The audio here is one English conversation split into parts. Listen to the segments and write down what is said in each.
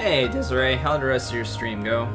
Hey, Desiree, how'd the rest of your stream go?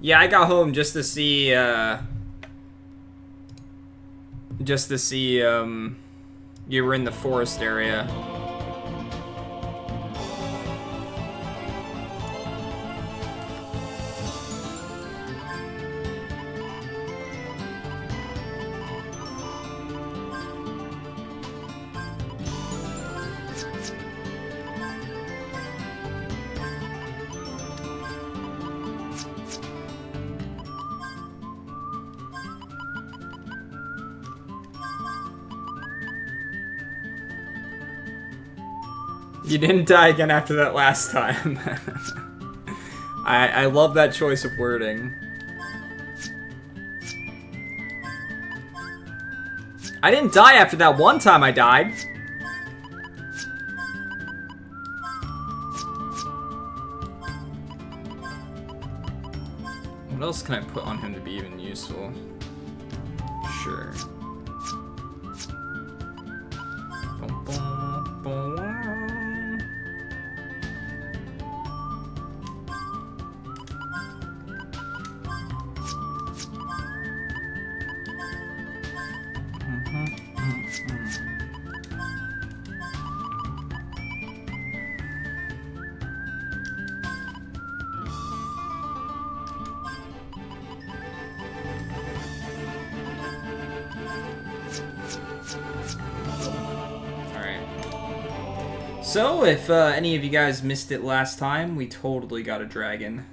Yeah, I got home just to see, you were in the forest area. You didn't die again after that last time. I love that choice of wording. I didn't die after that one time I died. What else can I put on him to be even useful? Sure. So, if any of you guys missed it last time, we totally got a dragon.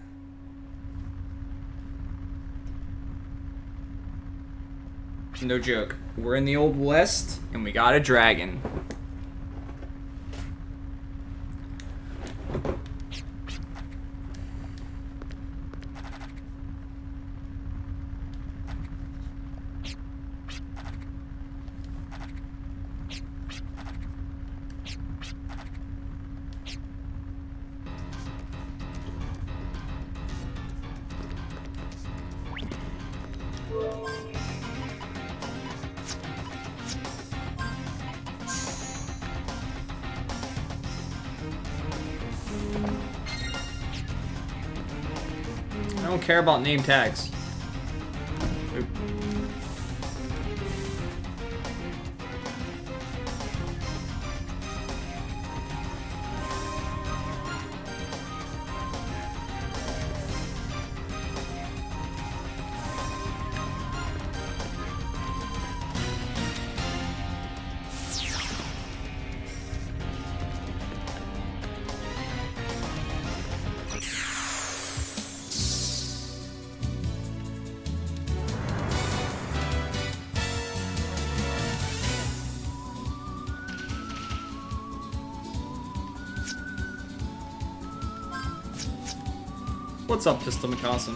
No joke. We're in the Old West, and we got a dragon. I don't care about name tags. Oop. What's up, Pistol McCawson?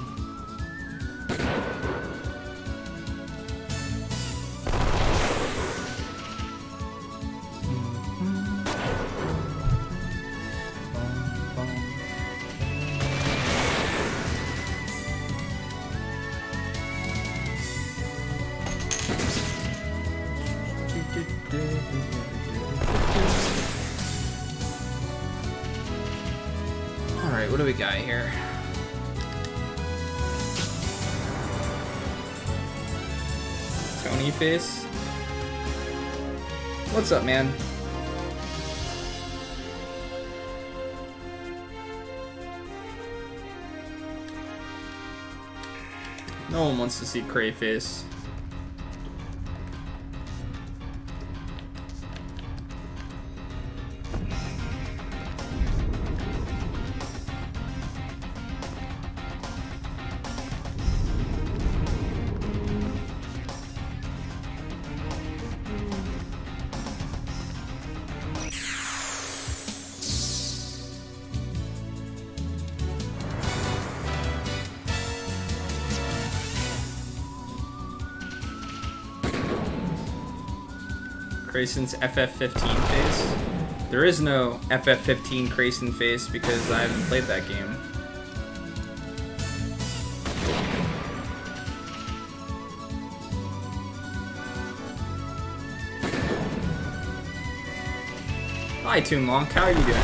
Alright, what do we got here? Tony face. What's up, man? No one wants to see Crayface. Grayson's FF15 face. There is no FF15 Grayson face because I haven't played that game. Hi, Toon Monk. How are you doing?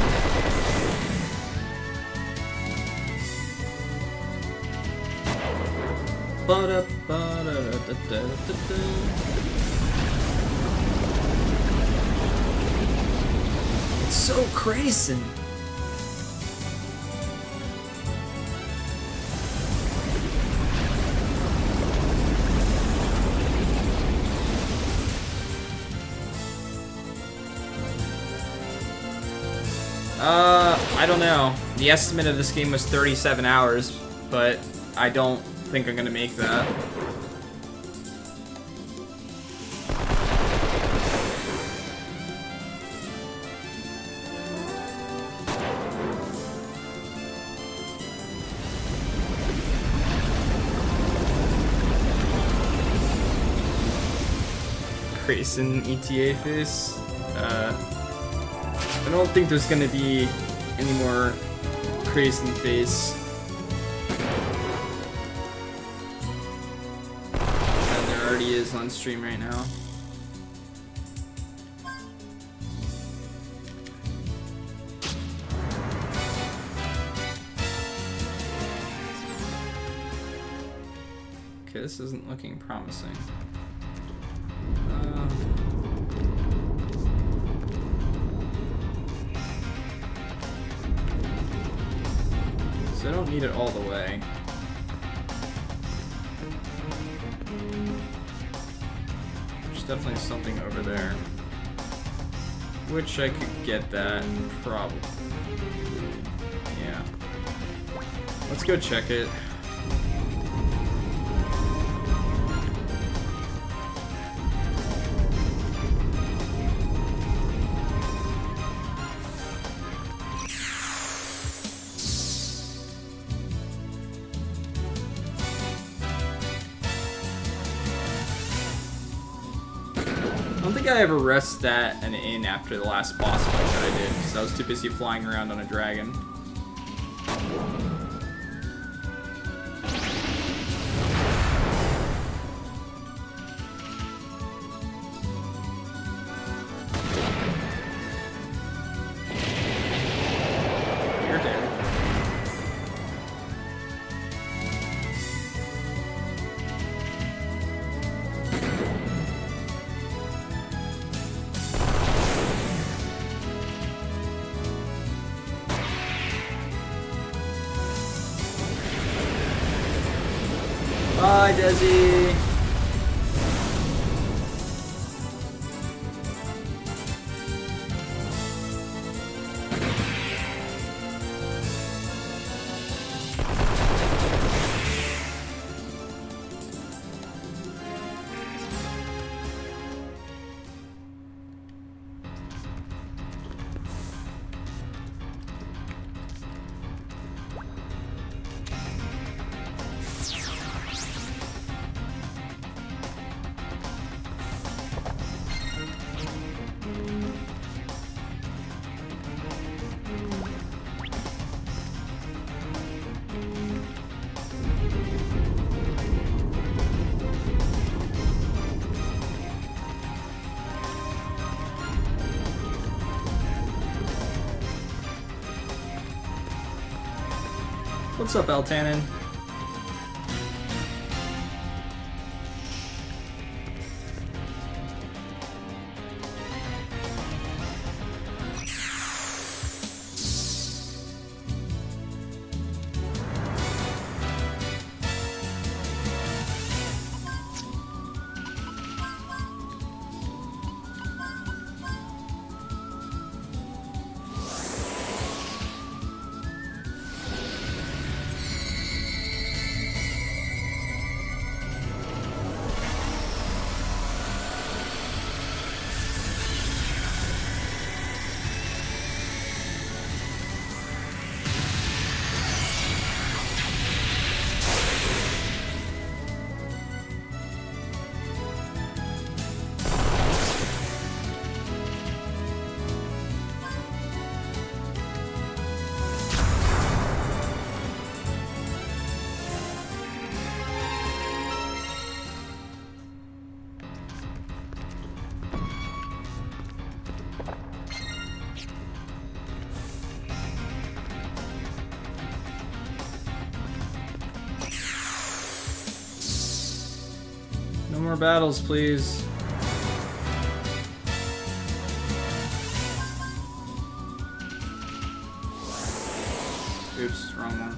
It's so crazy. I don't know. The estimate of this game was 37 hours, but I don't think I'm gonna make that. Grayson ETA face. I don't think there's gonna be any more Grayson face. And there already is on stream right now. Okay, this isn't looking promising. So I don't need it all the way. There's definitely something over there. Which I could get that, probably. Yeah. Let's go check it. I don't think I ever rushed that and in after the last boss fight that I did, because I was too busy flying around on a dragon. You're dead. Bye, Desi. What's up, Eltanin? No more battles, please. Oops, wrong one.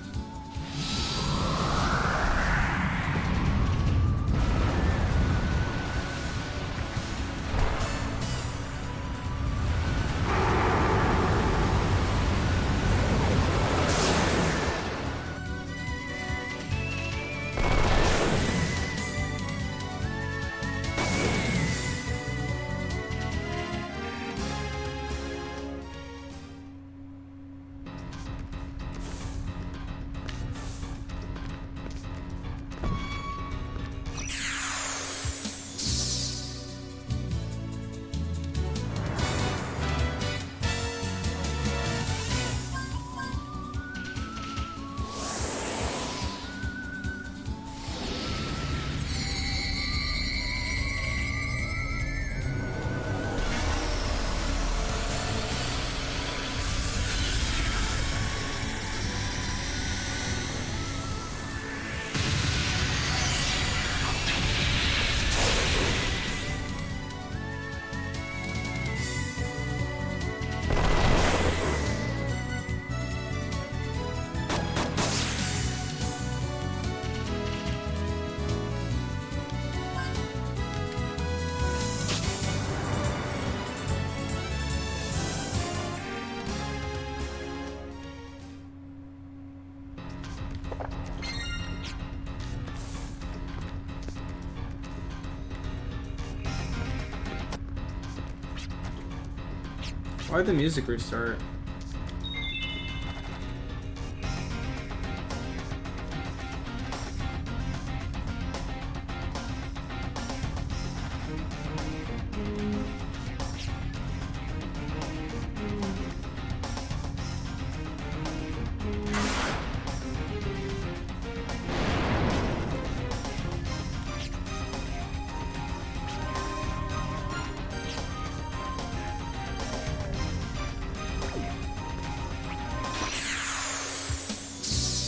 Why'd the music restart?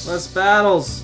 Less battles.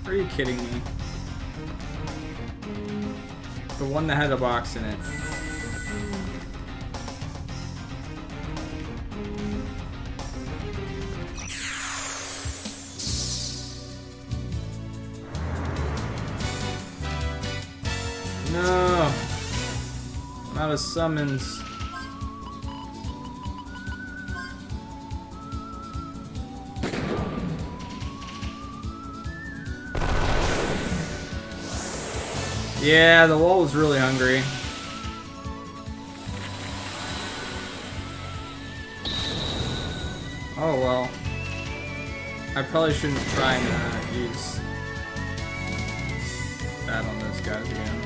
Are you kidding me? The one that had a box in it. No! I'm out of summons. Yeah, the wall was really hungry. Oh well. I probably shouldn't try and use that on those guys again.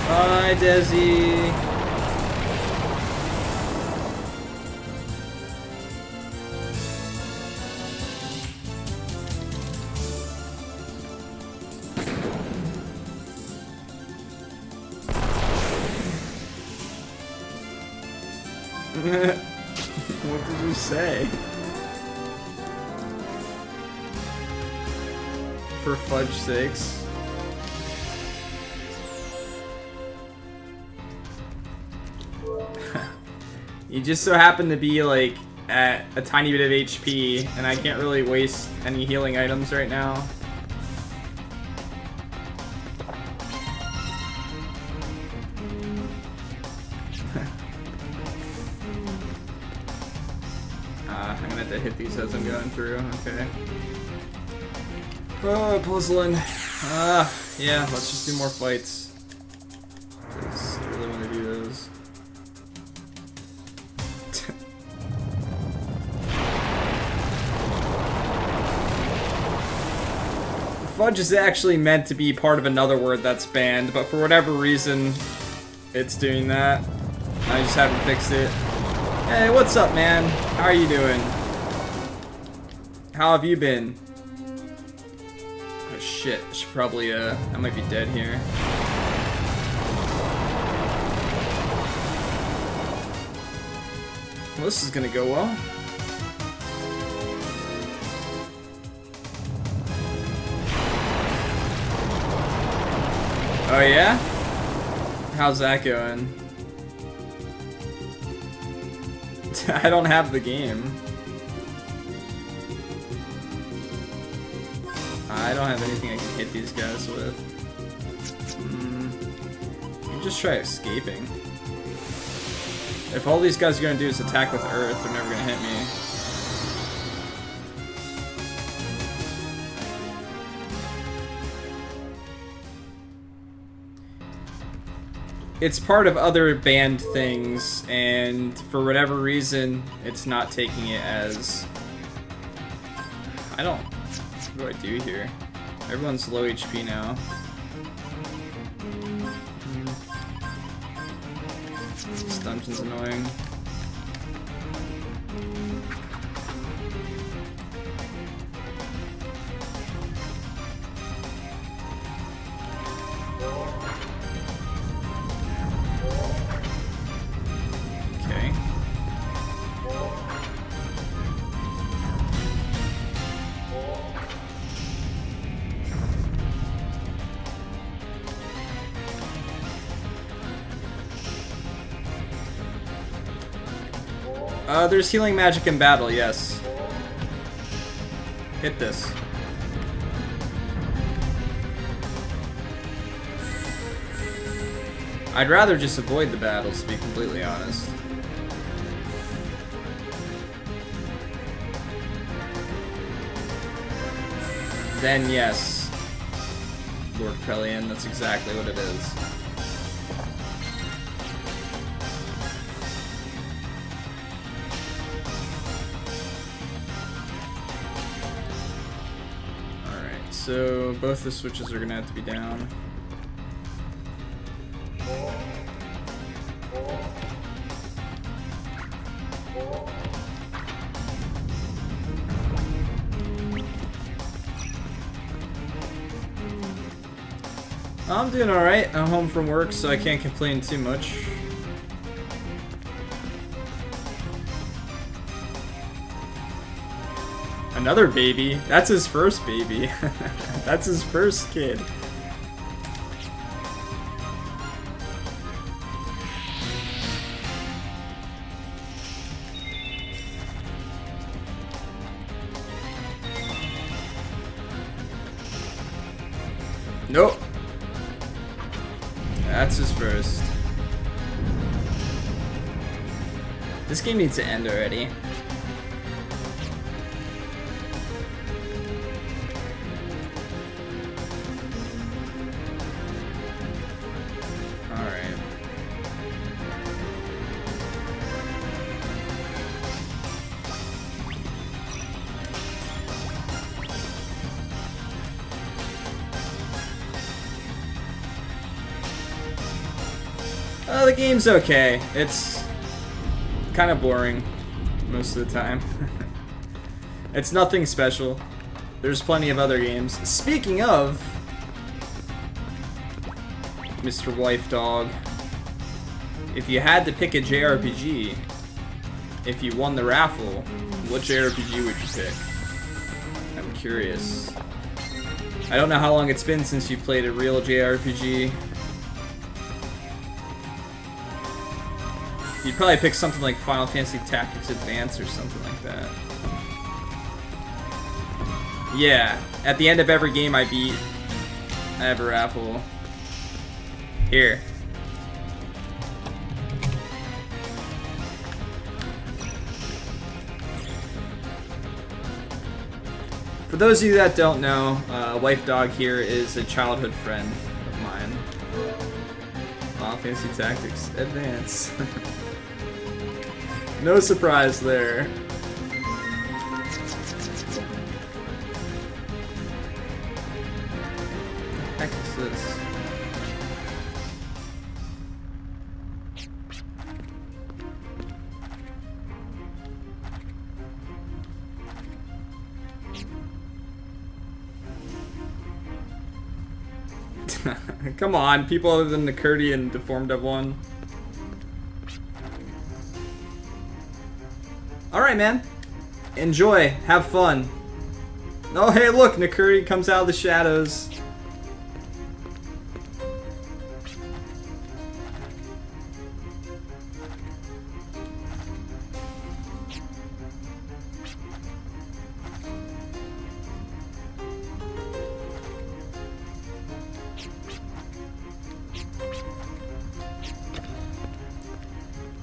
Bye, Desi. What did you say? For fudge sakes. You just so happen to be like at a tiny bit of HP, and I can't really waste any healing items right now. I'm gonna have to hit these as I'm going through, okay. Oh, puzzling. Yeah, let's just do more fights. I really want to do those. Fudge is actually meant to be part of another word that's banned, but for whatever reason, it's doing that. I just haven't fixed it. Hey, what's up, man? How are you doing? How have you been? Oh shit, I should probably, I might be dead here. Well, this is gonna go well. Oh yeah? How's that going? I don't have the game. I don't have anything I can hit these guys with. You just try escaping. If all these guys are gonna do is attack with Earth, they're never gonna hit me. It's part of other banned things, and for whatever reason, it's not taking it as... I don't... What do I do here? Everyone's low HP now. This dungeon's annoying. There's healing magic in battle, yes. Hit this. I'd rather just avoid the battles, to be completely honest. Then yes, Lord Krellian, that's exactly what it is. So both the switches are gonna have to be down. I'm doing alright. I'm home from work, so I can't complain too much. Another baby? That's his first baby. That's his first kid. Nope. That's his first. This game needs to end already. The game's okay. It's kind of boring most of the time. It's nothing special. There's plenty of other games. Speaking of Mr. Wife Dog, if you had to pick a JRPG, if you won the raffle, what JRPG would you pick? I'm curious. I don't know how long it's been since you played a real JRPG. You'd probably pick something like Final Fantasy Tactics Advance or something like that. Yeah, at the end of every game I beat, I have a raffle. Here. For those of you that don't know, Wife Dog here is a childhood friend of mine. Final Fantasy Tactics Advance. No surprise there. What the heck is this? Come on, people other than Nakurti and Deformed have won. Alright, man. Enjoy. Have fun. Oh, hey, look, Nakurti comes out of the shadows.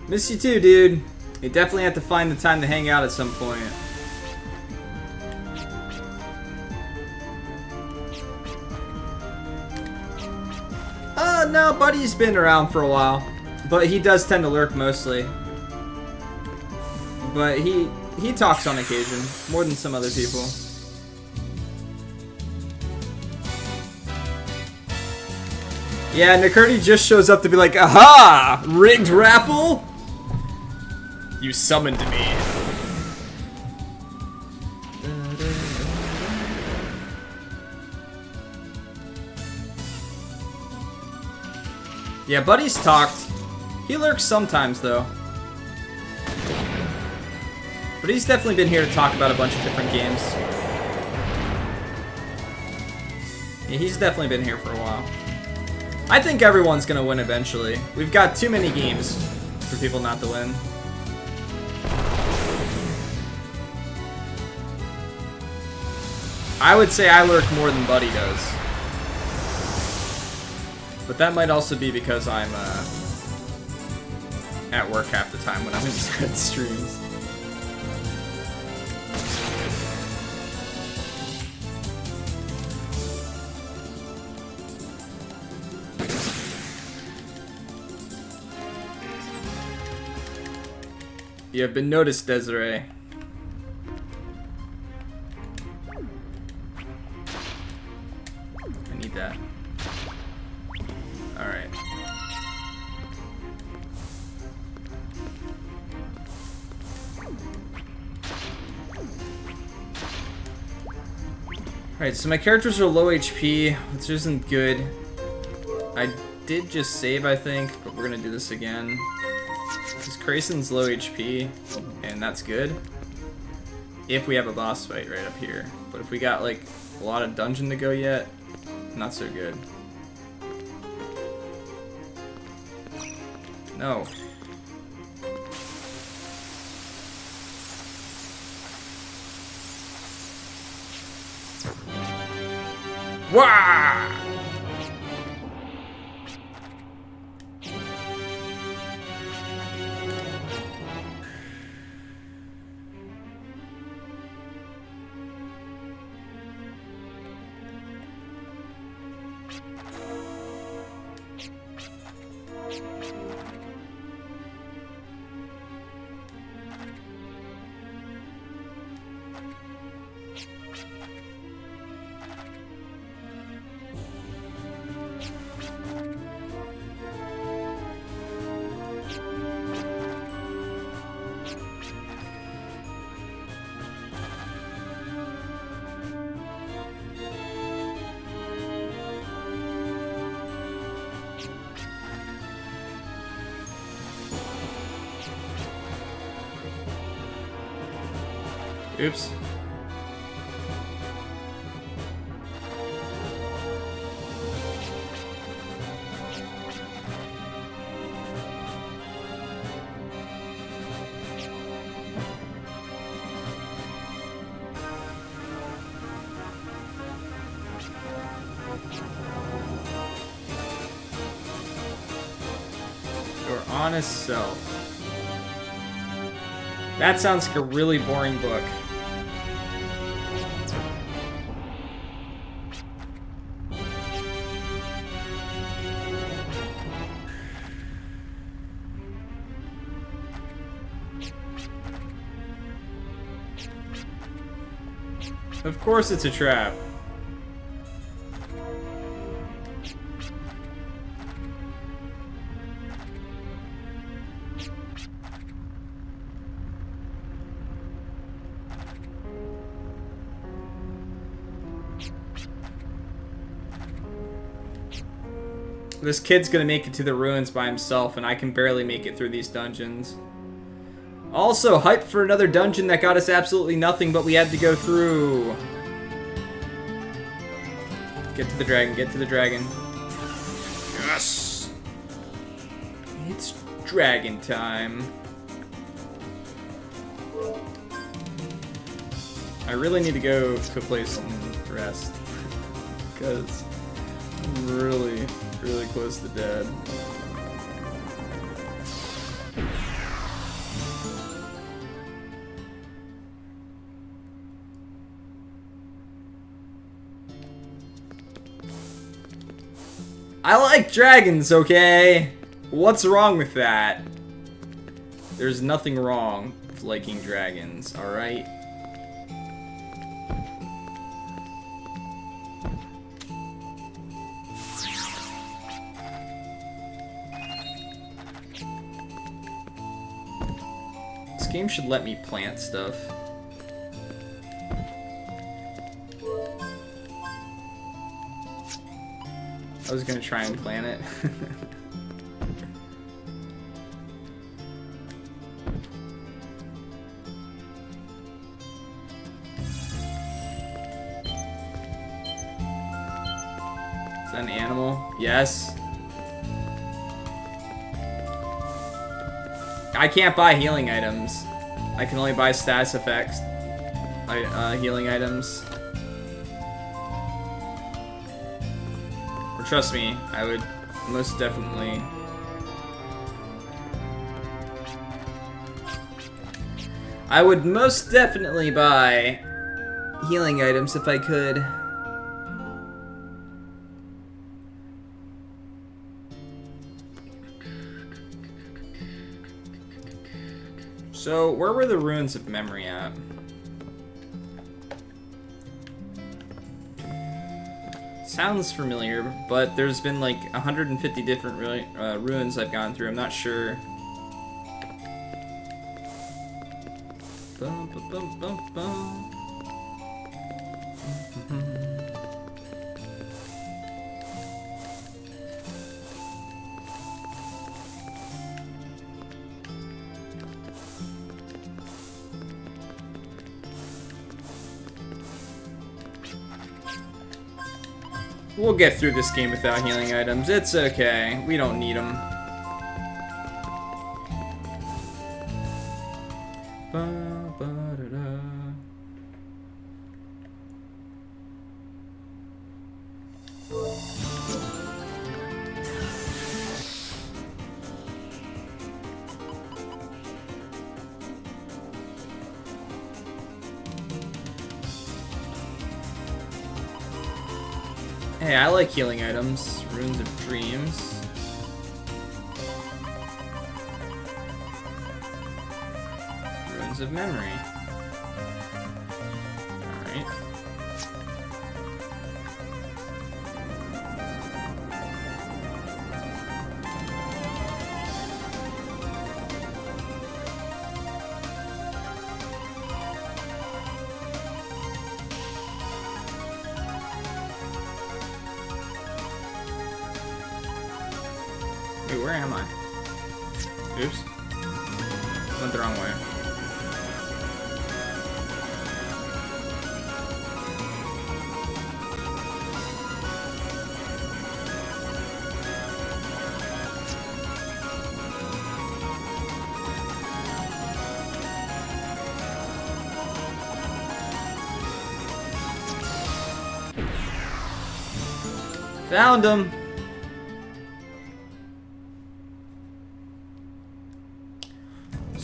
Miss you too, dude. You definitely have to find the time to hang out at some point. No, Buddy's been around for a while. But he does tend to lurk mostly. But he talks on occasion, more than some other people. Yeah, Nakurti just shows up to be like, aha! Rigged raffle? You summoned me. Yeah, Buddy's talked. He lurks sometimes, though. But he's definitely been here to talk about a bunch of different games. Yeah, he's definitely been here for a while. I think everyone's gonna win eventually. We've got too many games for people not to win. I would say I lurk more than Buddy does. But that might also be because I'm at work half the time when I'm in streams. You have been noticed, Desiree. I need that. Alright. Alright, so my characters are low HP, which isn't good. I did just save, I think, but we're gonna do this again. Because Krasen's low HP, and that's good. If we have a boss fight right up here. But if we got, like, a lot of dungeon to go yet, not so good. No. Wah! Oops. honest self. That sounds like a really boring book. Of course it's a trap. This kid's gonna make it to the ruins by himself, and I can barely make it through these dungeons. Also, hype for another dungeon that got us absolutely nothing, but we had to go through. Get to the dragon, get to the dragon. Yes! It's dragon time. I really need to go to a place and rest. Because I'm really close to dead. I like dragons, okay? What's wrong with that? There's nothing wrong with liking dragons, alright? This game should let me plant stuff. I was gonna try and plant it. Is that an animal? Yes. I can't buy healing items. I can only buy status effects. Healing items. Or trust me, I would most definitely. I would most definitely buy healing items if I could. So, where were the ruins of memory at? Sounds familiar, but there's been like 150 different ruins I've gone through. I'm not sure. Bum, bum, bum, bum, bum. We'll get through this game without healing items. It's okay. We don't need them. Hey, I like healing items. Runes of Dreams. Runes of Memory. Alright. Wait, where am I? Oops. Went the wrong way. Found him!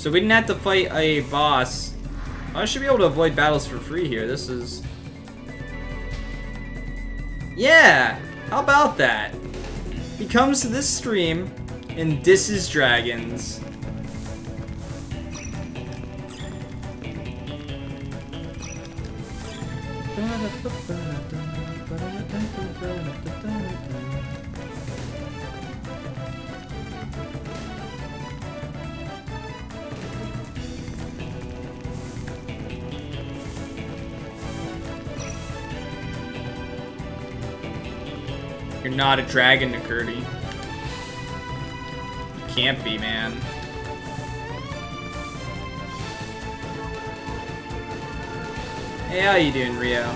So we didn't have to fight a boss. I should be able to avoid battles for free here. This is... Yeah! How about that? He comes to this stream and disses dragons. You're not a dragon, Nakurti. You can't be, man. Hey, how you doing, Rio?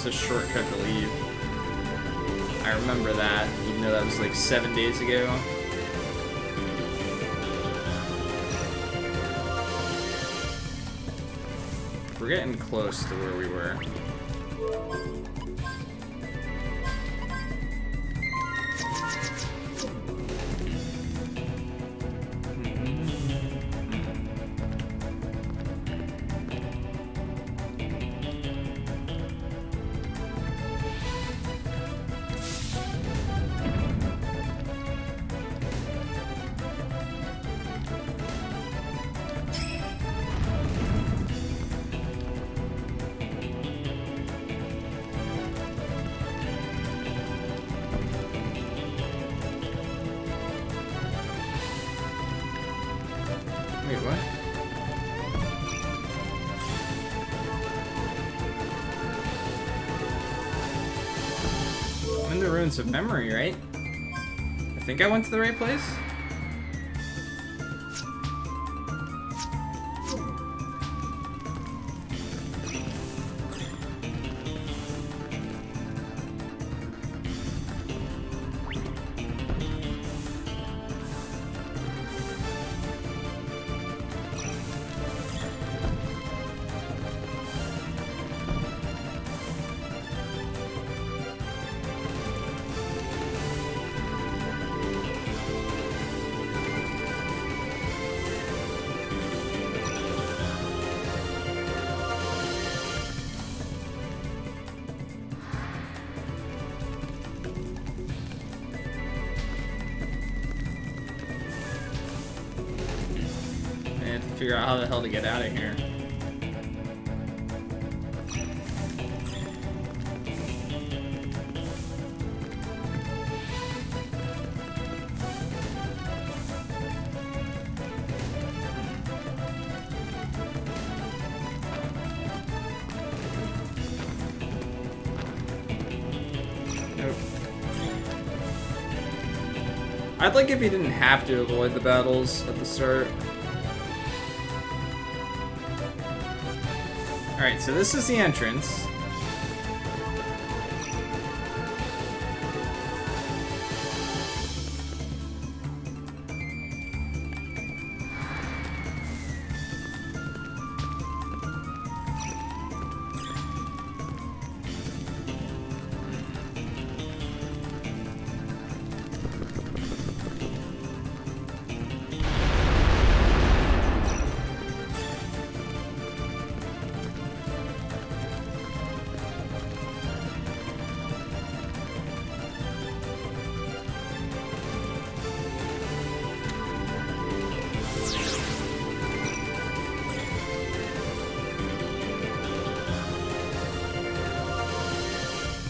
A shortcut to leave. I remember that, even though that was like 7 days ago. We're getting close to where we were. Of memory, right? I think I went to the right place. Figure out how the hell to get out of here. Nope. I'd like if you didn't have to avoid the battles at the start. Alright, so this is the entrance.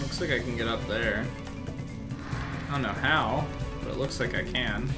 Looks like I can get up there. I don't know how, but it looks like I can.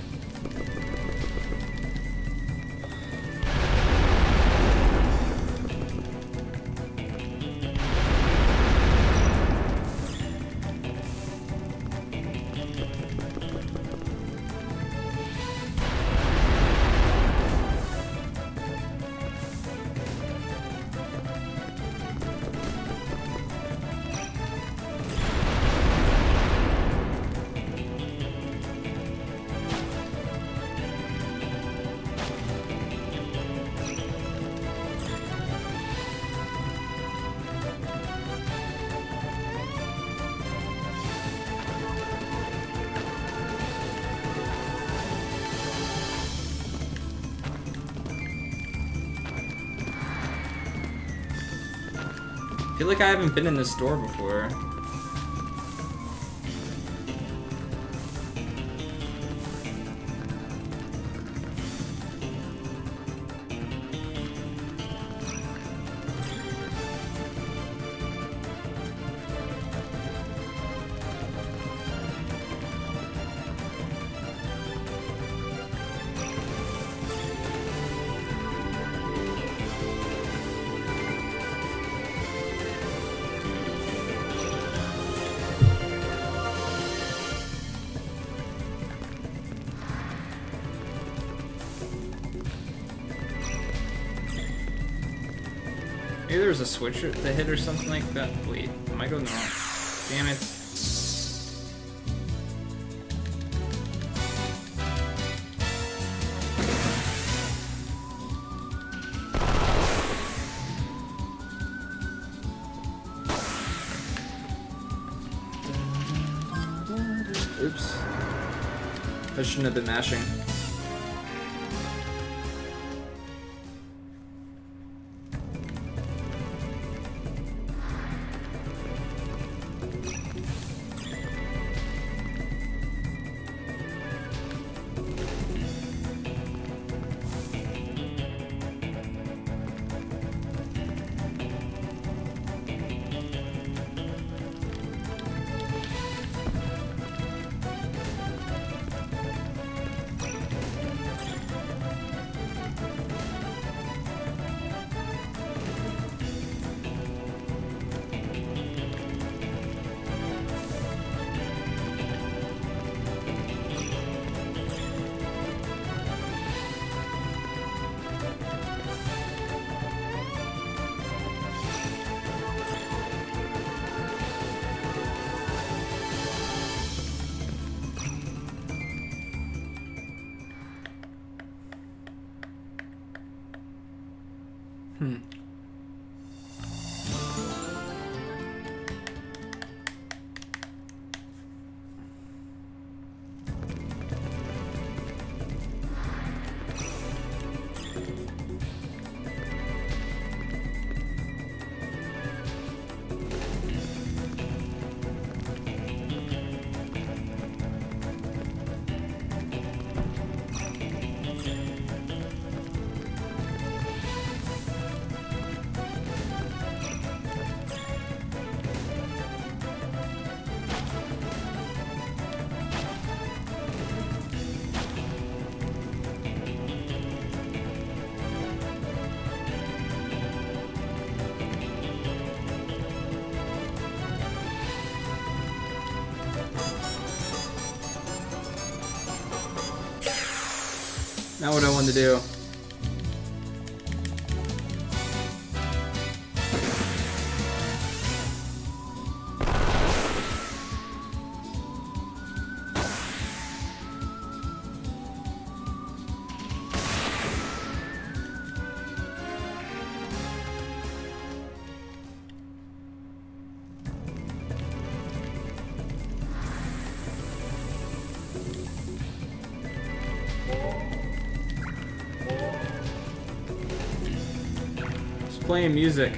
feel like I haven't been in this door before. Maybe there's a switch to hit or something like that. Wait, am I going wrong? Damn it. Oops. I shouldn't have been mashing. Not what I wanted to do. Playing music.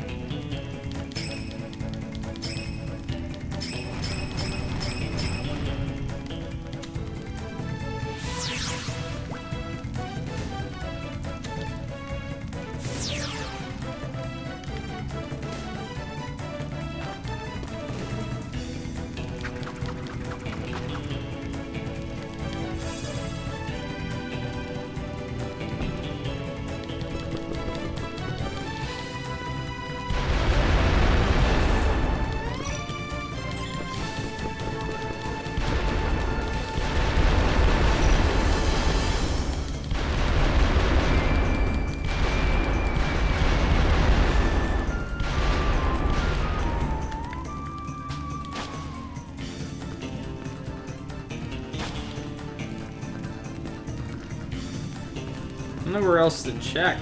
I don't know where else to check.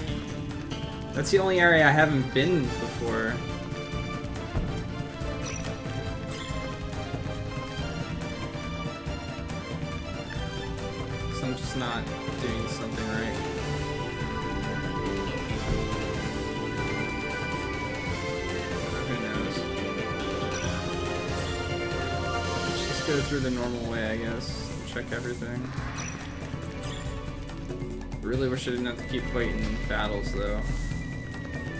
That's the only area I haven't been before. So I'm just not doing something right. Who knows? go through the normal way, I guess. Check everything. Really wish I didn't have to keep fighting battles, though.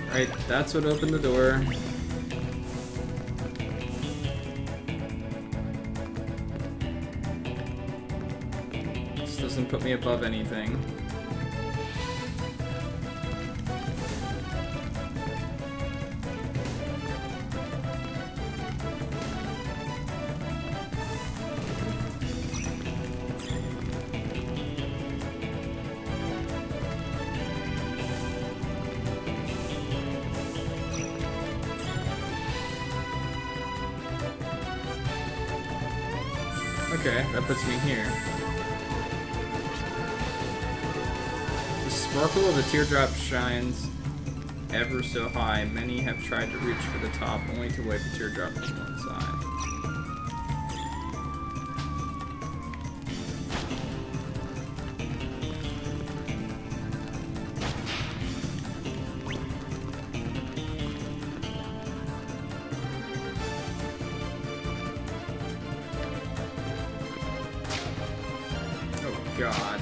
Alright, that's what opened the door. This doesn't put me above anything. Okay, that puts me here. The sparkle of the teardrop shines ever so high. Many have tried to reach for the top, only to wipe a teardrop from one side. God.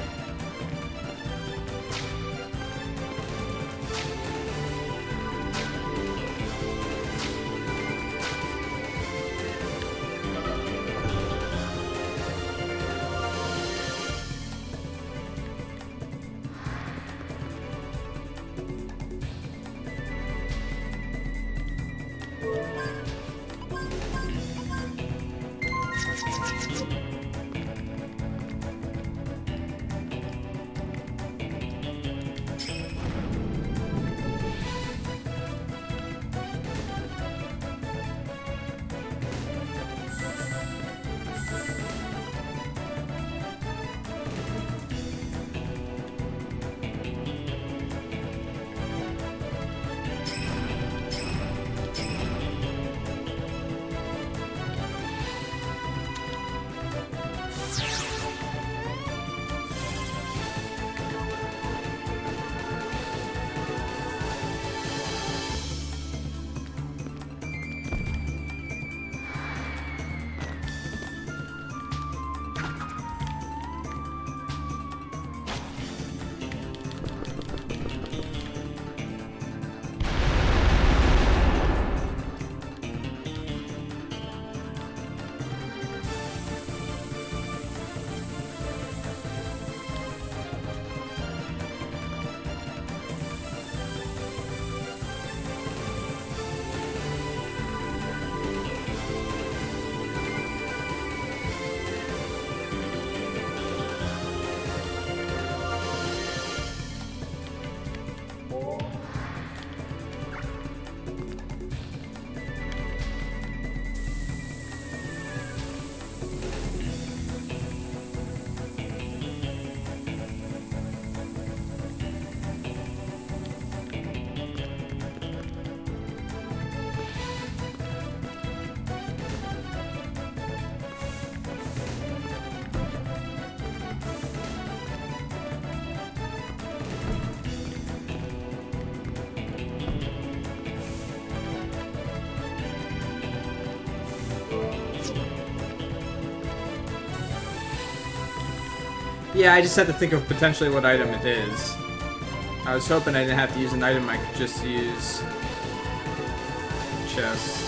Yeah, I just had to think of potentially what item it is. I was hoping I didn't have to use an item, I could just use chest.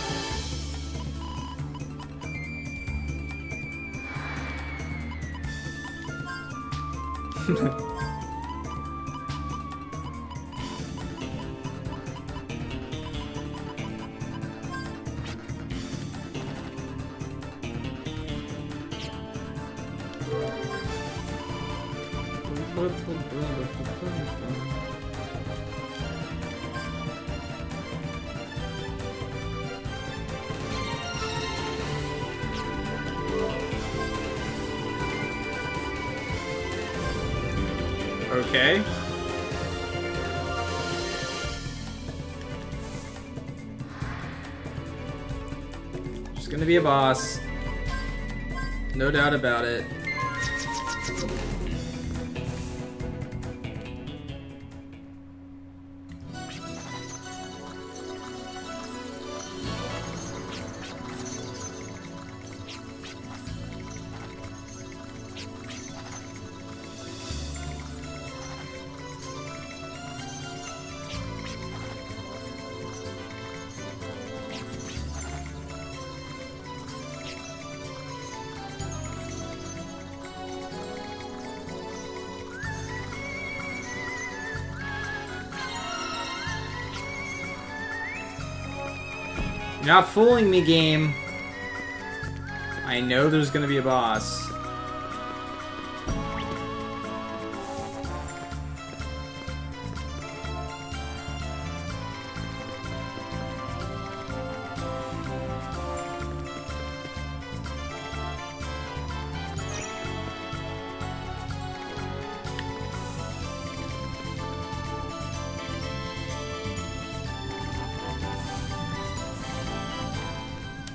Okay. Just gonna be a boss. No doubt about it. You're not fooling me, game. I know there's gonna be a boss.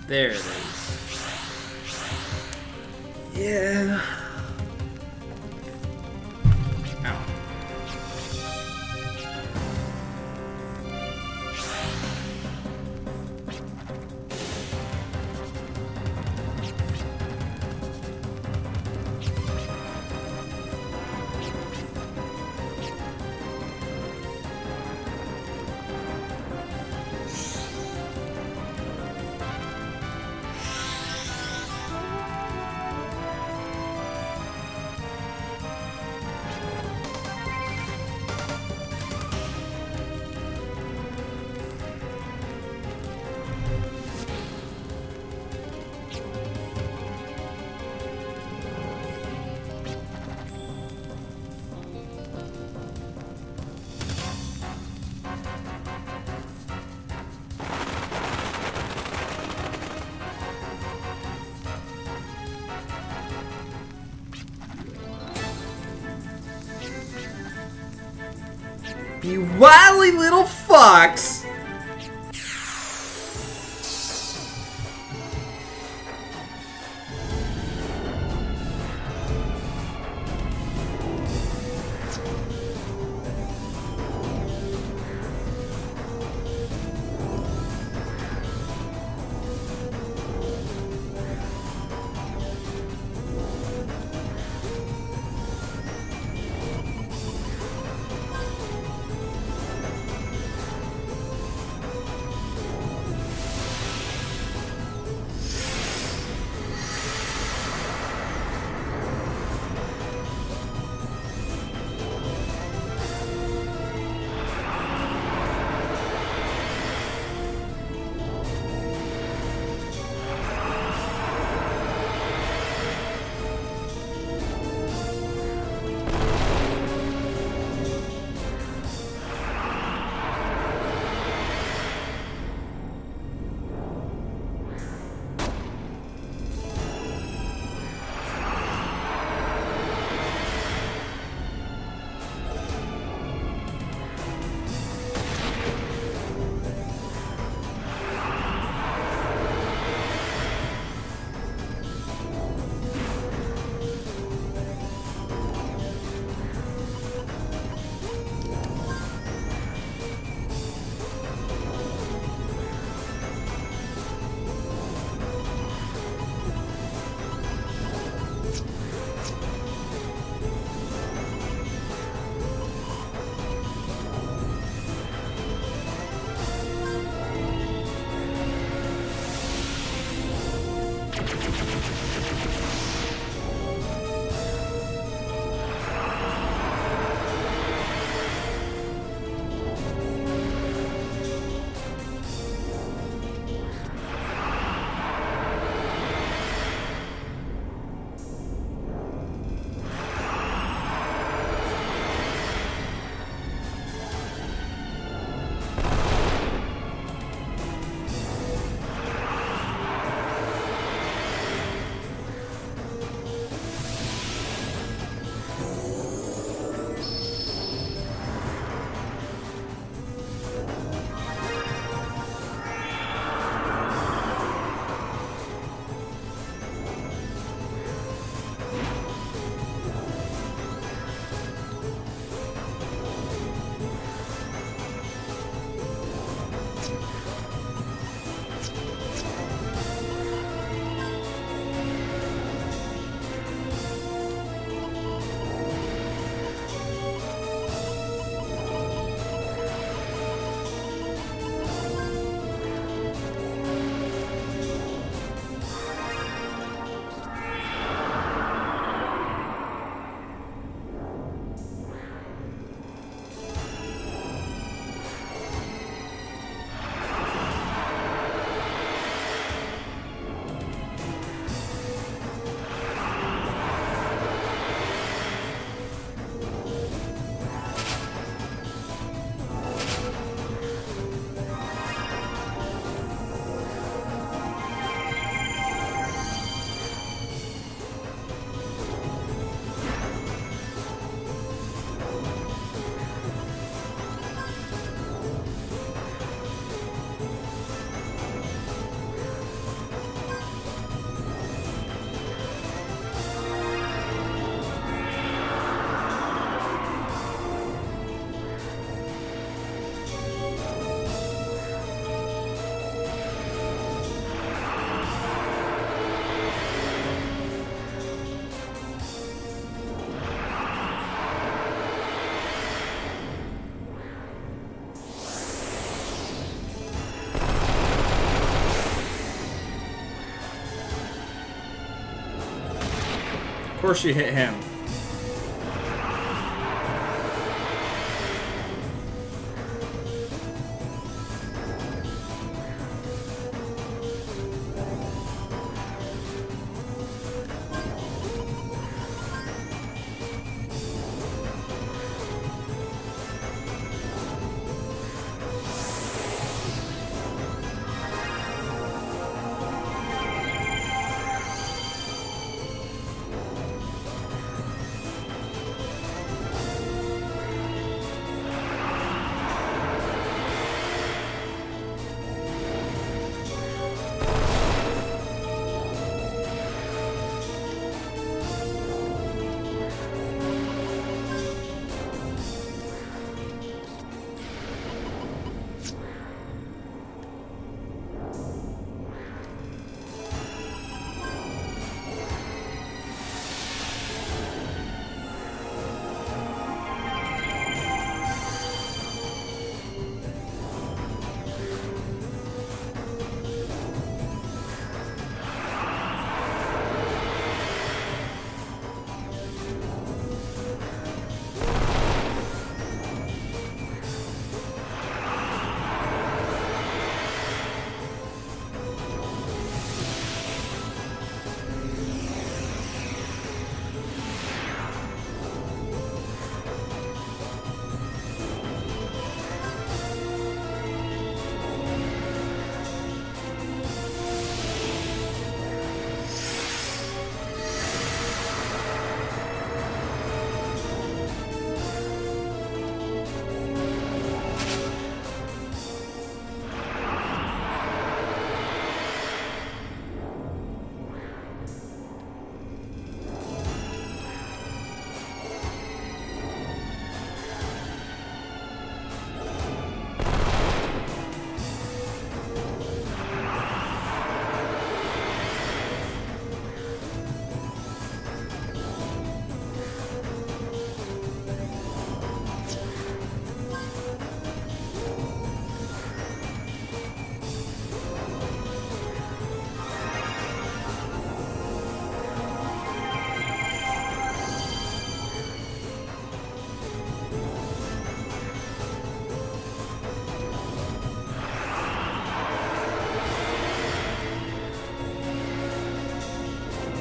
There it is. Yeah. Ow. You wily little fox! course you hit him.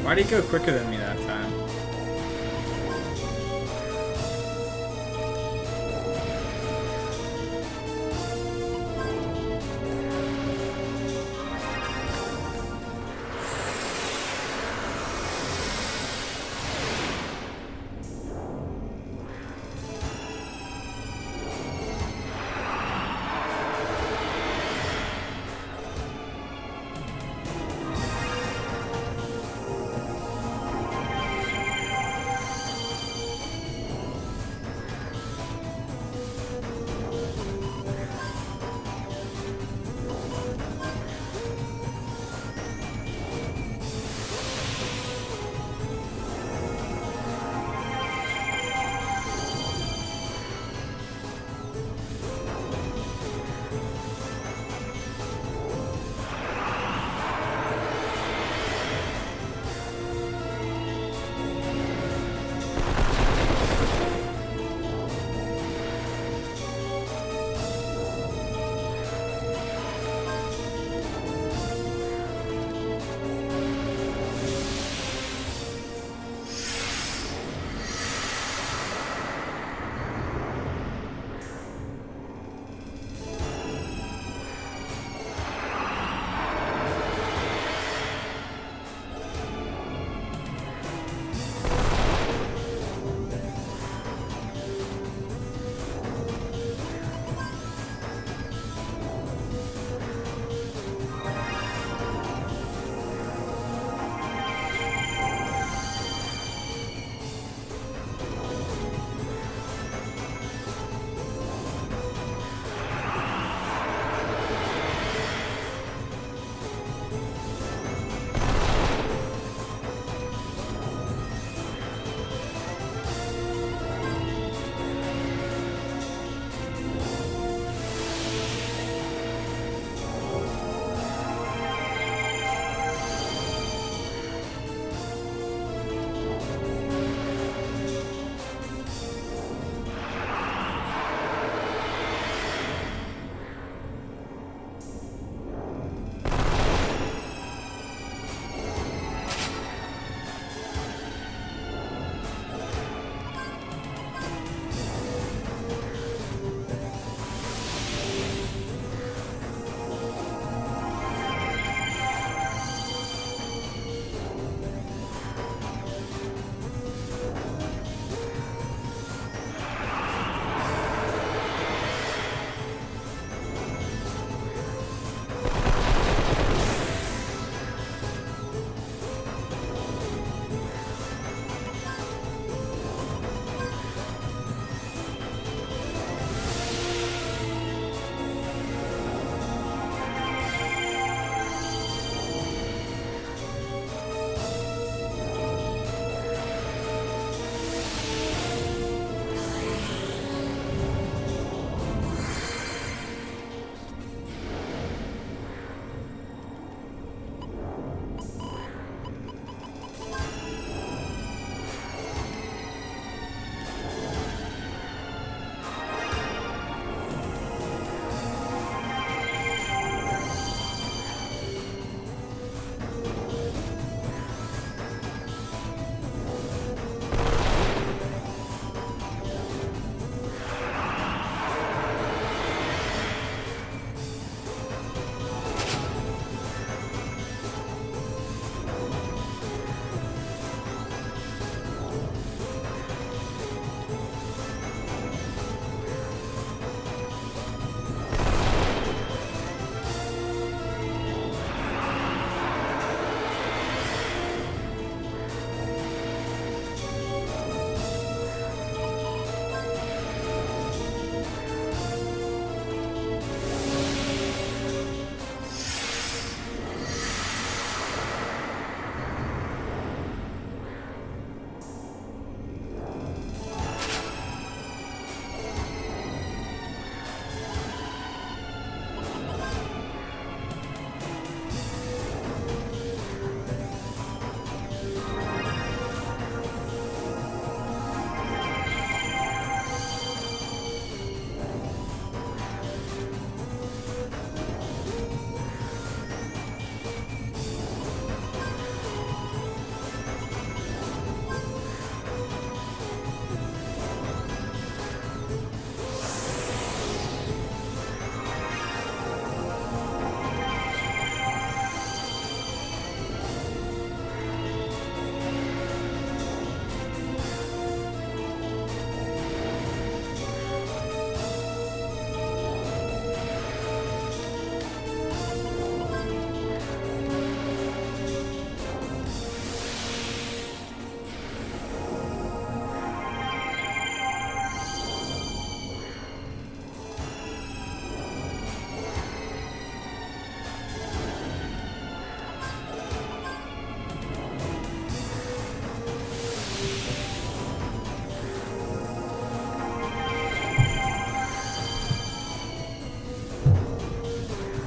Why'd he go quicker than me that time?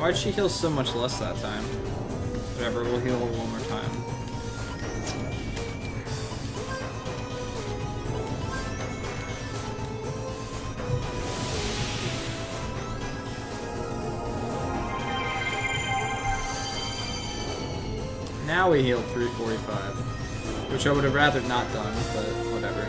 Why'd she heal so much less that time? Whatever, we'll heal her one more time. Now we healed 345, which I would have rather not done, but whatever.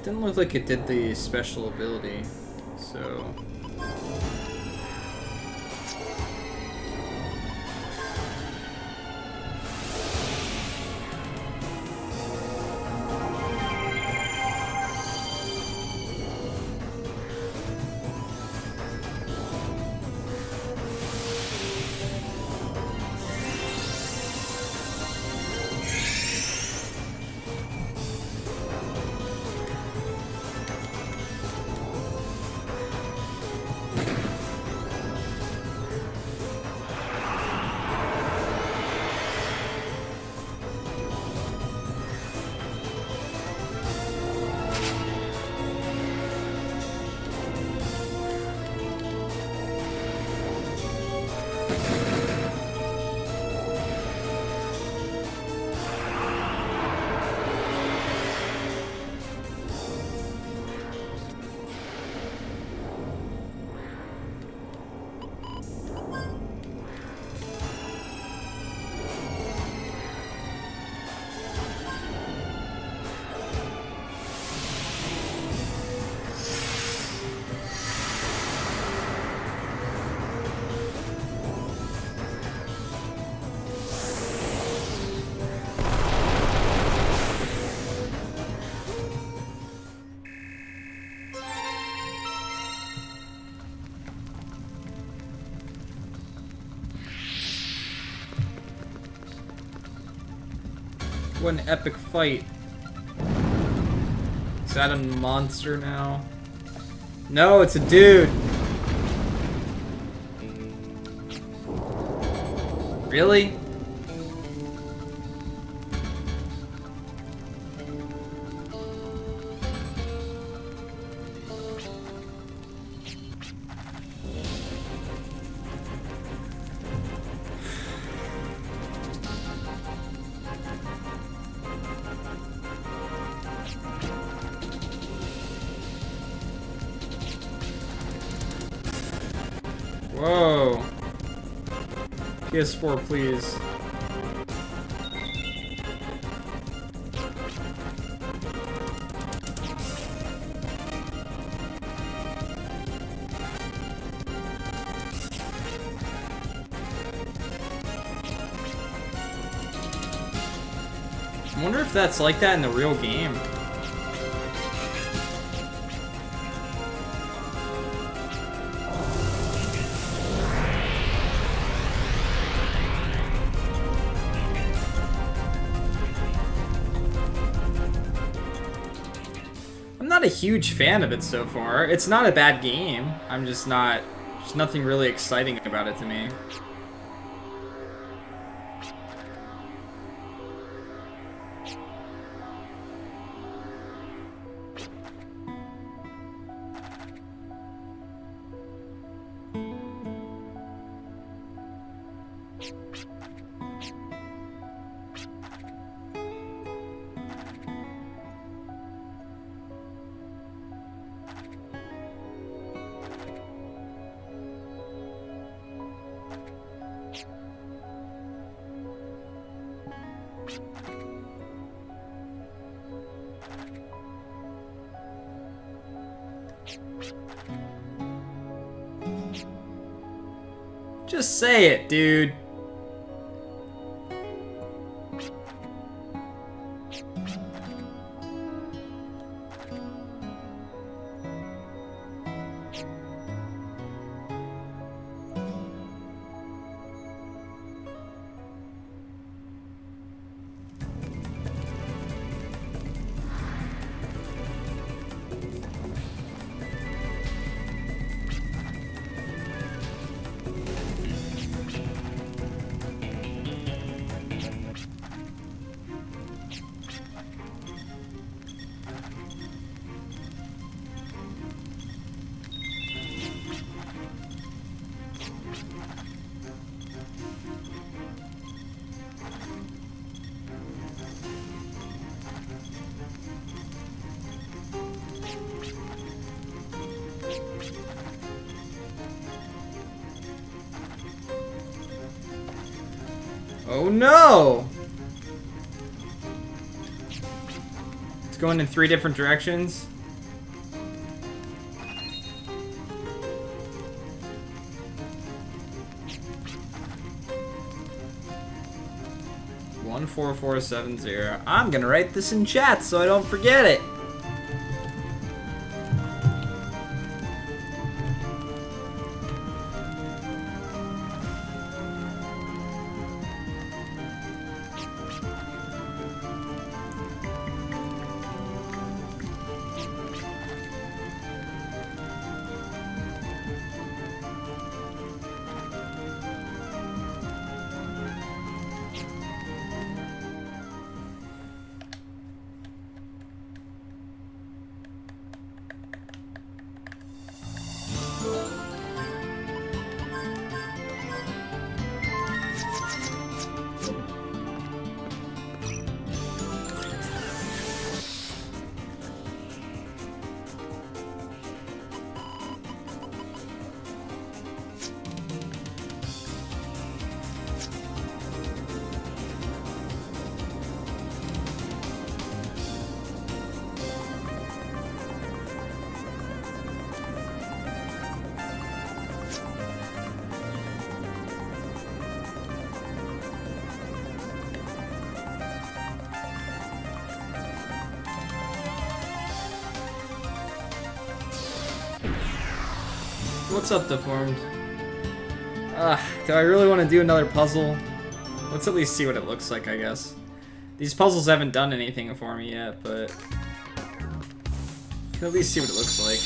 Didn't look like it did the special ability, so... What an epic fight. Is that a monster now? No, it's a dude. Really? Whoa. PS4, please. I wonder if that's like that in the real game. I'm not a huge fan of it so far. It's not a bad game. I'm just not... There's nothing really exciting about it to me. Just say it, dude. Oh no! It's going in 3 different directions. One 4470. I'm gonna write this in chat so I don't forget it. What's up, Deformed? Do I really want to do another puzzle? Let's at least see what it looks like, I guess. These puzzles haven't done anything for me yet, but... I can at least see what it looks like.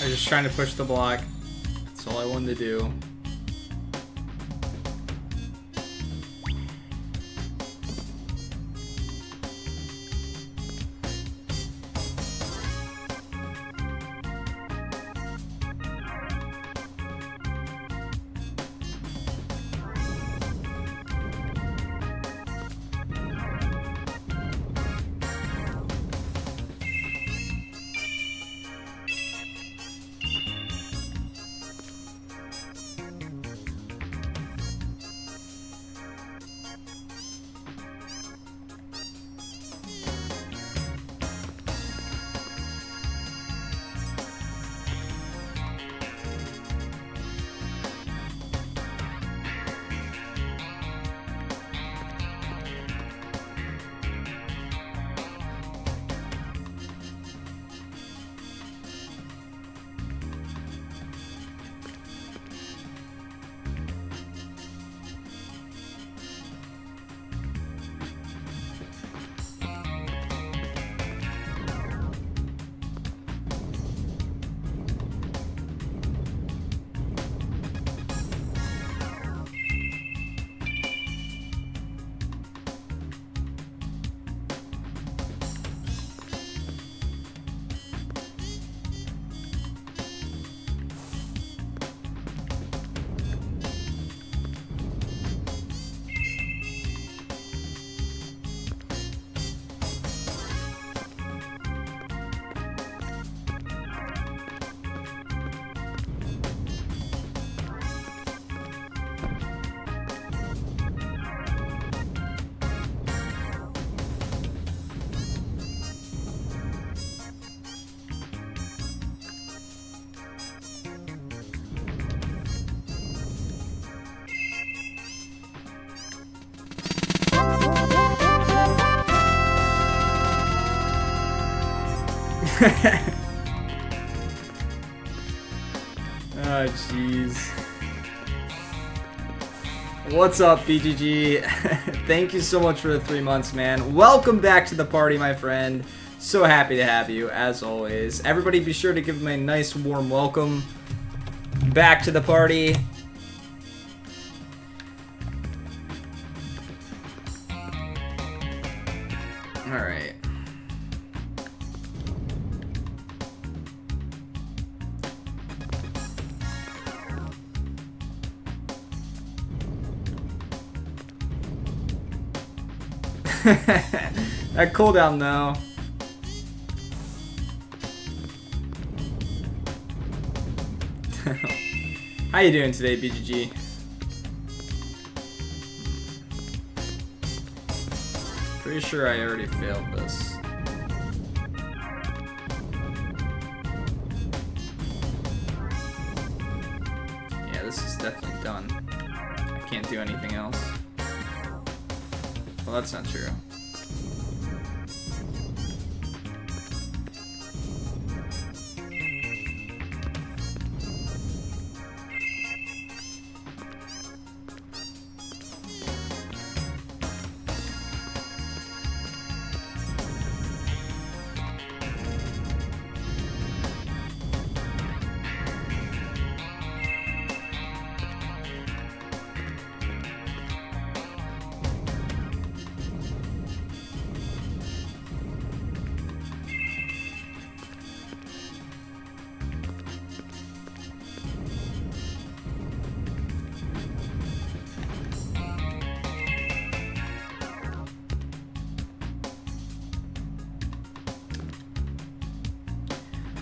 I was just trying to push the block. That's all I wanted to do. Oh, jeez. What's up, BGG? Thank you so much for the 3 months, man. Welcome back to the party, my friend. So happy to have you, as always. Everybody be sure to give me a nice, warm welcome back to the party. Alright. That cooldown though. How you doing today, BGG? Pretty sure I already failed this. Yeah, this is definitely done. I can't do anything else. Well, that's not true.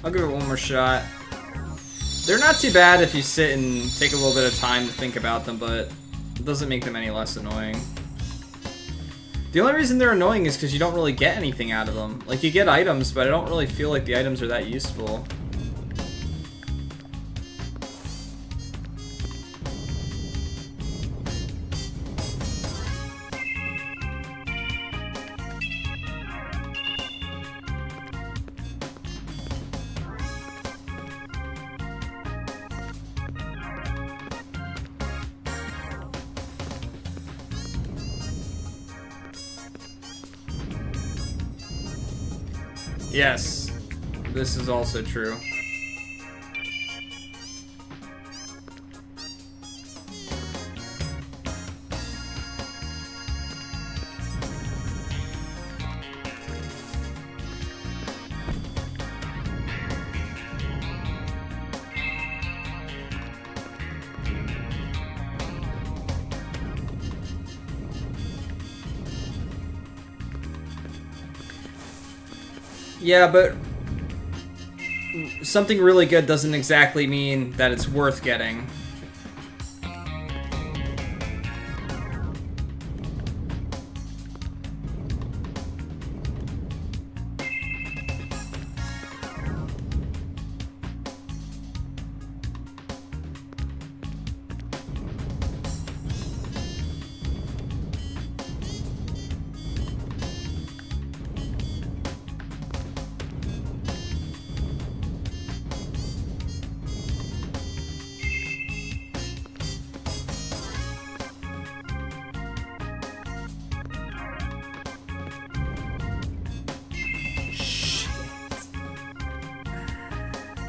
I'll give it one more shot. They're not too bad if you sit and take a little bit of time to think about them, but it doesn't make them any less annoying. The only reason they're annoying is because you don't really get anything out of them. Like, you get items, but I don't really feel like the items are that useful. Yes, this is also true. Yeah, but something really good doesn't exactly mean that it's worth getting.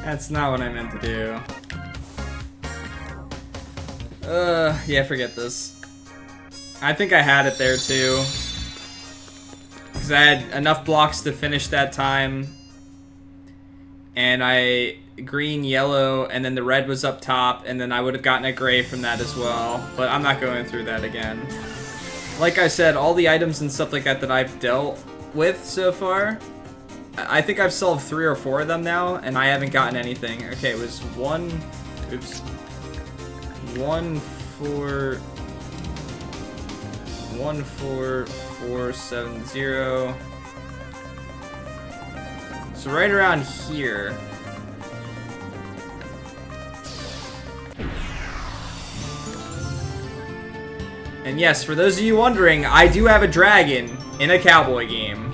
That's not what I meant to do. Yeah, forget this. I think I had it there too. Because I had enough blocks to finish that time. And I... green, yellow, and then the red was up top, and then I would have gotten a gray from that as well. But I'm not going through that again. Like I said, all the items and stuff like that that I've dealt with so far, I think I've solved 3 or 4 of them now, and I haven't gotten anything. Okay, it was 1... Oops. 1, 4... 1, 4, 4, 7, 0. So right around here. And yes, for those of you wondering, I do have a dragon in a cowboy game.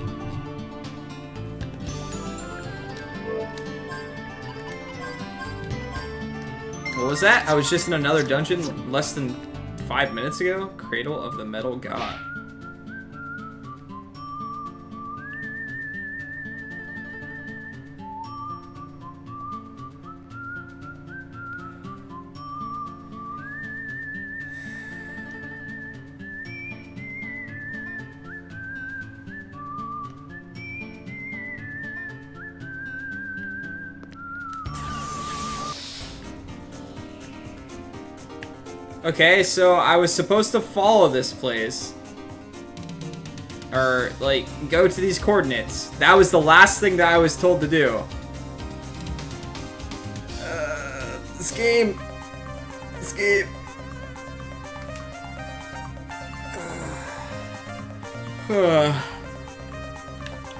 What was that? I was just in another dungeon less than 5 minutes ago? Cradle of the Metal God. Okay, so I was supposed to follow this place. Or, like, go to these coordinates. That was the last thing that I was told to do. This game. This game.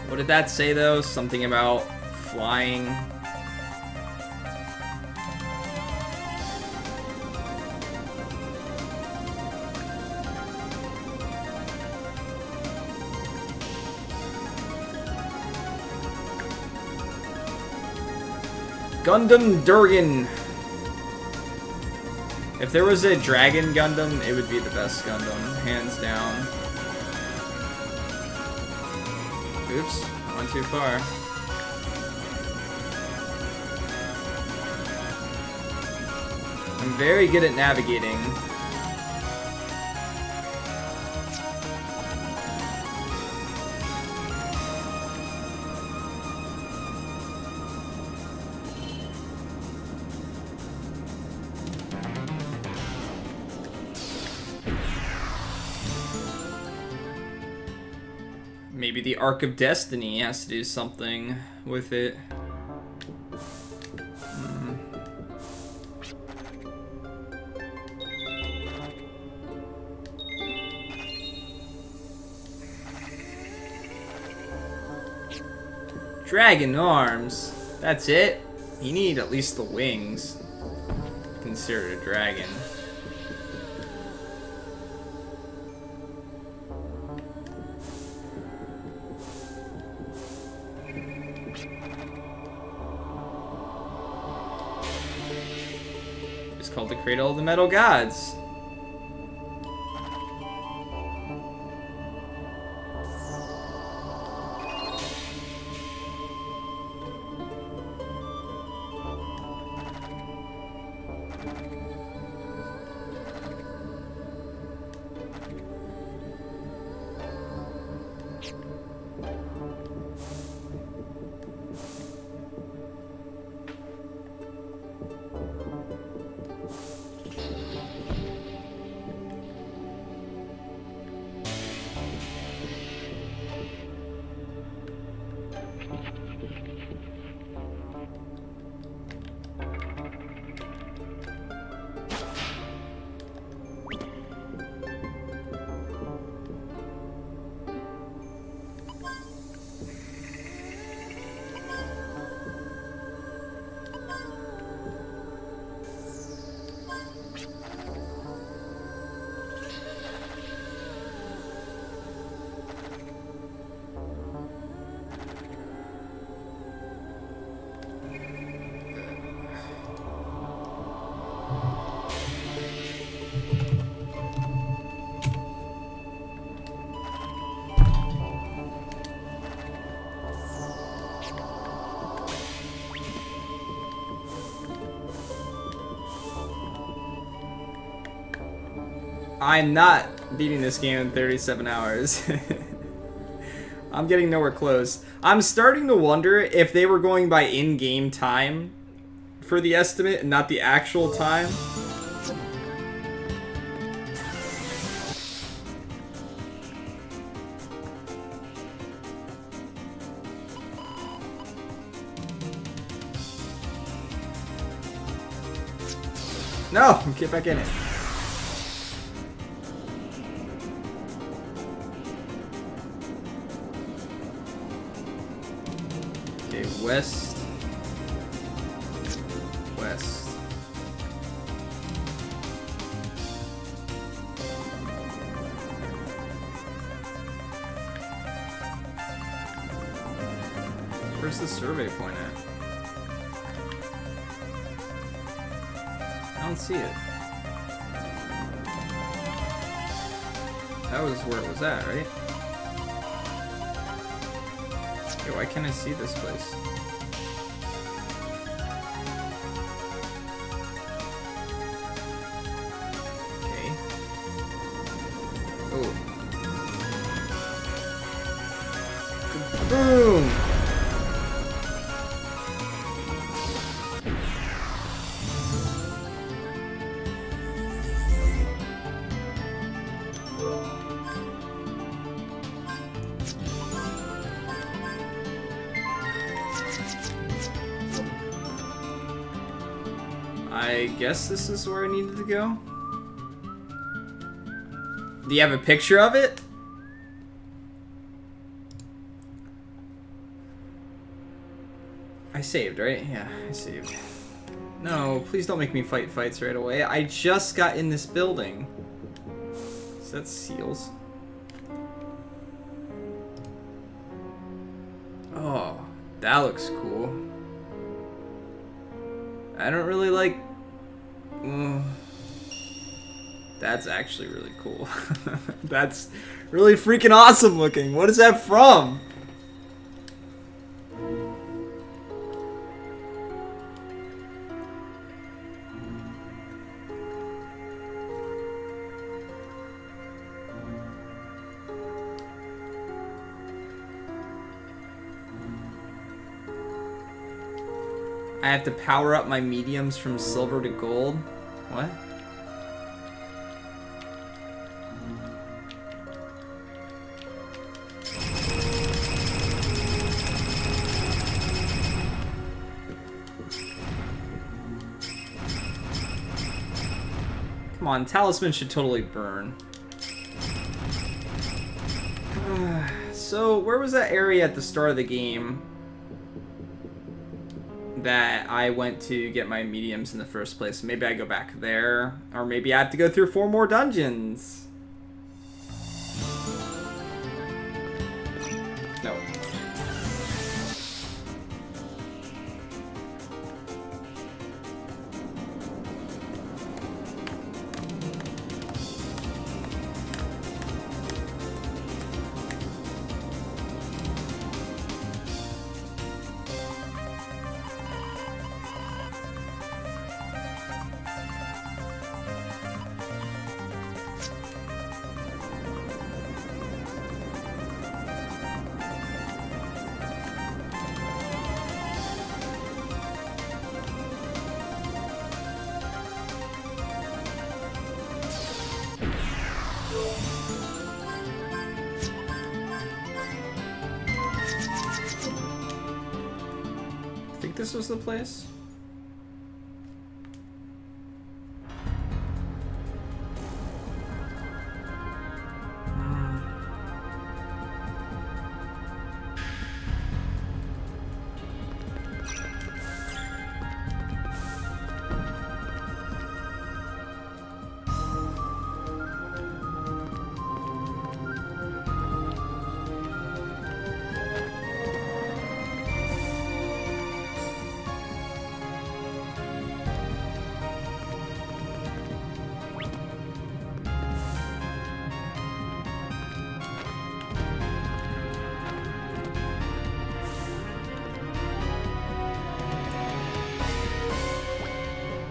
What did that say, though? Something about flying. Gundam Durgan. If there was a Dragon Gundam, it would be the best Gundam, hands down. Oops, went too far. I'm very good at navigating. Maybe the Arc of Destiny has to do something with it. Dragon arms. That's it? You need at least the wings. Considered a dragon. Called the Cradle of the Metal Gods. I'm not beating this game in 37 hours. I'm getting nowhere close. I'm starting to wonder if they were going by in-game time for the estimate and not the actual time. No! Get back in it. Okay, west. West. Where's the survey point at? I don't see it. That was where it was at, right? Okay, why can't I see this place? Okay. Oh. Boom! I guess this is where I needed to go. Do you have a picture of it? I saved, right? Yeah, I saved. No, please don't make me fight fights right away. I just got in this building. Is that seals? Oh, that looks cool. I don't really like... That's actually really cool. That's really freaking awesome looking. What is that from? I have to power up my mediums from silver to gold. What? Come on, talisman should totally burn. So, where was that area at the start of the game that I went to get my mediums in the first place? Maybe I go back there, or maybe I have to go through 4 more dungeons. No. I think this was the place.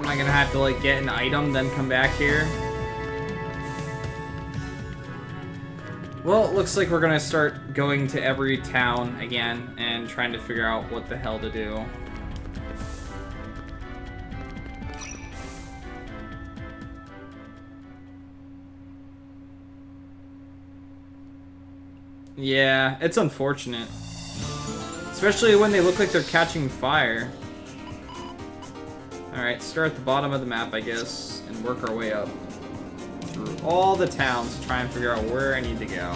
Am I gonna have to like get an item, then come back here? Well, it looks like we're gonna start going to every town again and trying to figure out what the hell to do. Yeah, it's unfortunate. Especially when they look like they're catching fire. Alright, start at the bottom of the map, I guess, and work our way up through all the towns to try and figure out where I need to go.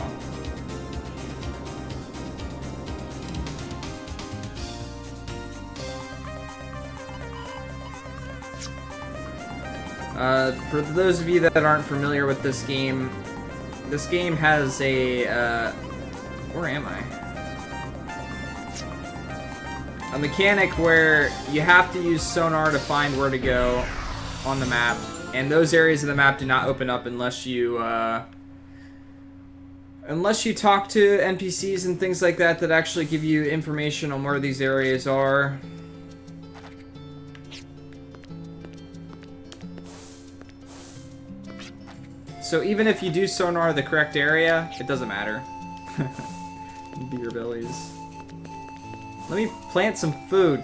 For those of you that aren't familiar with this game has a, where am I? A mechanic where you have to use sonar to find where to go on the map, and those areas of the map do not open up unless you talk to NPCs and things like that that actually give you information on where these areas are. So even if you do sonar the correct area, it doesn't matter. Beer bellies. Let me plant some food.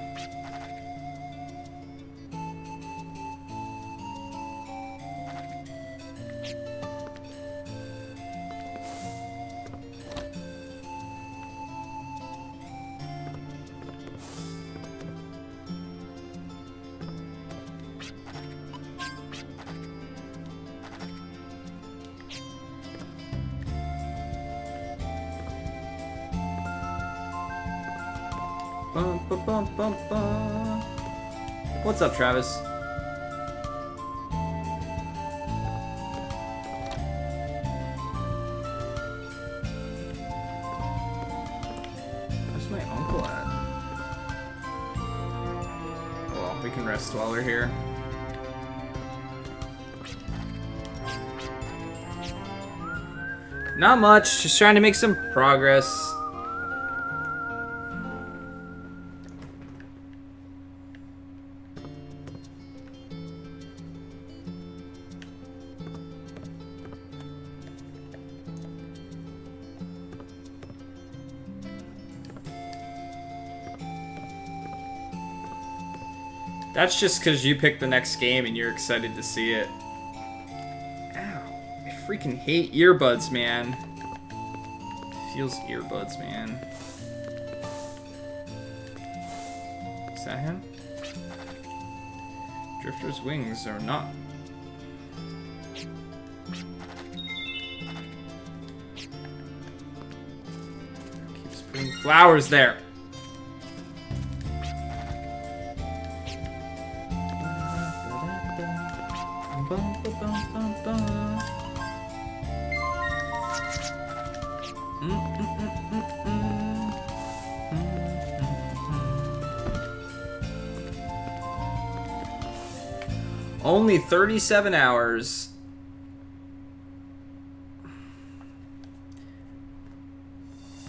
What's up, Travis? Where's my uncle at? Well, we can rest while we're here. Not much, just trying to make some progress. That's just because you picked the next game and you're excited to see it. Ow. I freaking hate earbuds, man. It feels earbuds, man. Is that him? Drifter's wings are not... Keeps putting flowers there. Only 37 hours.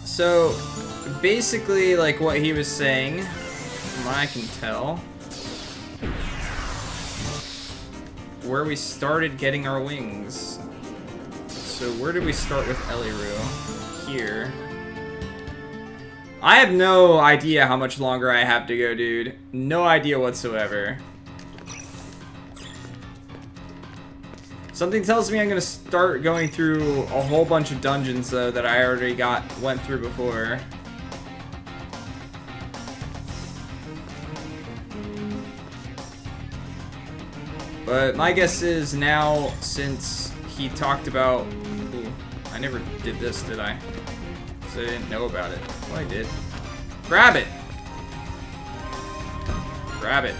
So, basically, like what he was saying, from what I can tell, where we started getting our wings. So where did we start with Eliru? Here. I have no idea how much longer I have to go, dude. No idea whatsoever. Something tells me I'm gonna start going through a whole bunch of dungeons, though, that I already went through before. But my guess is now, since he talked about... Ooh, I never did this, did I? Because I didn't know about it. Well, I did. Grab it! Grab it.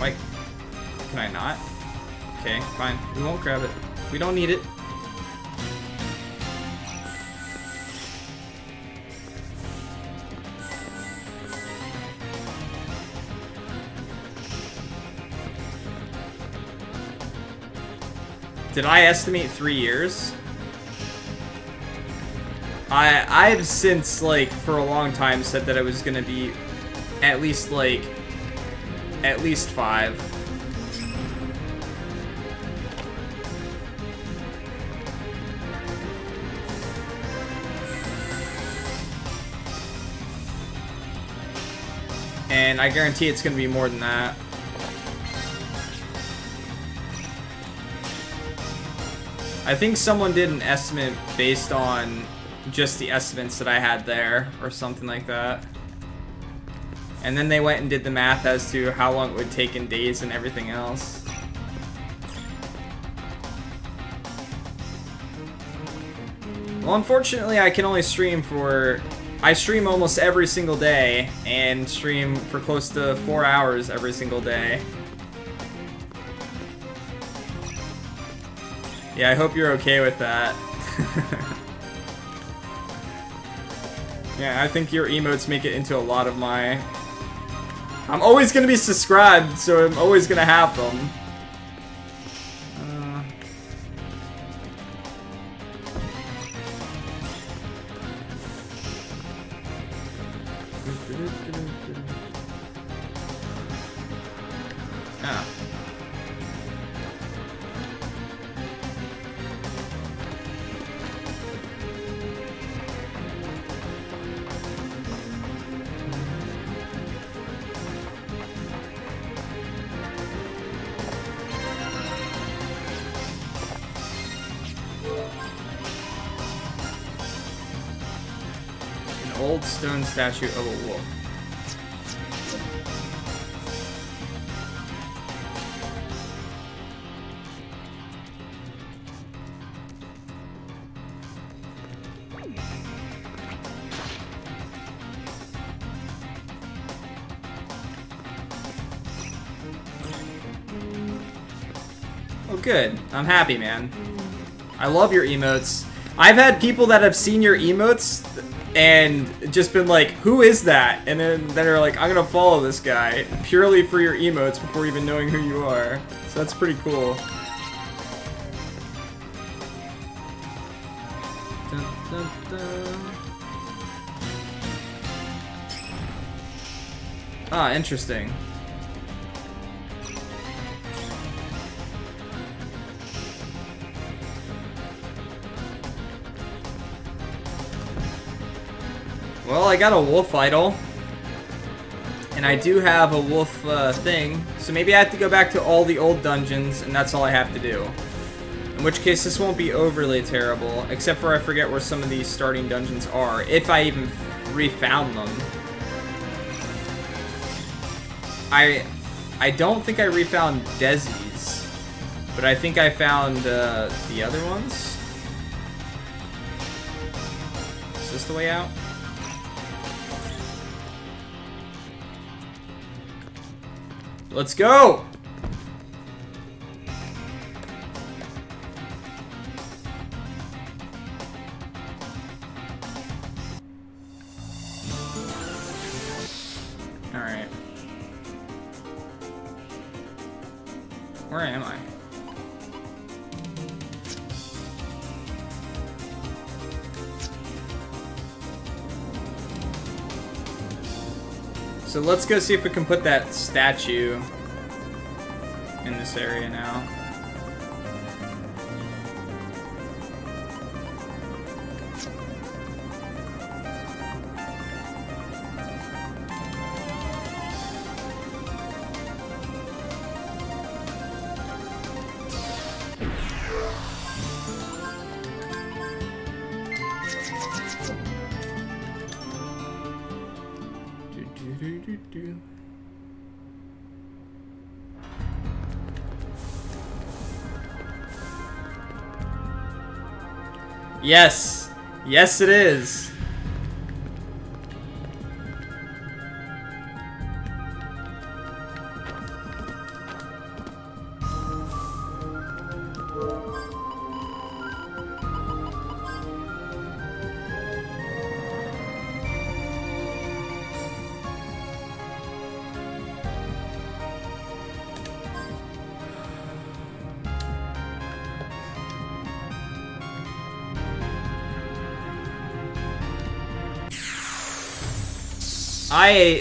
Like, can I not? Okay, fine. We won't grab it. We don't need it. Did I estimate 3 years? I've since, like, for a long time said that it was gonna be at least 5. And I guarantee it's going to be more than that. I think someone did an estimate based on just the estimates that I had there, or something like that. And then they went and did the math as to how long it would take in days and everything else. Well, unfortunately, I can only stream for... I stream almost every single day, and stream for close to 4 hours every single day. Yeah, I hope you're okay with that. Yeah, I think your emotes make it into a lot of my... I'm always gonna be subscribed, so I'm always gonna have them. Ah. An old stone statue of a wolf. Oh, good. I'm happy, man. I love your emotes. I've had people that have seen your emotes and just been like, who is that? And then they're like, I'm gonna follow this guy purely for your emotes before even knowing who you are. So that's pretty cool. Dun, dun, dun. Ah, interesting. Well, I got a wolf idol, and I do have a wolf thing, so maybe I have to go back to all the old dungeons, and that's all I have to do. In which case, this won't be overly terrible, except for I forget where some of these starting dungeons are, if I even refound them. I don't think I refound Desi's, but I think I found the other ones. Is this the way out? Let's go! Alright. Where am I? So let's go see if we can put that statue in this area now. Yes! Yes, it is!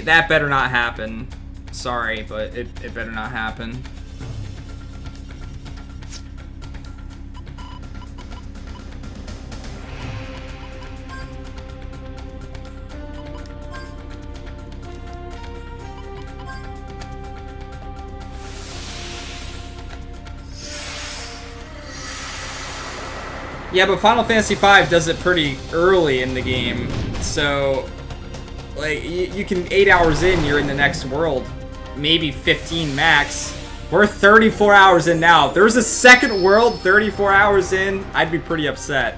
That better not happen. Sorry, but it better not happen. Yeah, but Final Fantasy V does it pretty early in the game, so like you can 8 hours in, you're in the next world, maybe 15 max. We're 34 hours in now. If there was a second world 34 hours in, I'd be pretty upset.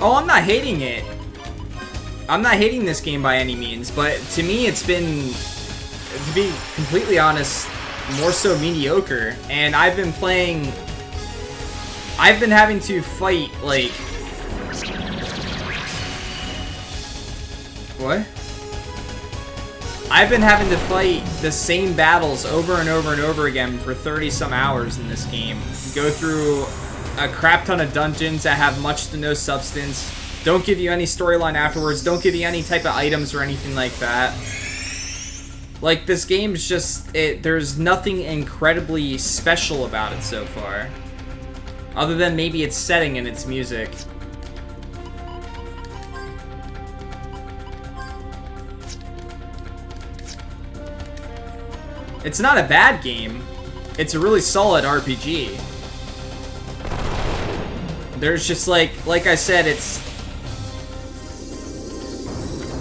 Oh, I'm not hating it. I'm not hating this game by any means, but to me it's been, to be completely honest, more so mediocre. And I've been having to fight, like... What? I've been having to fight the same battles over and over and over again for 30-some hours in this game. Go through a crap ton of dungeons that have much to no substance, don't give you any storyline afterwards, don't give you any type of items or anything like that. Like, this game's just, there's nothing incredibly special about it so far. Other than maybe its setting and its music. It's not a bad game. It's a really solid RPG. There's just like I said,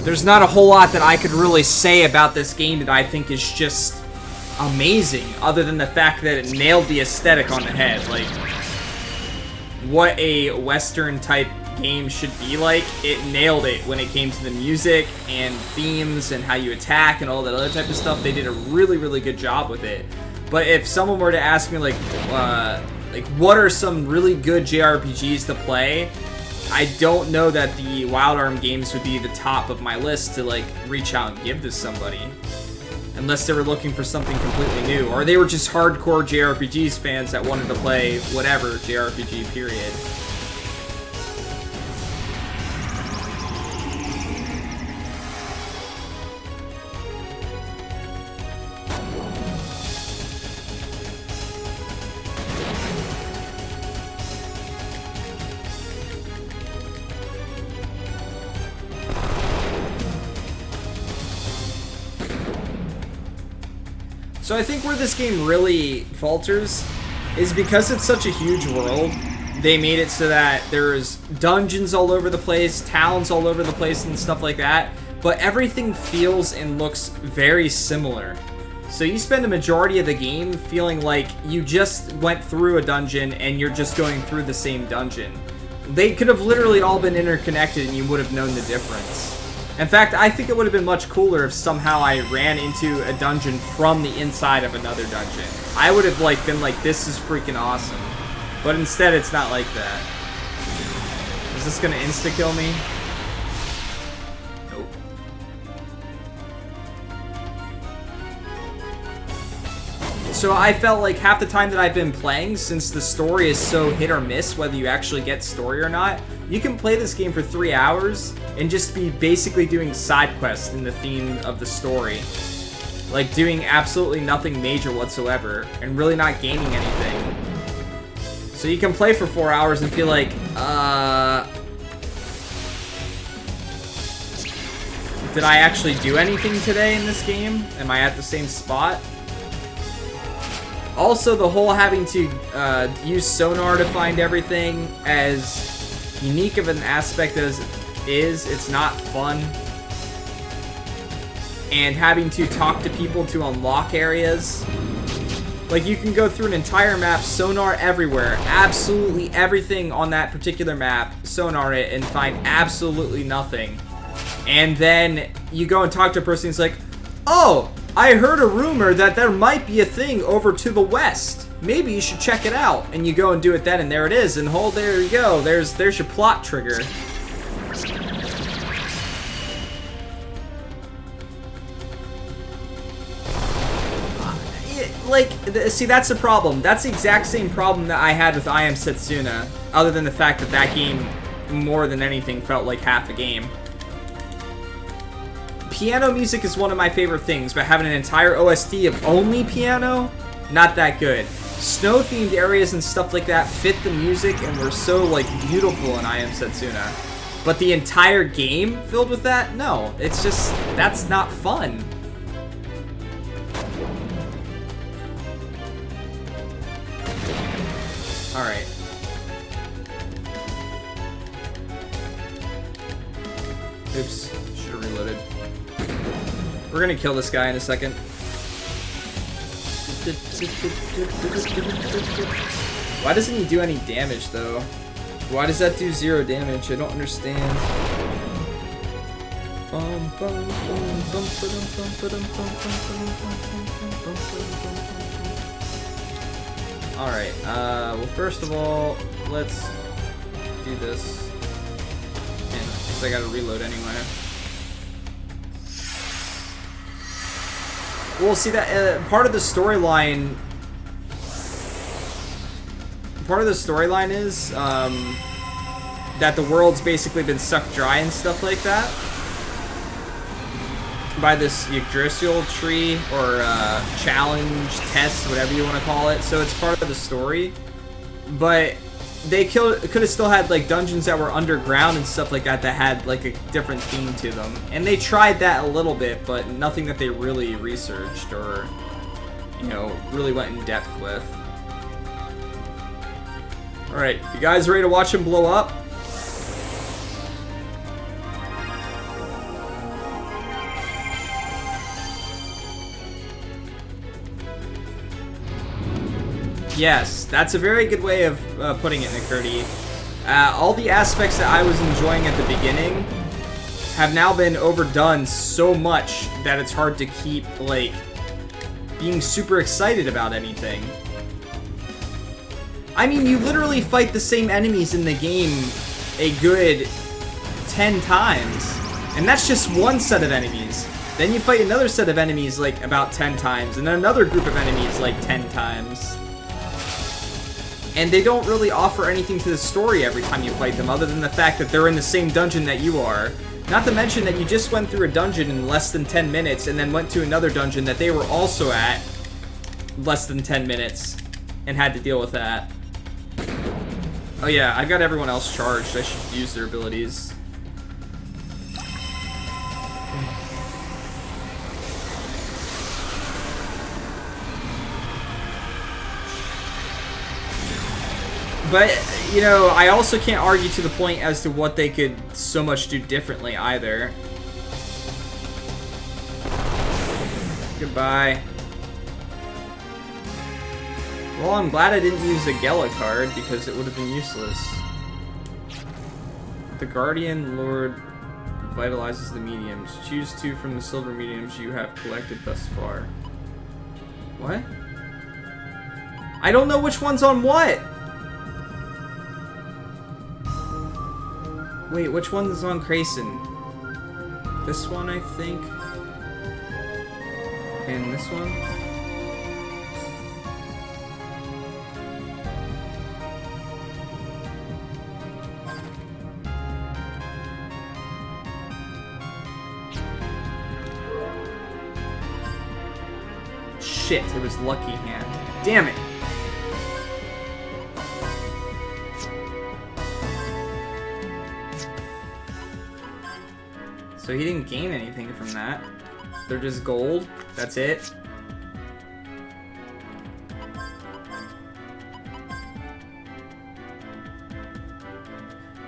there's not a whole lot that I could really say about this game that I think is just amazing, other than the fact that it nailed the aesthetic on the head. Like, what a Western type game should be like, it nailed it when it came to the music and themes and how you attack and all that other type of stuff. They did a really, really good job with it. But if someone were to ask me, like, what are some really good JRPGs to play? I don't know that the Wild Arm games would be the top of my list to, like, reach out and give to somebody. Unless they were looking for something completely new. Or they were just hardcore JRPGs fans that wanted to play whatever JRPG, period. So I think where this game really falters is because it's such a huge world. They made it so that there's dungeons all over the place, towns all over the place and stuff like that, but everything feels and looks very similar. So you spend the majority of the game feeling like you just went through a dungeon and you're just going through the same dungeon. They could have literally all been interconnected and you would have known the difference. In fact, I think it would have been much cooler if somehow I ran into a dungeon from the inside of another dungeon. I would have been like, this is freaking awesome. But instead, it's not like that. Is this gonna insta-kill me? Nope. So I felt like half the time that I've been playing, since the story is so hit or miss, whether you actually get story or not, you can play this game for 3 hours and just be basically doing side quests in the theme of the story. Like, doing absolutely nothing major whatsoever, and really not gaining anything. So you can play for 4 hours and feel like, did I actually do anything today in this game? Am I at the same spot? Also, the whole having to use sonar to find everything, as unique of an aspect as it is, it's not fun. And having to talk to people to unlock areas. Like, you can go through an entire map, sonar everywhere, absolutely everything on that particular map, sonar it, and find absolutely nothing. And then you go and talk to a person who's like, oh, I heard a rumor that there might be a thing over to the west. Maybe you should check it out. And you go and do it then, and there it is. And there you go. There's your plot trigger. See, that's the problem. That's the exact same problem that I had with I Am Setsuna, other than the fact that that game, more than anything, felt like half a game. piano music is one of my favorite things, but having an entire OST of only piano, not that good. Snow-themed areas and stuff like that fit the music and were so, like, beautiful in I Am Setsuna. But the entire game filled with that? No. It's just, that's not fun. Alright. Oops. Should have reloaded. We're gonna kill this guy in a second. Why doesn't he do any damage, though? Why does that do 0 damage? I don't understand. Alright, well, first of all, let's do this. And, because I gotta reload anyway. Well, see, that part of the storyline... Part of the storyline is that the world's basically been sucked dry and stuff like that by this Yggdrasil tree or challenge, test, whatever you want to call it. So it's part of the story. But they could have still had like dungeons that were underground and stuff like that that had like a different theme to them. And they tried that a little bit, but nothing that they really researched or, you know, really went in depth with. Alright, you guys ready to watch him blow up? Yes, that's a very good way of putting it, McCurdy. All the aspects that I was enjoying at the beginning have now been overdone so much that it's hard to keep, like, being super excited about anything. I mean, you literally fight the same enemies in the game a good 10 times. And that's just one set of enemies. Then you fight another set of enemies, like, about 10 times. And then another group of enemies, like, 10 times. And they don't really offer anything to the story every time you fight them, other than the fact that they're in the same dungeon that you are. Not to mention that you just went through a dungeon in less than 10 minutes, and then went to another dungeon that they were also at less than 10 minutes, and had to deal with that. Oh yeah, I got everyone else charged. I should use their abilities. But, you know, I also can't argue to the point as to what they could so much do differently either. Goodbye. Well, I'm glad I didn't use a Gela card, because it would have been useless. The Guardian Lord vitalizes the mediums. Choose 2 from the silver mediums you have collected thus far. What? I don't know which one's on what! Wait, which one's on Crayson? This one, I think. And this one? Shit, it was Lucky Hand. Damn it! So he didn't gain anything from that. They're just gold. That's it.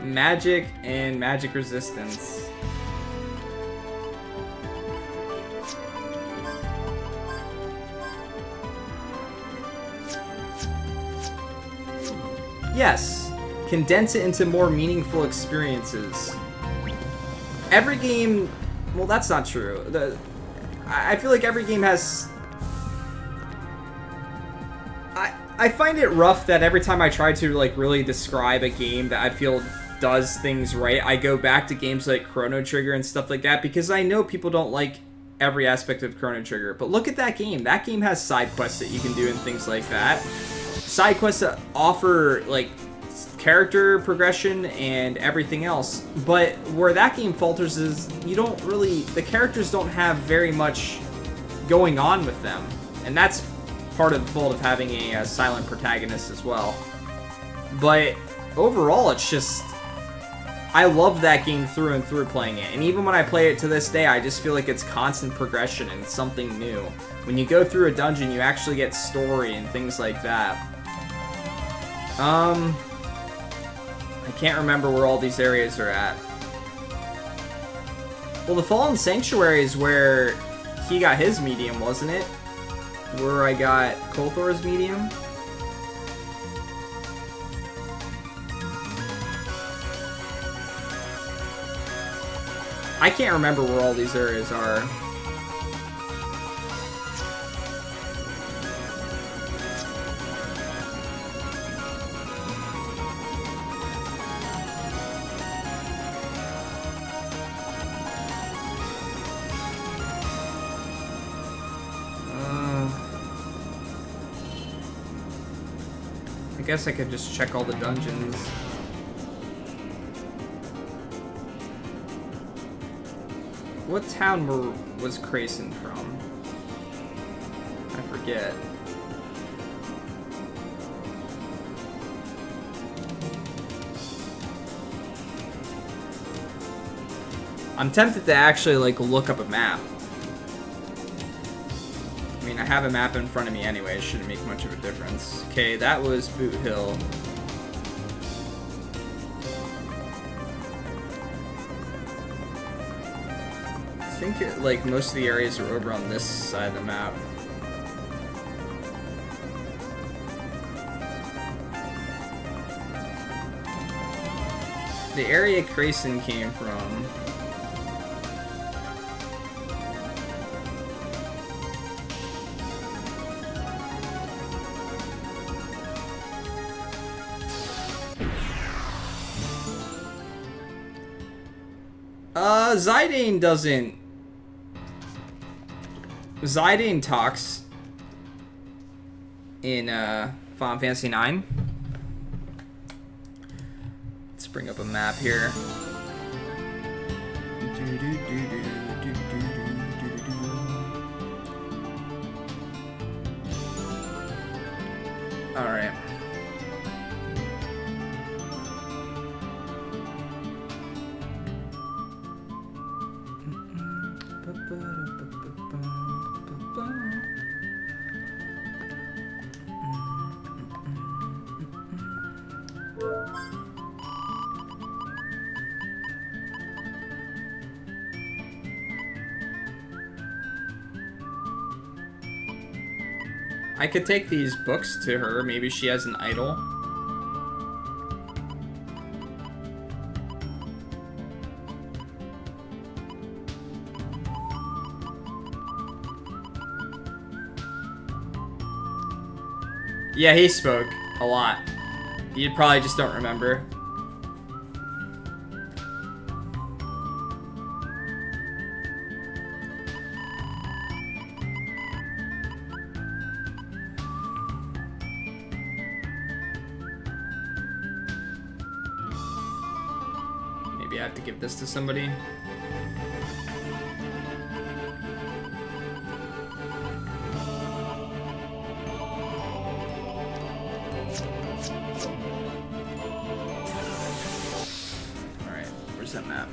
Magic and magic resistance. Yes. Condense it into more meaningful experiences. Every game... Well, that's not true. I feel like every game has... I find it rough that every time I try to, like, really describe a game that I feel does things right, I go back to games like Chrono Trigger and stuff like that, because I know people don't like every aspect of Chrono Trigger. But look at that game. That game has side quests that you can do and things like that. Side quests that offer, like, character progression and everything else. But where that game falters is the characters don't have very much going on with them. And that's part of the fault of having a silent protagonist as well. But overall, it's just... I love that game through and through playing it. And even when I play it to this day, I just feel like it's constant progression and something new. When you go through a dungeon, you actually get story and things like that. I can't remember where all these areas are at. Well, the Fallen Sanctuary is where he got his medium, wasn't it? Where I got Kolthor's medium? I can't remember where all these areas are. I guess I could just check all the dungeons. What town was Crayson from? I forget. I'm tempted to actually like look up a map. I mean, I have a map in front of me anyway. It shouldn't make much of a difference. Okay, that was Boot Hill. I think like most of the areas are over on this side of the map. The area Crayson came from. Zidane doesn't. Zidane talks in Final Fantasy IX. Let's bring up a map here. All right. I could take these books to her. Maybe she has an idol. Yeah, he spoke a lot. You probably just don't remember. Maybe I have to give this to somebody. That map.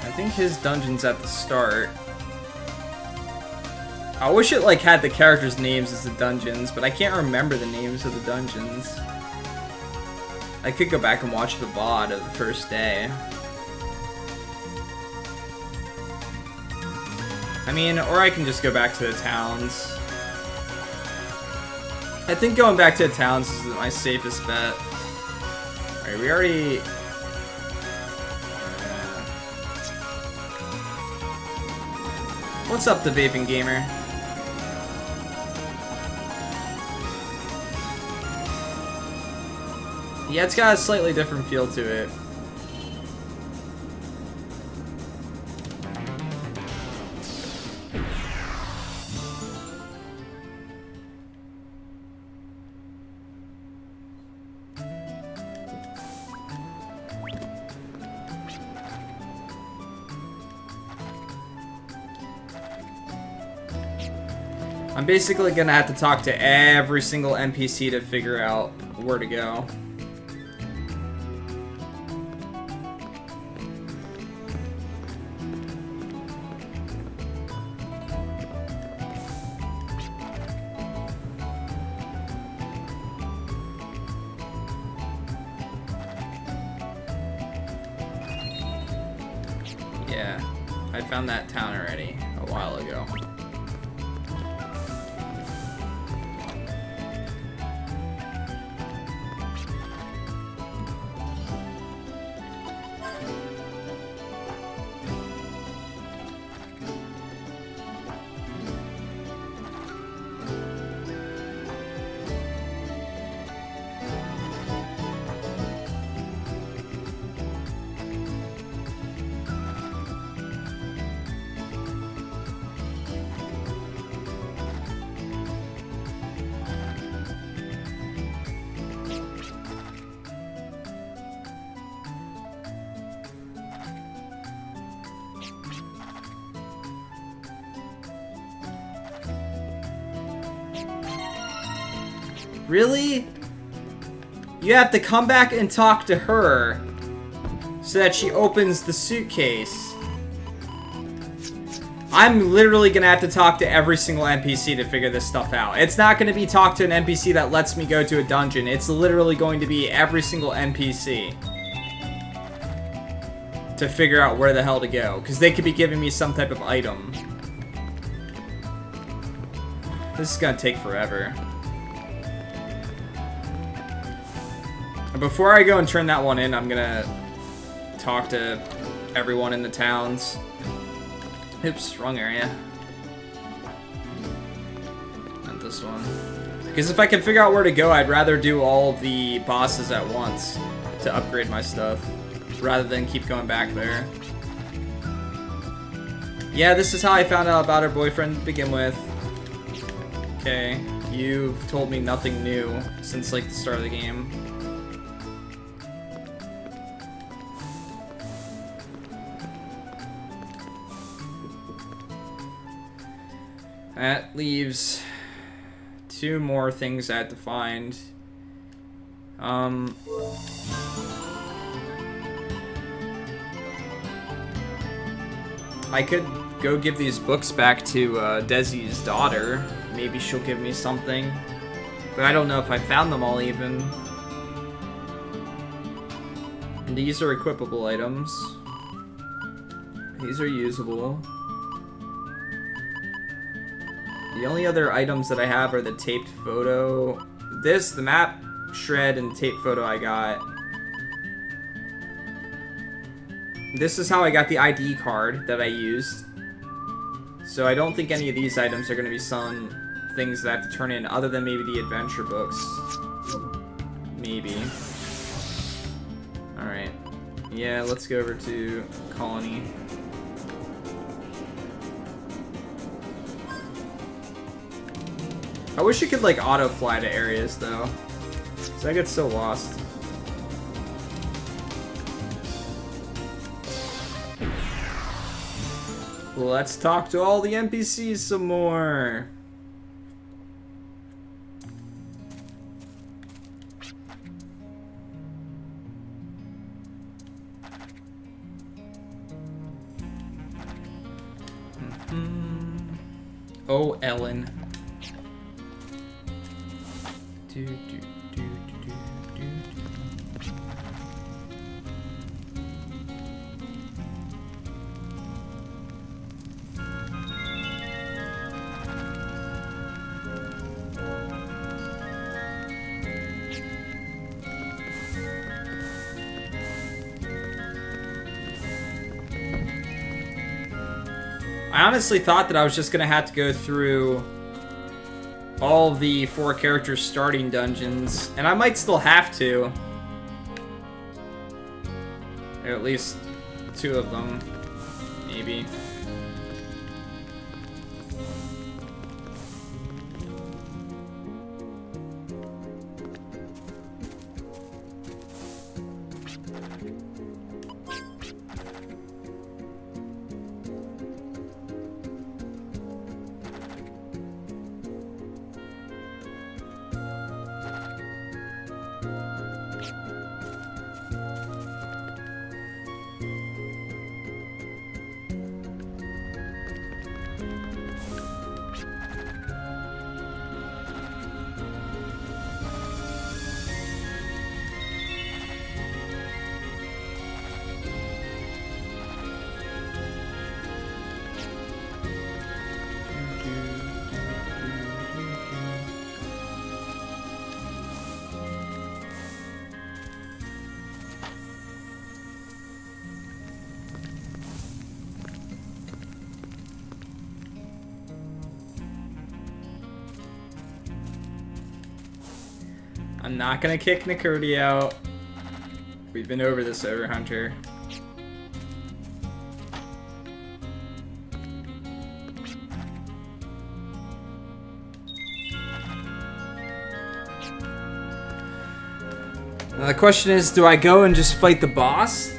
I think his dungeon's at the start. I wish it like had the characters' names as the dungeons, but I can't remember the names of the dungeons. I could go back and watch the VOD of the first day. I mean, or I can just go back to the towns. I think going back to the towns is my safest bet. Alright, we already What's up, the vaping gamer? Yeah, it's got a slightly different feel to it. I'm basically gonna have to talk to every single NPC to figure out where to go. Yeah, I found that town already a while ago. Really? You have to come back and talk to her so that she opens the suitcase. I'm literally gonna have to talk to every single NPC to figure this stuff out. It's not gonna be talk to an NPC that lets me go to a dungeon. It's literally going to be every single NPC to figure out where the hell to go, because they could be giving me some type of item. This is gonna take forever. Before I go and turn that one in, I'm gonna talk to everyone in the towns. Oops, wrong area. Not this one. Because if I can figure out where to go, I'd rather do all of the bosses at once to upgrade my stuff, rather than keep going back there. Yeah, this is how I found out about her boyfriend to begin with. Okay, you've told me nothing new since like the start of the game. That leaves 2 more things I have to find. I could go give these books back to Desi's daughter. Maybe she'll give me something. But I don't know if I found them all even. And these are equipable items. These are usable. The only other items that I have are the taped photo. The map shred, and taped photo I got. This is how I got the ID card that I used. So I don't think any of these items are going to be some things that I have to turn in, other than maybe the adventure books. Maybe. Alright. Yeah, let's go over to Colony. I wish you could, like, auto-fly to areas, though. So I get so lost. Let's talk to all the NPCs some more. Oh, Ellen. Do, do, do, do, do, do. I honestly thought that I was just gonna have to go through all the 4 characters starting dungeons, and I might still have to. Or at least 2 of them, maybe. I'm not gonna kick Nakurti out. We've been over this, Overhunter. The question is, do I go and just fight the boss?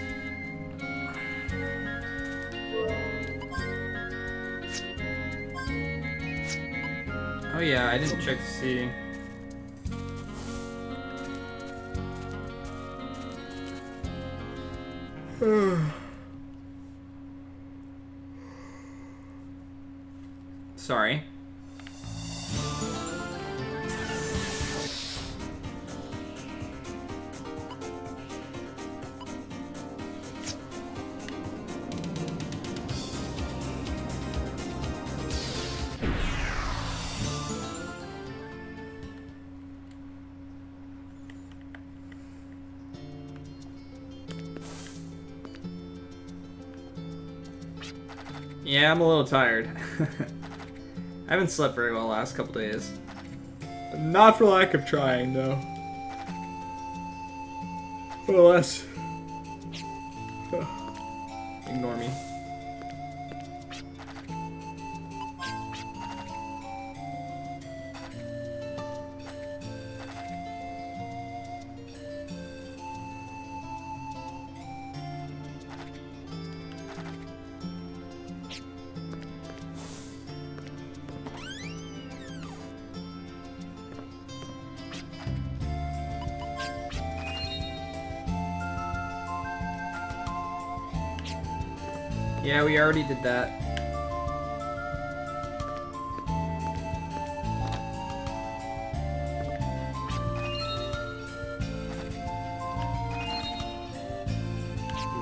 Oh yeah, I didn't check to see. Sorry. Yeah, I'm a little tired. I haven't slept very well the last couple days. Not for lack of trying, though. Well, less. Ignore me. Yeah, we already did that.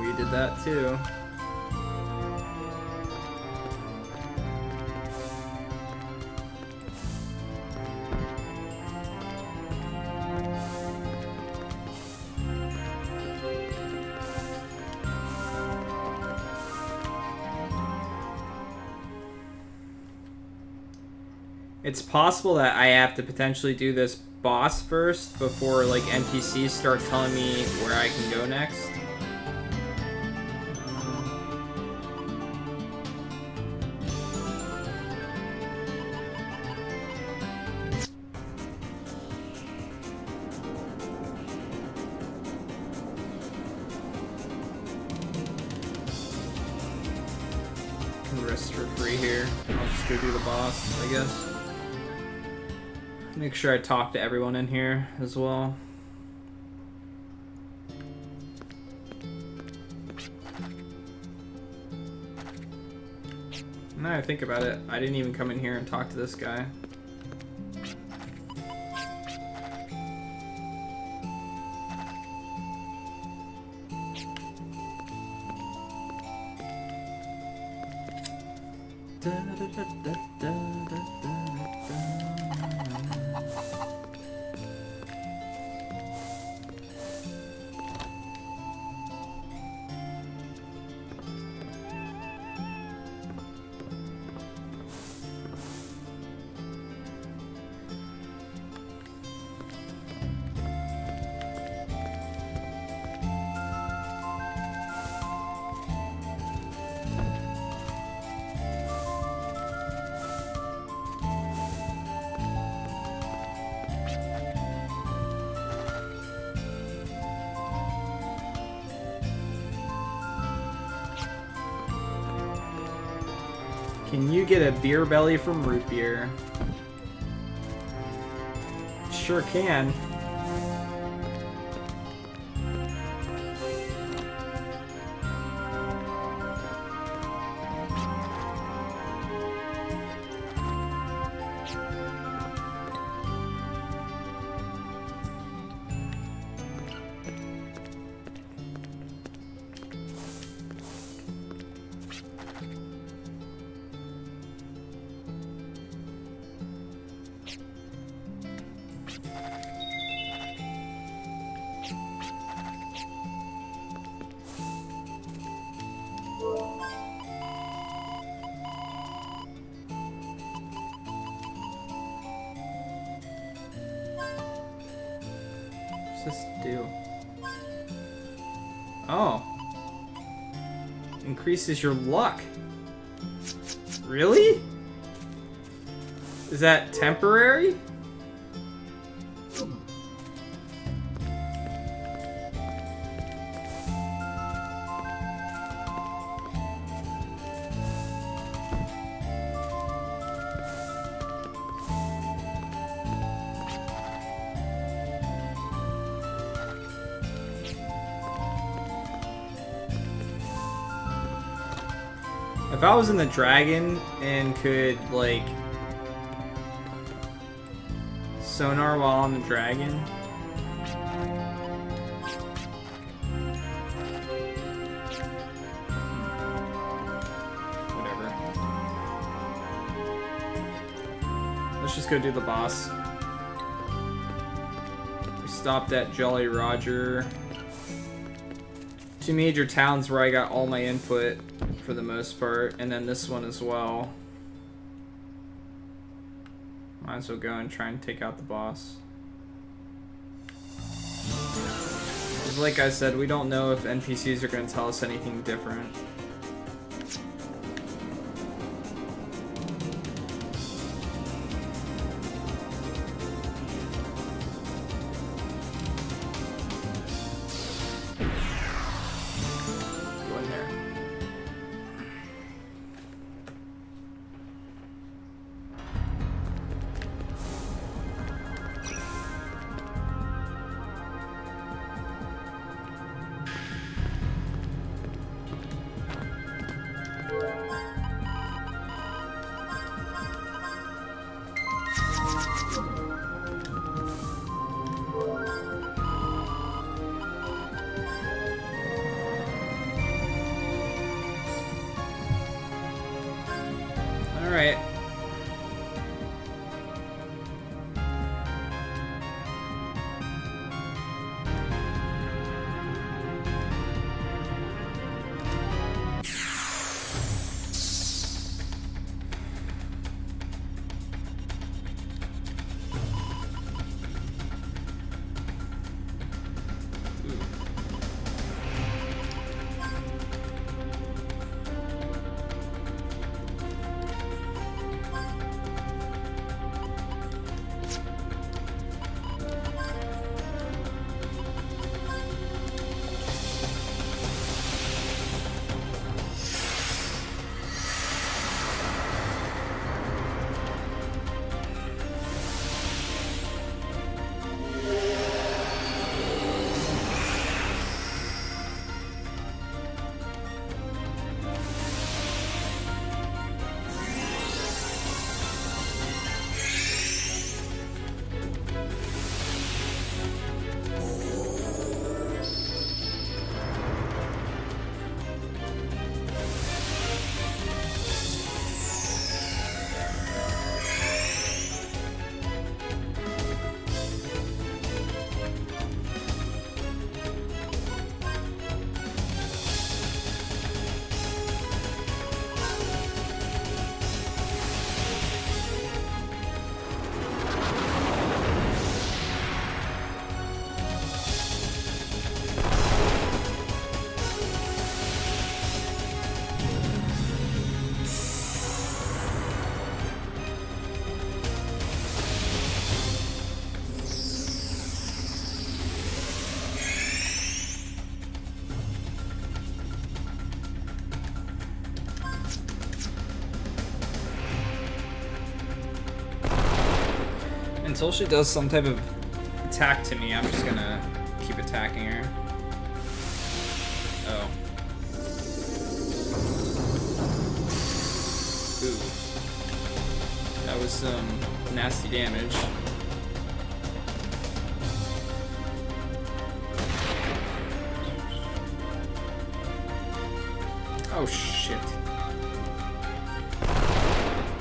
We did that too. It's possible that I have to potentially do this boss first before like NPCs start telling me where I can go next. Can rest for free here. I'll just go do the boss, I guess. Make sure I talk to everyone in here as well. Now that I think about it, I didn't even come in here and talk to this guy. Can you get a beer belly from root beer? Sure can. What's this do? Oh. Increases your luck. Really? Is that temporary? If I was in the dragon and could, like, sonar while on the dragon. Whatever. Let's just go do the boss. We stopped at Jolly Roger. Two major towns where I got all my input for the most part, and then this one as well. Might as well go and try and take out the boss. 'Cause like I said, we don't know if NPCs are going to tell us anything different. Go in there. Until she does some type of attack to me, I'm just gonna keep attacking her. Oh. Ooh. That was some nasty damage. Oh shit.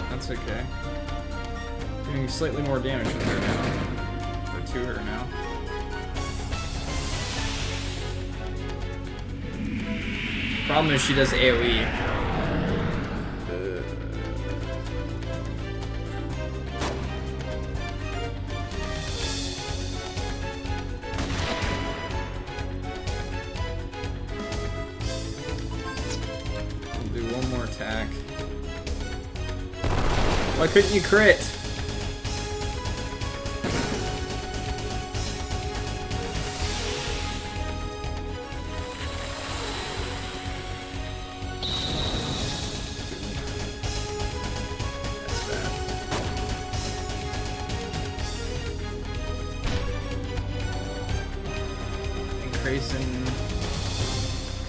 That's okay. Doing slightly more damage with her now. Or to her now. Problem is she does AoE. We'll do one more attack. Why couldn't you crit?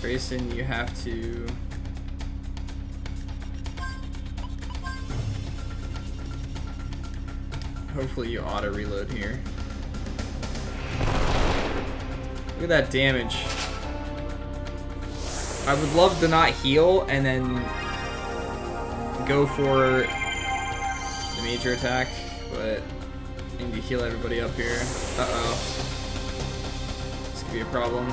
Grayson, you have to... Hopefully you auto-reload here. Look at that damage. I would love to not heal and then go for the major attack, but I need to heal everybody up here. Uh-oh. This could be a problem.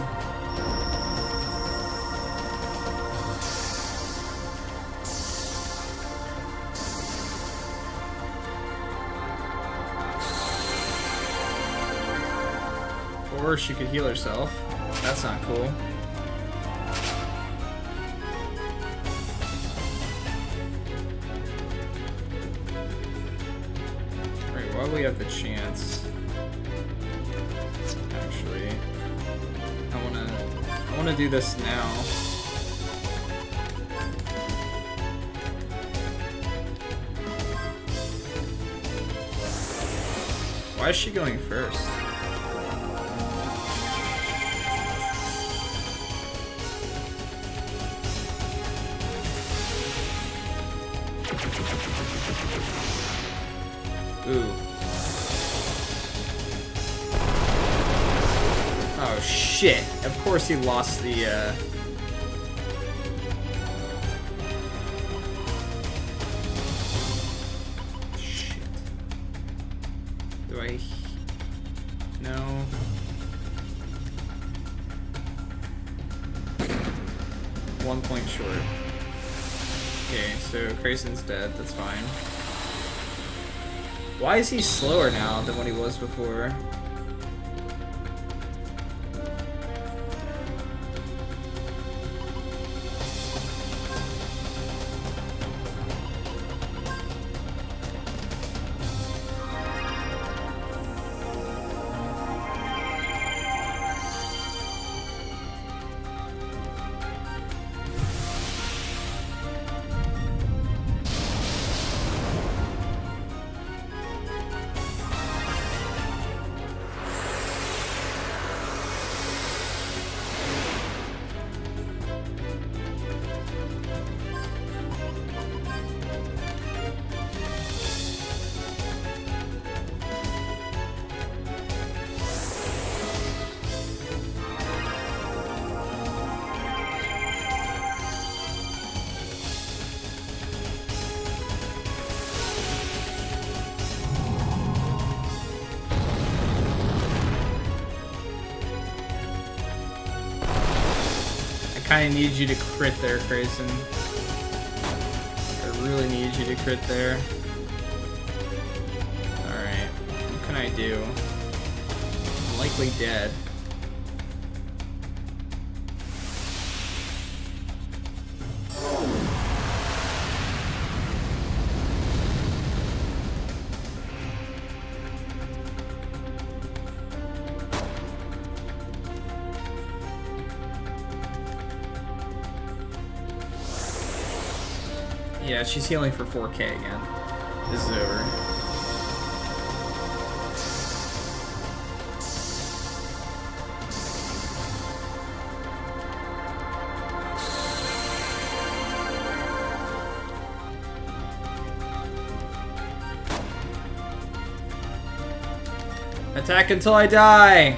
Or she could heal herself. That's not cool. Alright, while we have the chance, actually, I wanna do this now. Why is she going first? Ooh. Oh shit. Of course he lost the Shit. Do I... No. One point short. Okay, so Grayson's dead, that's fine. Why is he slower now than what he was before? I kinda need you to crit there, Grayson. I really need you to crit there. Alright, what can I do? I'm likely dead. Yeah, she's healing for 4K again. This is over. Attack until I die!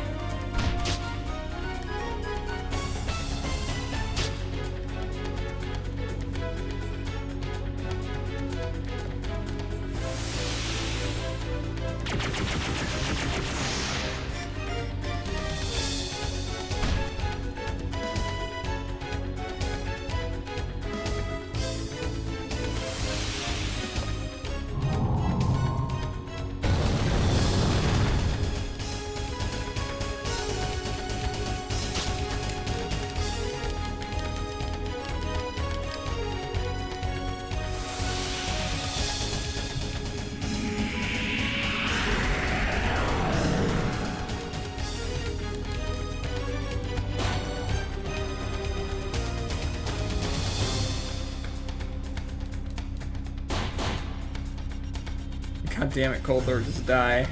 God damn it, Coulthor, just die.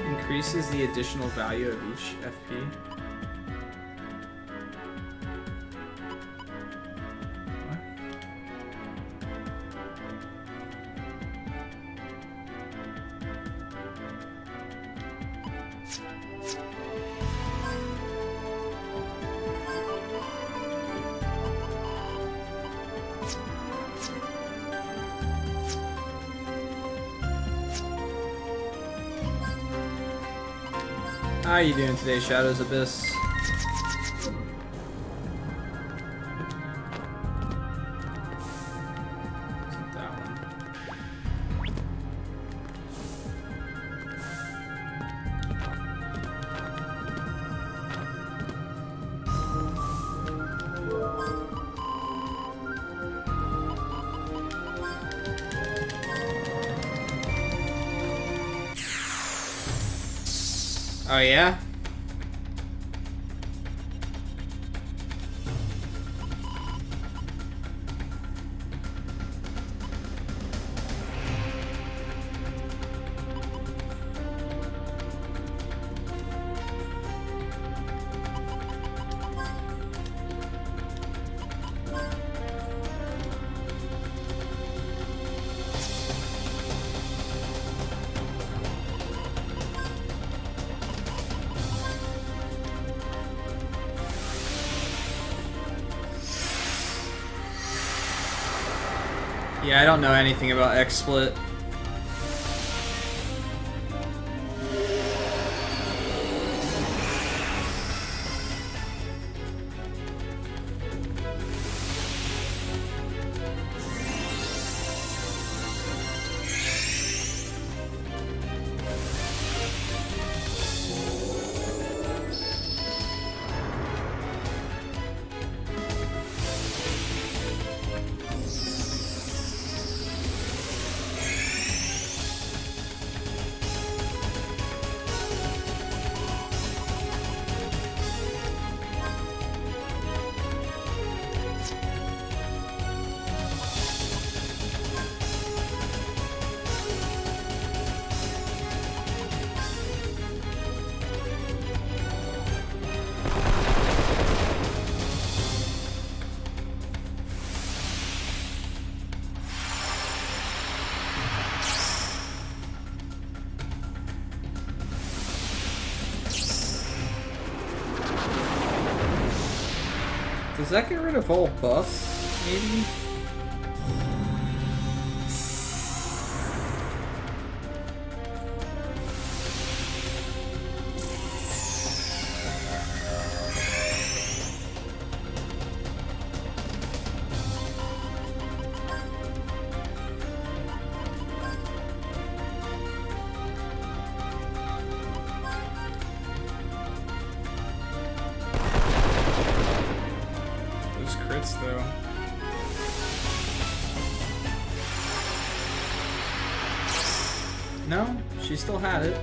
Increases the additional value of each FP. How you doing today, Shadows Abyss? That one. Oh yeah? Yeah, I don't know anything about XSplit. Does that get rid of all buffs, maybe? Though. No, she still had it.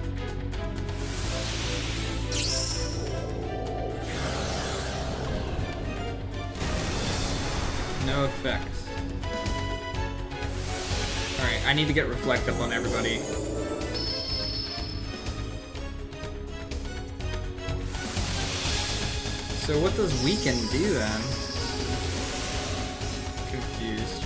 No effect. Alright, I need to get reflective on everybody. So what does weaken do then? Confused.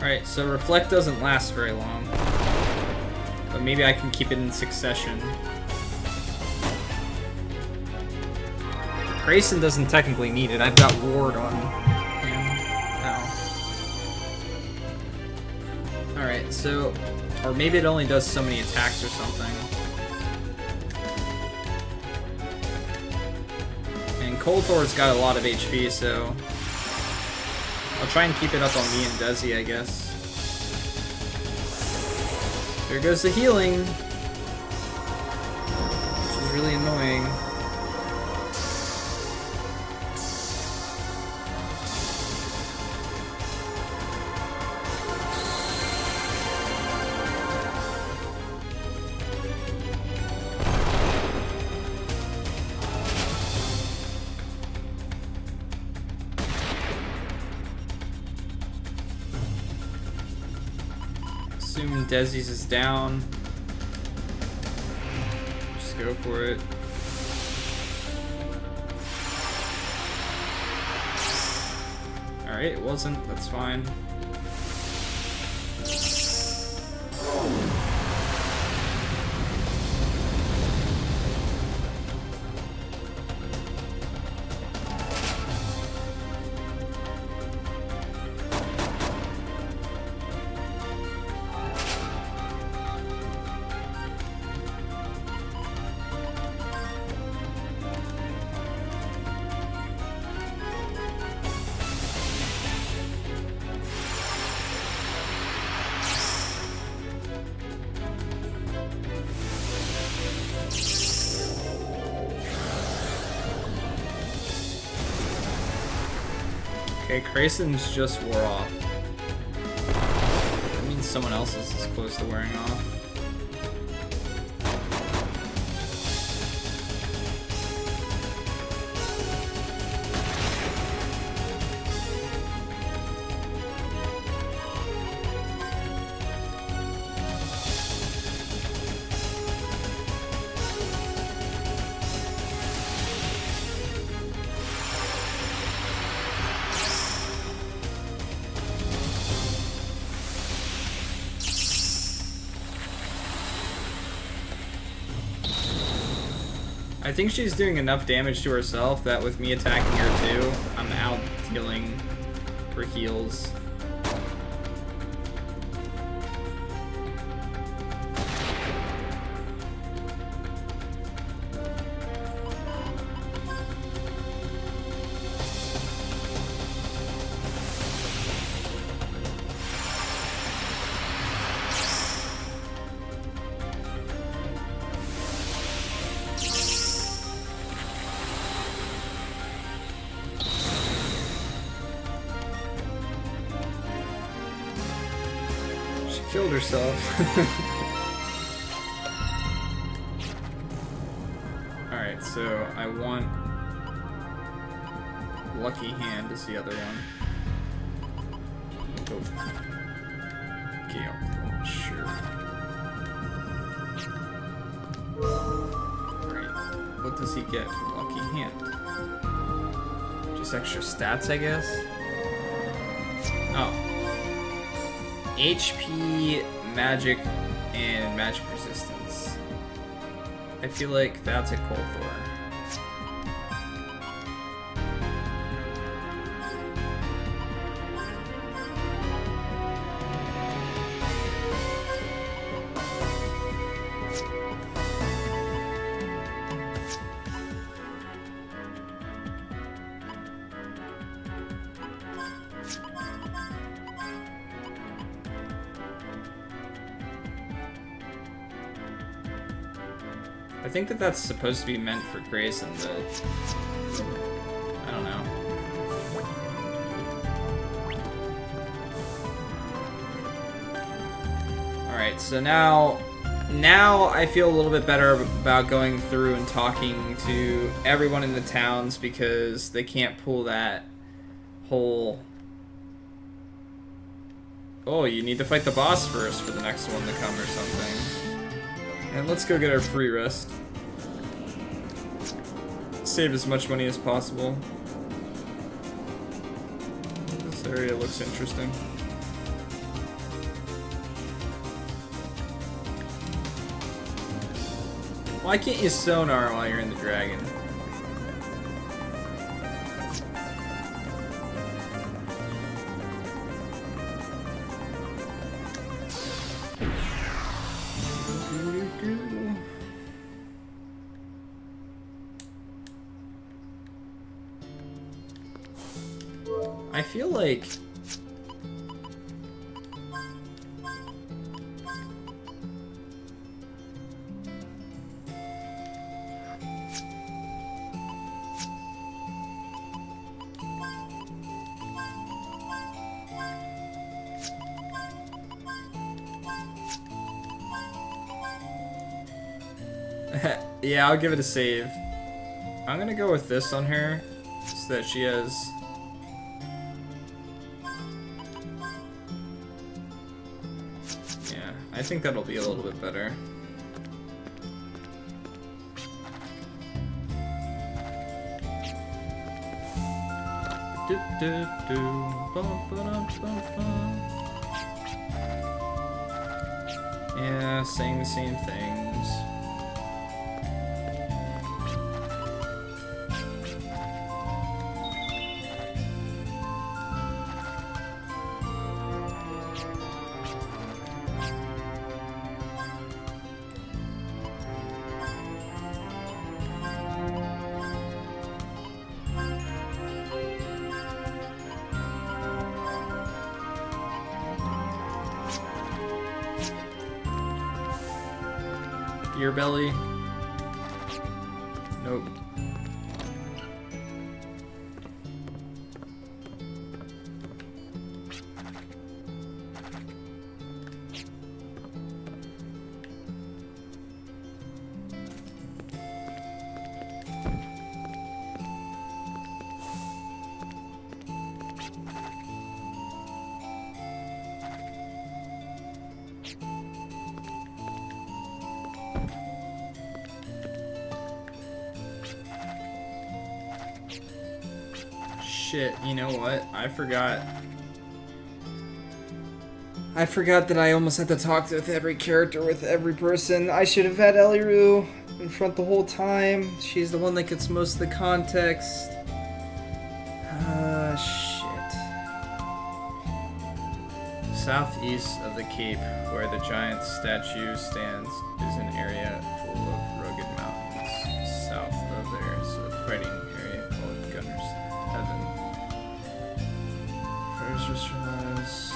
Alright, so Reflect doesn't last very long. But maybe I can keep it in succession. Grayson doesn't technically need it. I've got Ward on him now. Alright, so... Or maybe it only does so many attacks or something. And Cold Thor's got a lot of HP, so... I'll try and keep it up on me and Desi, I guess. There goes the healing, which is really annoying. Assume Desi's is down. Just go for it. Alright, it wasn't. That's fine. Okay, Krasen's just wore off. That means someone else's is close to wearing off. I think she's doing enough damage to herself that with me attacking her too, I'm out dealing for heals. Killed herself. Alright, so I want Lucky Hand is the other one. Oh. Okay, sure. Alright, what does he get from Lucky Hand? Just extra stats, I guess? Oh. HP, magic, and magic resistance. I feel like that's a Kolthor. I think that that's supposed to be meant for Grayson, but I don't know. Alright, so now I feel a little bit better about going through and talking to everyone in the towns because they can't pull that whole... Oh, you need to fight the boss first for the next one to come or something. And let's go get our free rest. Save as much money as possible. This area looks interesting. Why can't you sonar while you're in the dragon? I feel like yeah, I'll give it a save. I'm gonna go with this on her so that she has... Yeah, I think that'll be a little bit better. Yeah, saying the same things. Beer belly? Nope. Shit, you know what? I forgot that I almost had to talk with every character, with every person. I should have had Eliru in front the whole time. She's the one that gets most of the context. Shit. Southeast of the Cape, where the giant statue stands, is an area full of rugged mountains. South of there is a fighting area called Gunner's Heaven. First survives.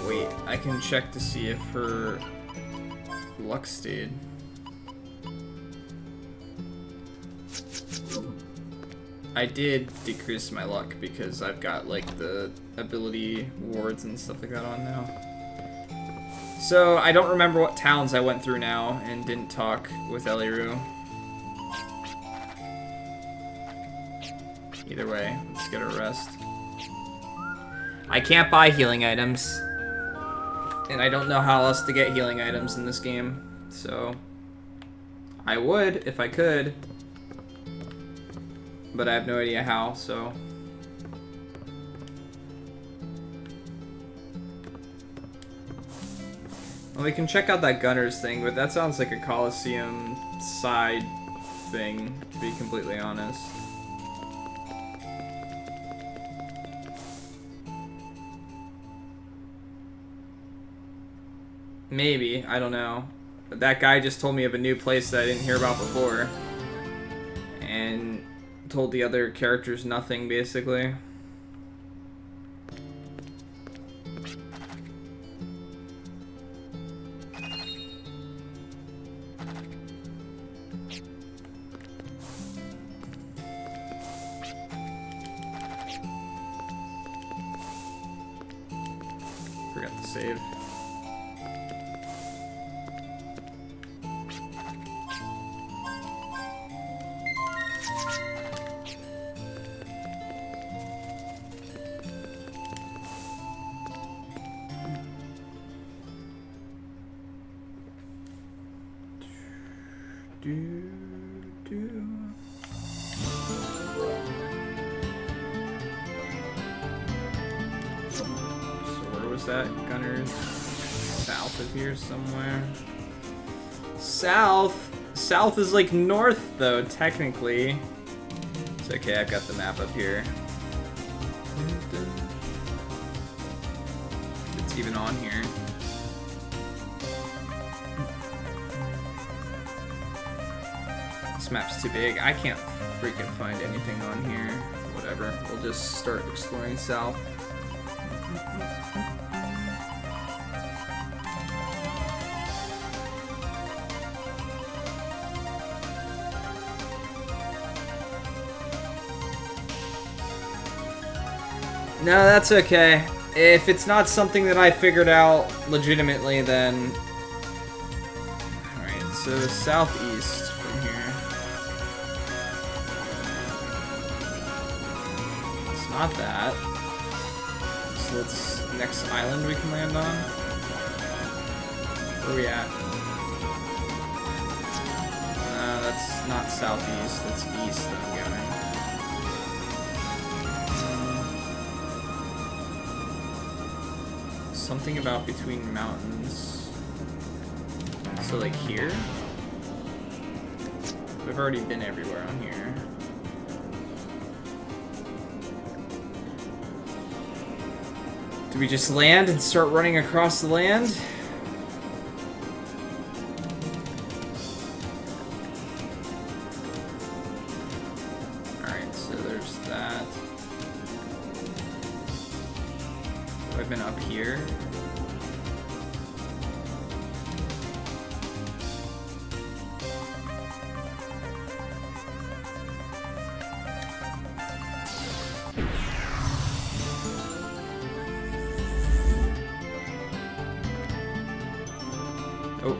Wait, I can check to see if her luck stayed. I did decrease my luck because I've got like the ability wards and stuff like that on now. So I don't remember what towns I went through now and didn't talk with Eliru. Either way, let's get a rest. I can't buy healing items. And I don't know how else to get healing items in this game. So I would if I could. But I have no idea how, so. Well, we can check out that Gunners thing, but that sounds like a Coliseum side thing, to be completely honest. Maybe, I don't know. But that guy just told me of a new place that I didn't hear about before. And told the other characters nothing, basically. Forgot to save. So where was that? Gunners? South of here somewhere. South? South is like north though, technically. It's okay, I've got the map up here. It's even on here. This map's too big. I can't freaking find anything on here. Whatever. We'll just start exploring south. No, that's okay. If it's not something that I figured out legitimately, then... Alright. so southeast from here. It's not that. So let's... Next island we can land on? Where are we at? That's not southeast, that's east that I'm going. Something about between mountains. So like here? We've already been everywhere on here. Do we just land and start running across the land? Alright, so there's that. I've been up here. Oh.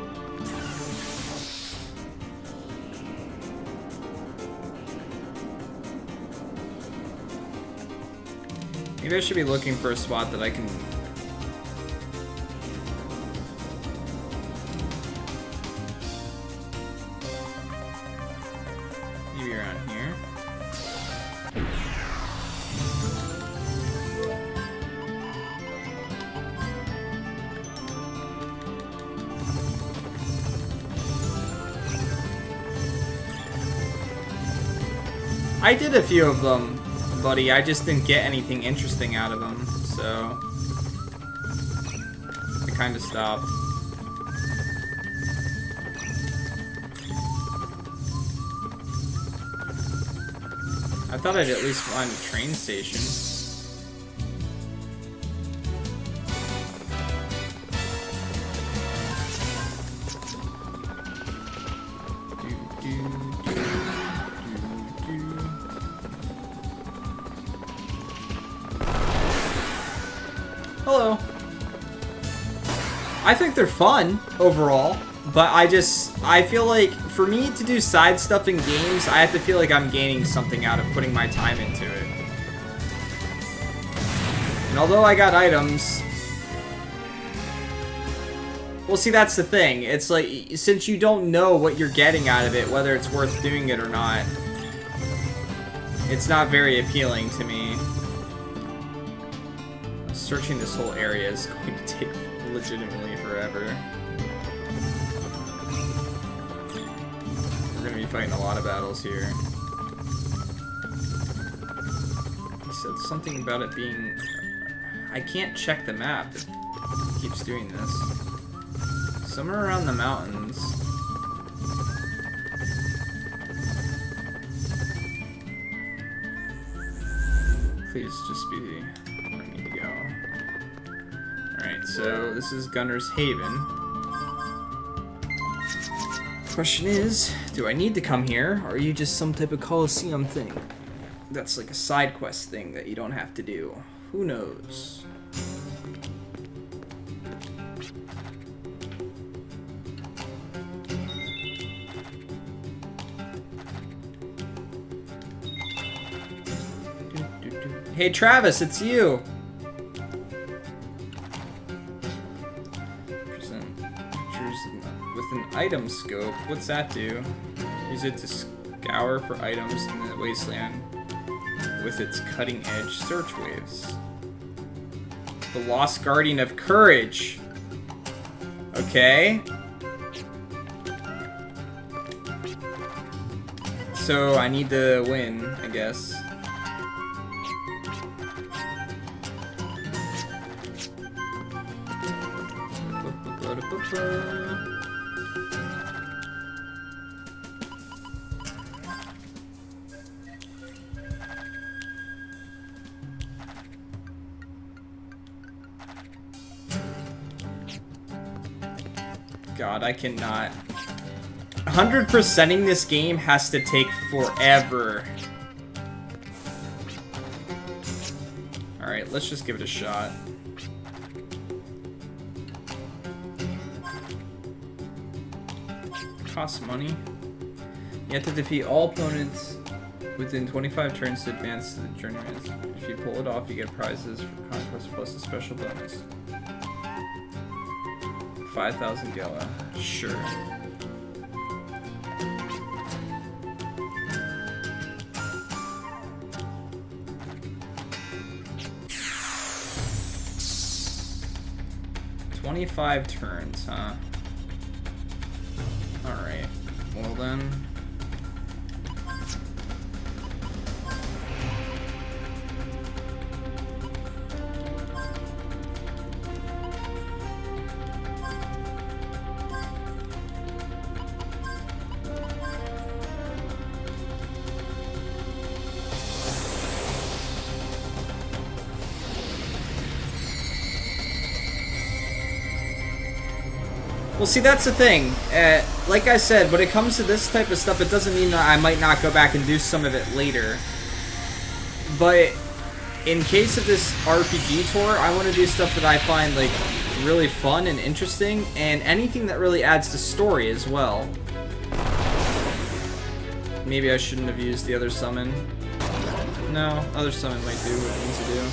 Maybe I should be looking for a spot that I can... Maybe around here. I did a few of them, buddy. I just didn't get anything interesting out of them, so I kind of stopped. I thought I'd at least find a train station. Hello. I think they're fun overall, but I feel like for me to do side stuff in games, I have to feel like I'm gaining something out of putting my time into it. And although I got items, well, see, that's the thing. It's like, since you don't know what you're getting out of it, whether it's worth doing it or not, it's not very appealing to me. Searching this whole area is going to take legitimately forever. We're going to be fighting a lot of battles here. He said something about it being... I can't check the map. It keeps doing this. Somewhere around the mountains. Please just be where I need to go. Alright, so this is Gunner's Haven. Question is, do I need to come here, or are you just some type of Coliseum thing? That's like a side quest thing that you don't have to do. Who knows? Hey Travis, it's you! Present pictures with an item scope. What's that do? Use it to scour for items in the wasteland with its cutting edge search waves. The Lost Guardian of Courage. Okay. So I need to win, I guess. God, I cannot. 100%ing this game has to take forever. Alright, let's just give it a shot. costs money. You have to defeat all opponents within 25 turns to advance to the journeyman. If you pull it off, you get prizes for conquest plus a special bonus. 5,000 Gala. Sure. "25 turns, huh? Alright. Well then. Well, see, that's the thing. Like I said, when it comes to this type of stuff, it doesn't mean that I might not go back and do some of it later. But in case of this RPG tour, I want to do stuff that I find, like, really fun and interesting, and anything that really adds to story as well. Maybe I shouldn't have used the other summon. No, other summon might do what it needs to do.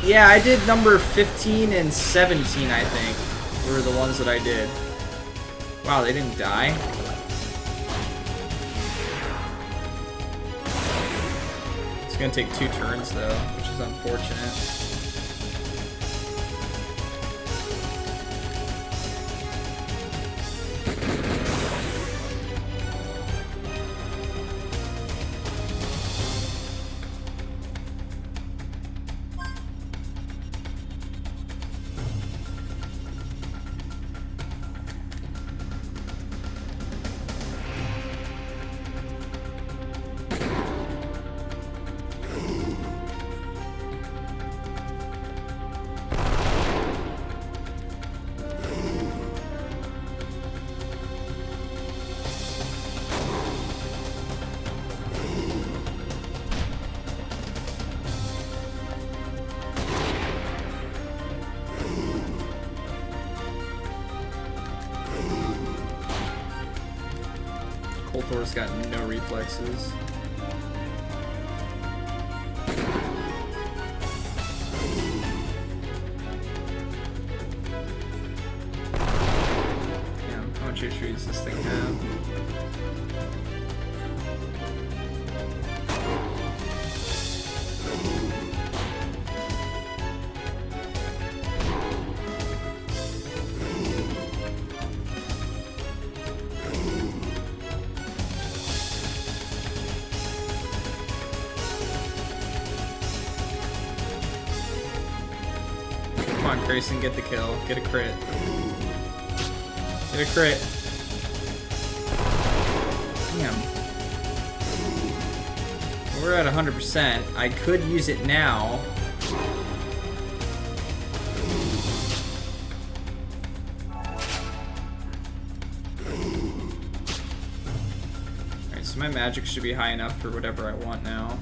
Yeah, I did number 15 and 17, I think, were the ones that I did. Wow, they didn't die. It's gonna take 2 turns, though, which is unfortunate. Thor's got no reflexes. Damn, how much HP does this thing have? Come on, Grayson, get the kill. Get a crit. Get a crit. Damn. We're at 100%. I could use it now. Alright, so my magic should be high enough for whatever I want now.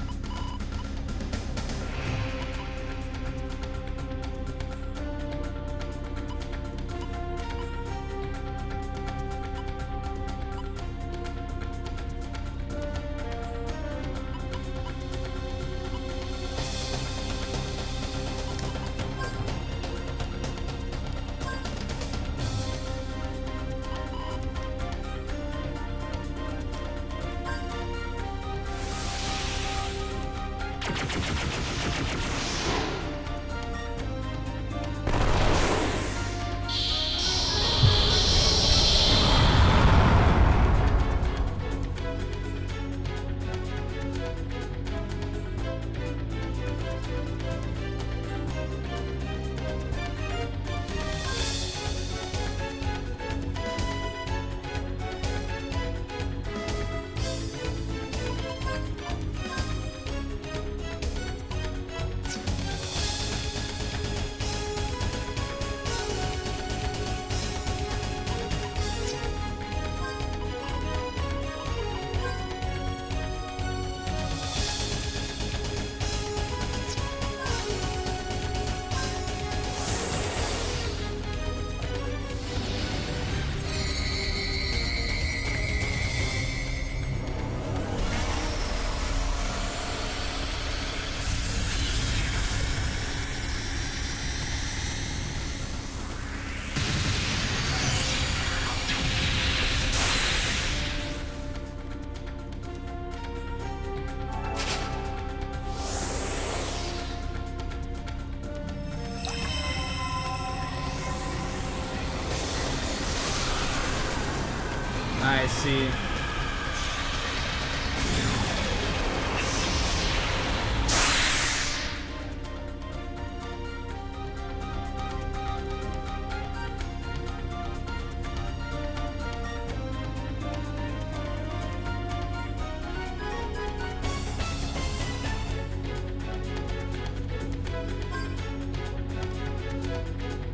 I see.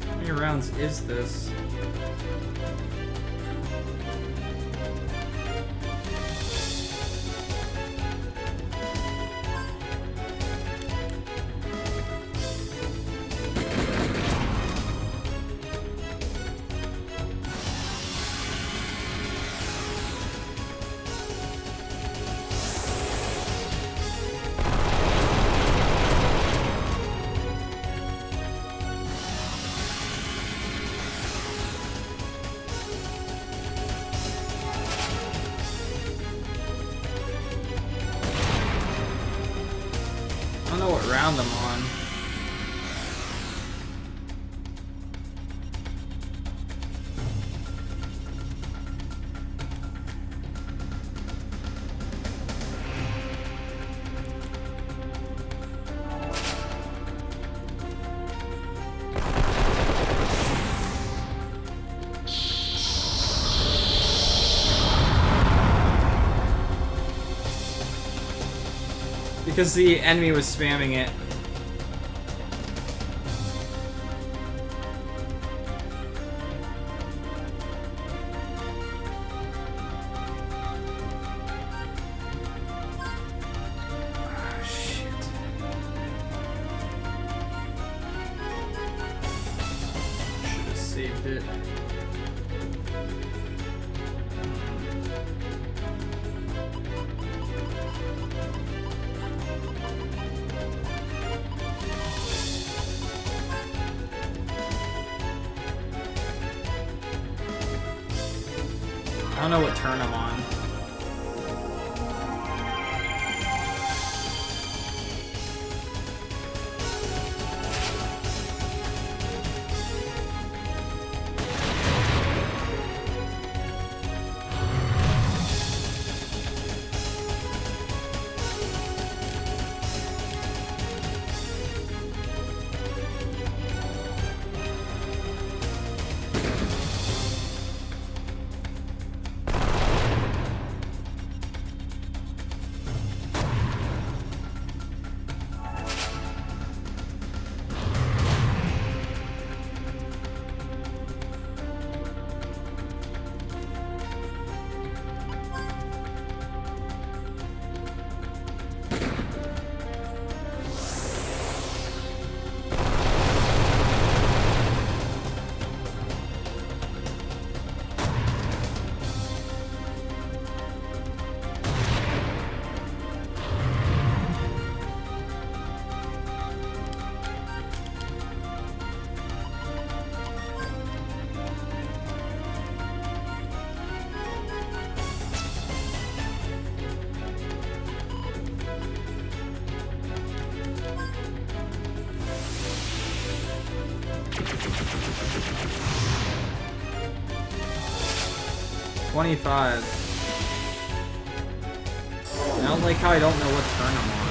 How many rounds is this? I don't know what round I'm on. Because the enemy was spamming it. Ah, shit. Should have saved it. I don't know what turn I'm on. $25. I don't like how I don't know what turn I'm on.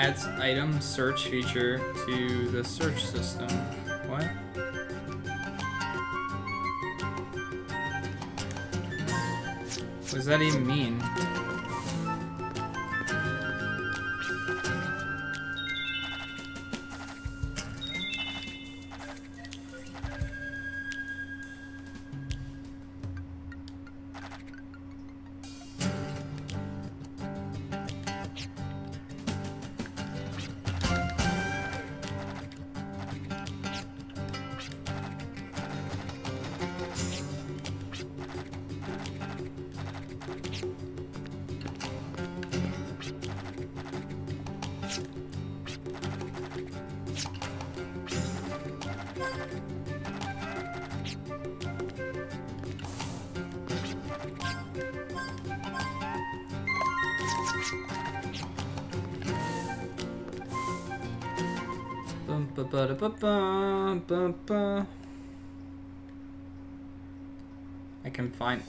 Adds item search feature to the search system. What? What does that even mean? I can find.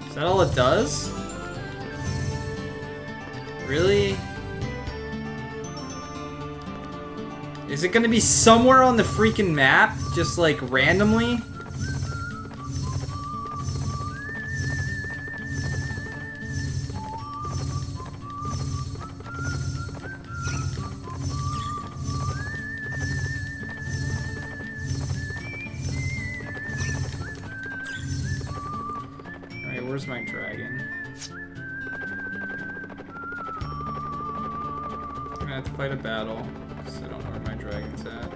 Is that all it does? Really? Is it gonna be somewhere on the freaking map? Just like randomly? Where's my dragon? I'm gonna have to fight a battle, because I don't know where my dragon's at.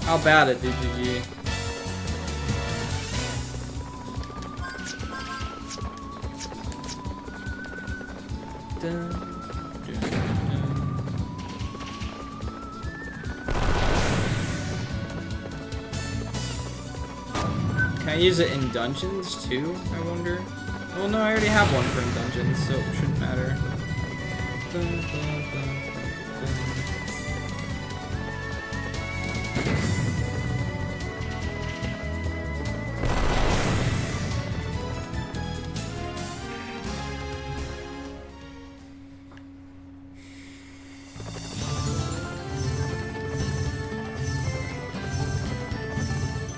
How bad at DGG? Dun, dun, dun. Can I use it in dungeons too, I wonder? Well, no, I already have one for in dungeons, so it shouldn't matter. Dun, dun, dun, dun,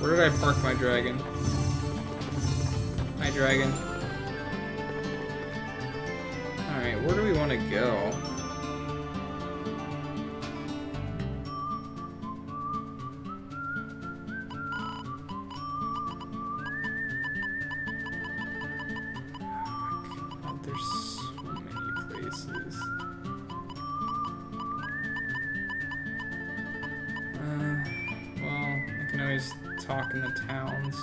Where did I park my dragon? Hi, dragon. Alright, where do we want to go? God, there's so many places. Well, I can always talk in the towns.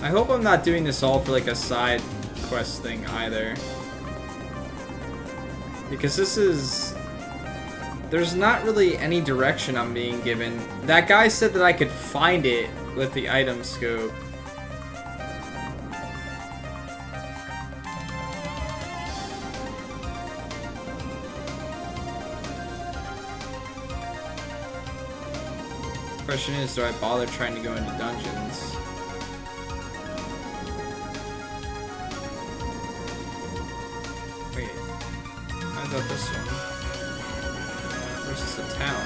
I hope I'm not doing this all for like a side quest thing either. Because this is... There's not really any direction I'm being given. That guy said that I could find it with the item scope. Question is, do I bother trying to go into dungeons? About this one. Versus the town.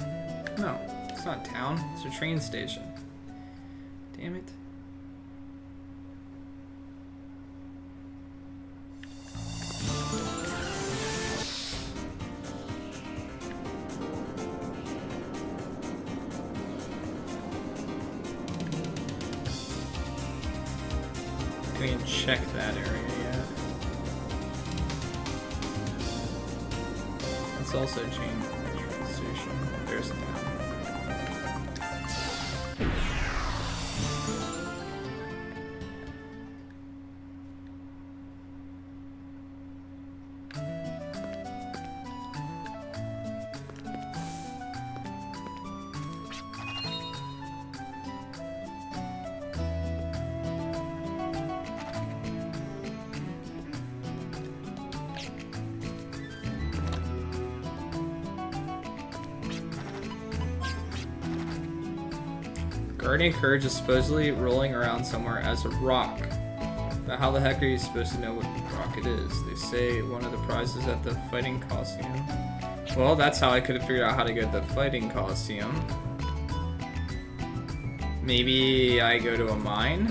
Oh. No, it's not a town. It's a train station. Damn it. check that area yet. Let's also change the train station. There's the town. Guardian Courage is supposedly rolling around somewhere as a rock. But how the heck are you supposed to know what rock it is? They say one of the prizes at the fighting Coliseum. Well, that's how I could have figured out how to get the fighting Coliseum. Maybe I go to a mine?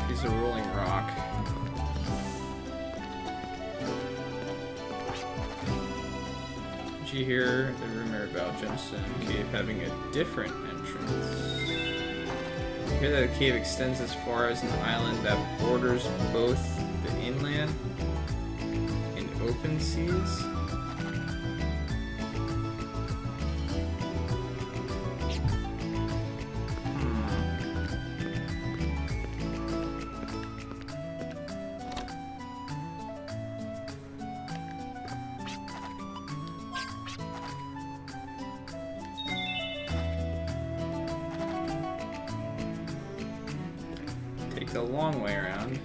He's a rolling rock. Did you hear the rumor about Gemstone Cave having a different entrance? I hear that the cave extends as far as an island that borders both the inland and open seas. The long way around.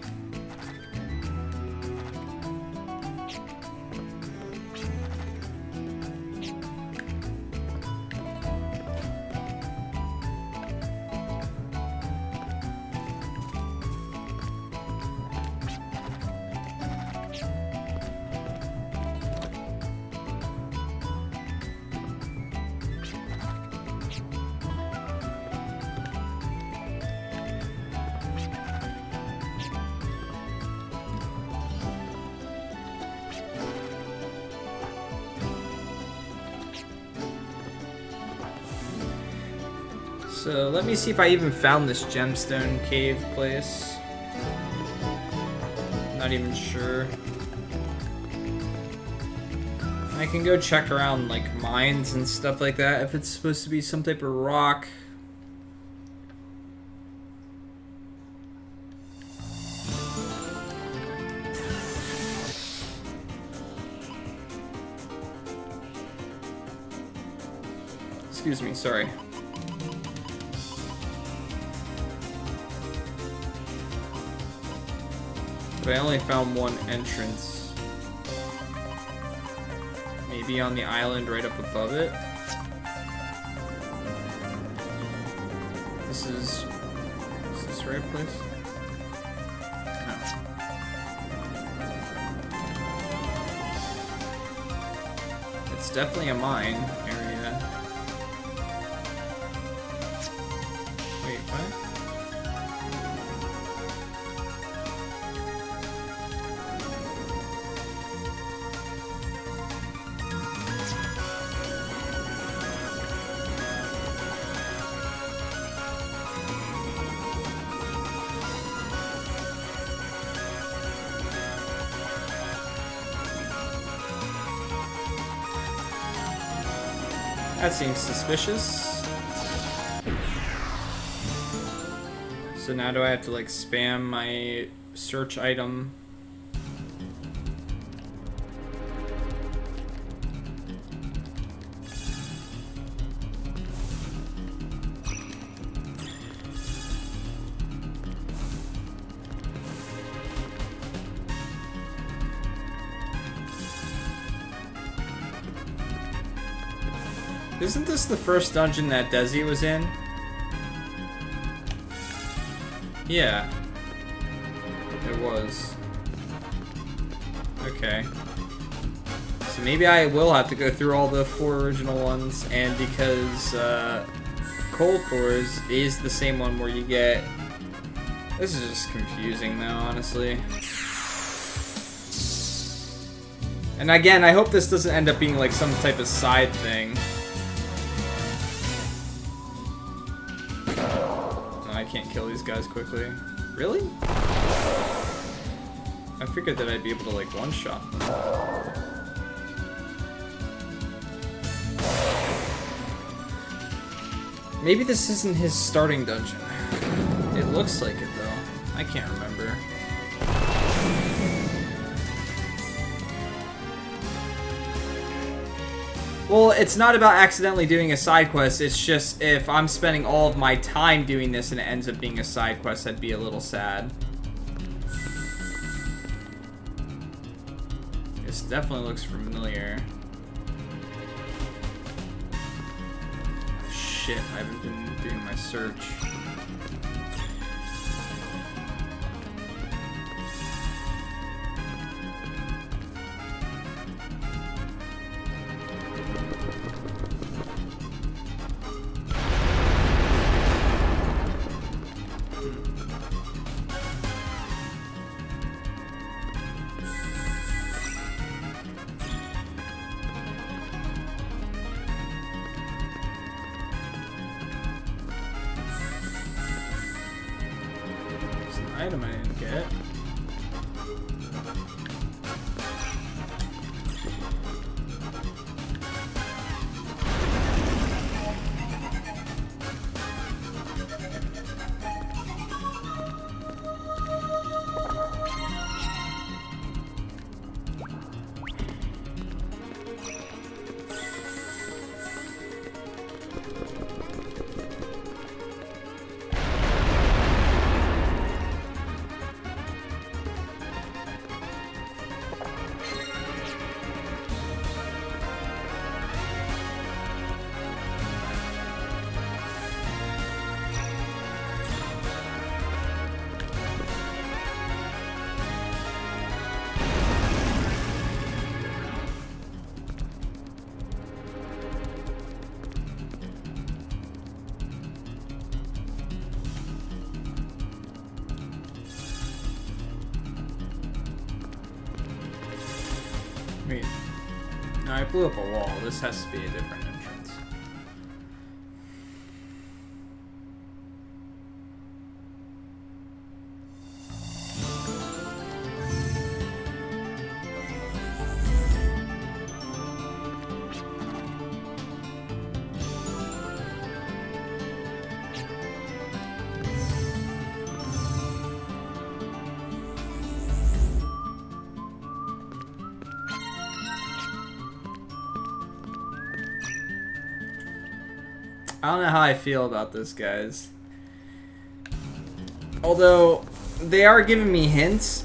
So let me see if I even found this gemstone cave place. Not even sure. I can go check around like mines and stuff like that if it's supposed to be some type of rock. Excuse me, sorry. But I only found one entrance. Maybe on the island right up above it. Is this the right place? No. It's definitely a mine area. Wait, what? That seems suspicious. So now do I have to like spam my search item? Isn't this the first dungeon that Desi was in? Yeah. It was. Okay. So maybe I will have to go through all the 4 original ones, and because Cold Cores is the same one where you get... This is just confusing though, honestly. And again, I hope this doesn't end up being like some type of side thing. I can't kill these guys quickly. Really? I figured that I'd be able to, like, one-shot them. Maybe this isn't his starting dungeon. It looks like it, though. I can't remember. Well, it's not about accidentally doing a side quest, it's just if I'm spending all of my time doing this and it ends up being a side quest, I'd be a little sad. This definitely looks familiar. Shit, I haven't been doing my search. Item I didn't get. Wait. No, I blew up a wall. This has to be a different entrance. I don't know how I feel about this, guys. Although, they are giving me hints.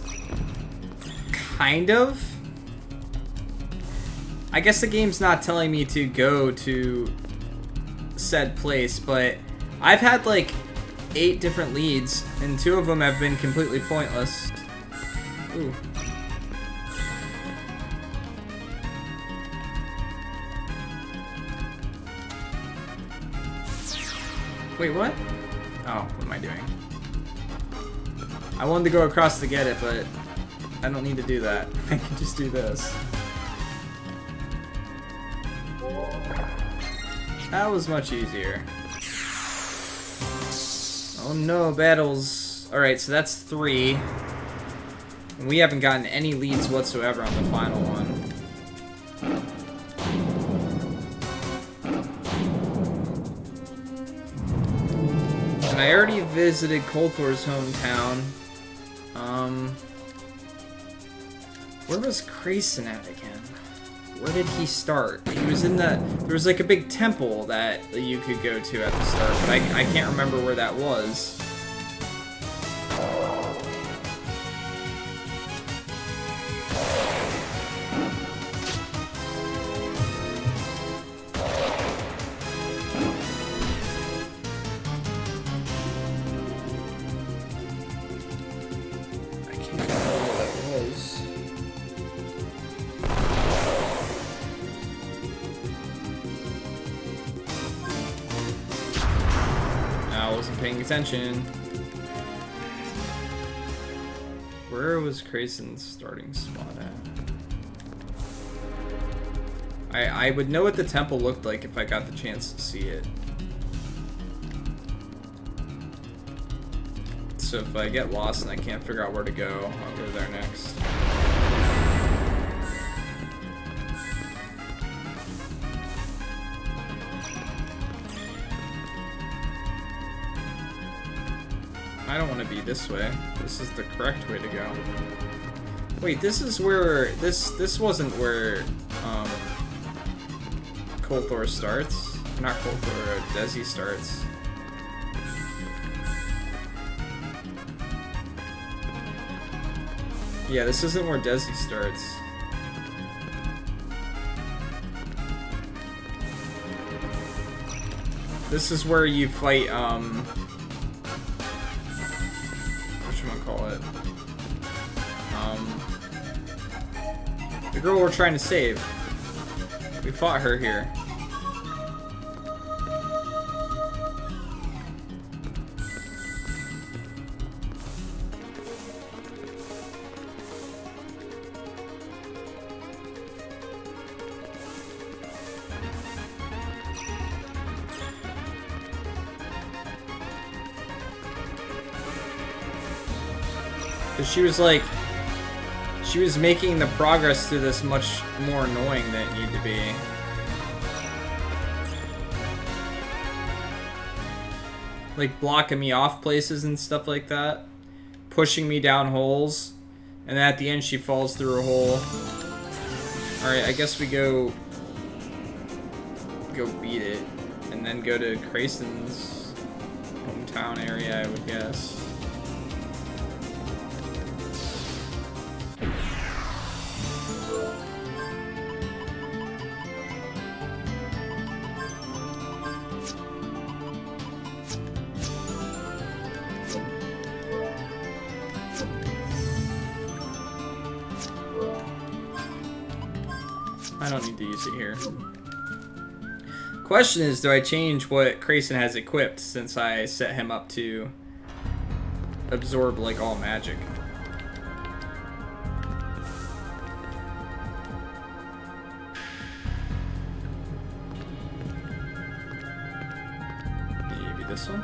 Kind of. I guess the game's not telling me to go to said place, but I've had like 8 different leads, and 2 of them have been completely pointless. Ooh. Wait, what? Oh, what am I doing? I wanted to go across to get it, but I don't need to do that. I can just do this. That was much easier. Oh no, battles. Alright, so that's 3. And we haven't gotten any leads whatsoever on the final one. And I already visited Kolthor's hometown. Where was Grayson at again? Where did he start? He was in the... There was like a big temple that you could go to at the start, but I can't remember where that was. Paying attention. Where was Grayson's starting spot at? I would know what the temple looked like if I got the chance to see it. so if I get lost and I can't figure out where to go, I'll go there next. I don't want to be this way. This is the correct way to go. Wait, this is where... This wasn't where... Kolthor starts. Not Kolthor, Desi starts. Yeah, this isn't where Desi starts. This is where you fight, whatchamacallit? The girl we're trying to save. We fought her here. Because she was like, she was making the progress to this much more annoying than it needed to be. Like blocking me off places and stuff like that. Pushing me down holes. And then at the end she falls through a hole. Alright, I guess we go beat it. And then go to Krasen's hometown area, I would guess. I don't need to use it here. Question is, do I change what Krasen has equipped since I set him up to absorb like all magic? Maybe this one?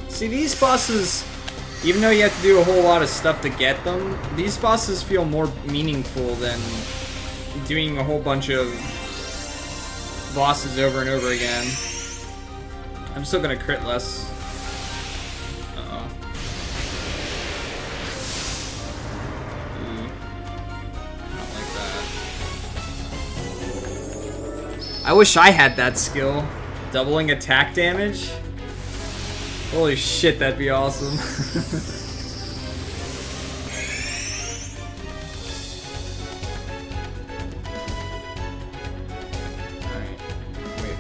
See, these bosses, even though you have to do a whole lot of stuff to get them, these bosses feel more meaningful than doing a whole bunch of bosses over and over again. I'm still gonna crit less. Uh-oh. Not like that. I wish I had that skill. Doubling attack damage? Holy shit, that'd be awesome. Alright, wait.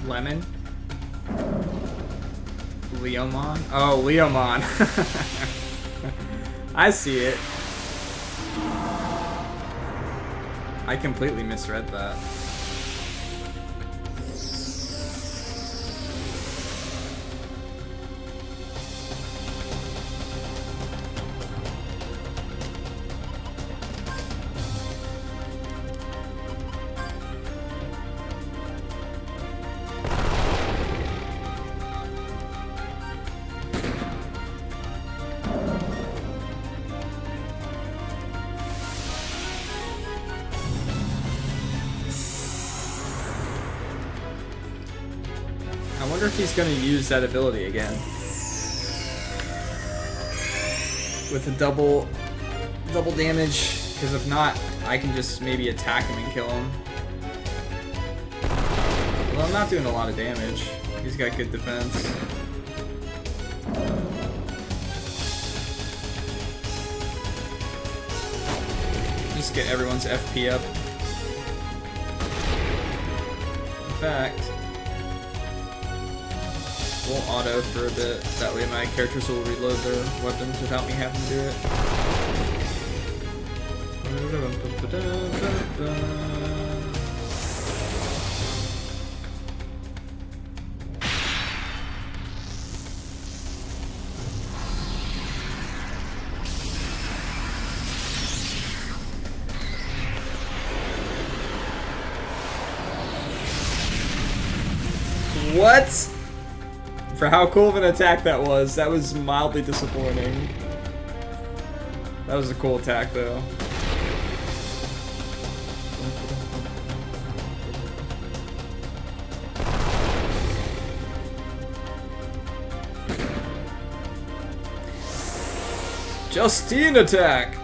Lemon? Leomon? Oh, Leomon. I see it. I completely misread that. I wonder if he's gonna use that ability again. With a double damage, because if not, I can just maybe attack him and kill him. Well, I'm not doing a lot of damage. He's got good defense. Just get everyone's FP up. In fact, we'll auto for a bit. That way my characters will reload their weapons without me having to do it. What? For how cool of an attack that was mildly disappointing. That was a cool attack, though. Justine attack!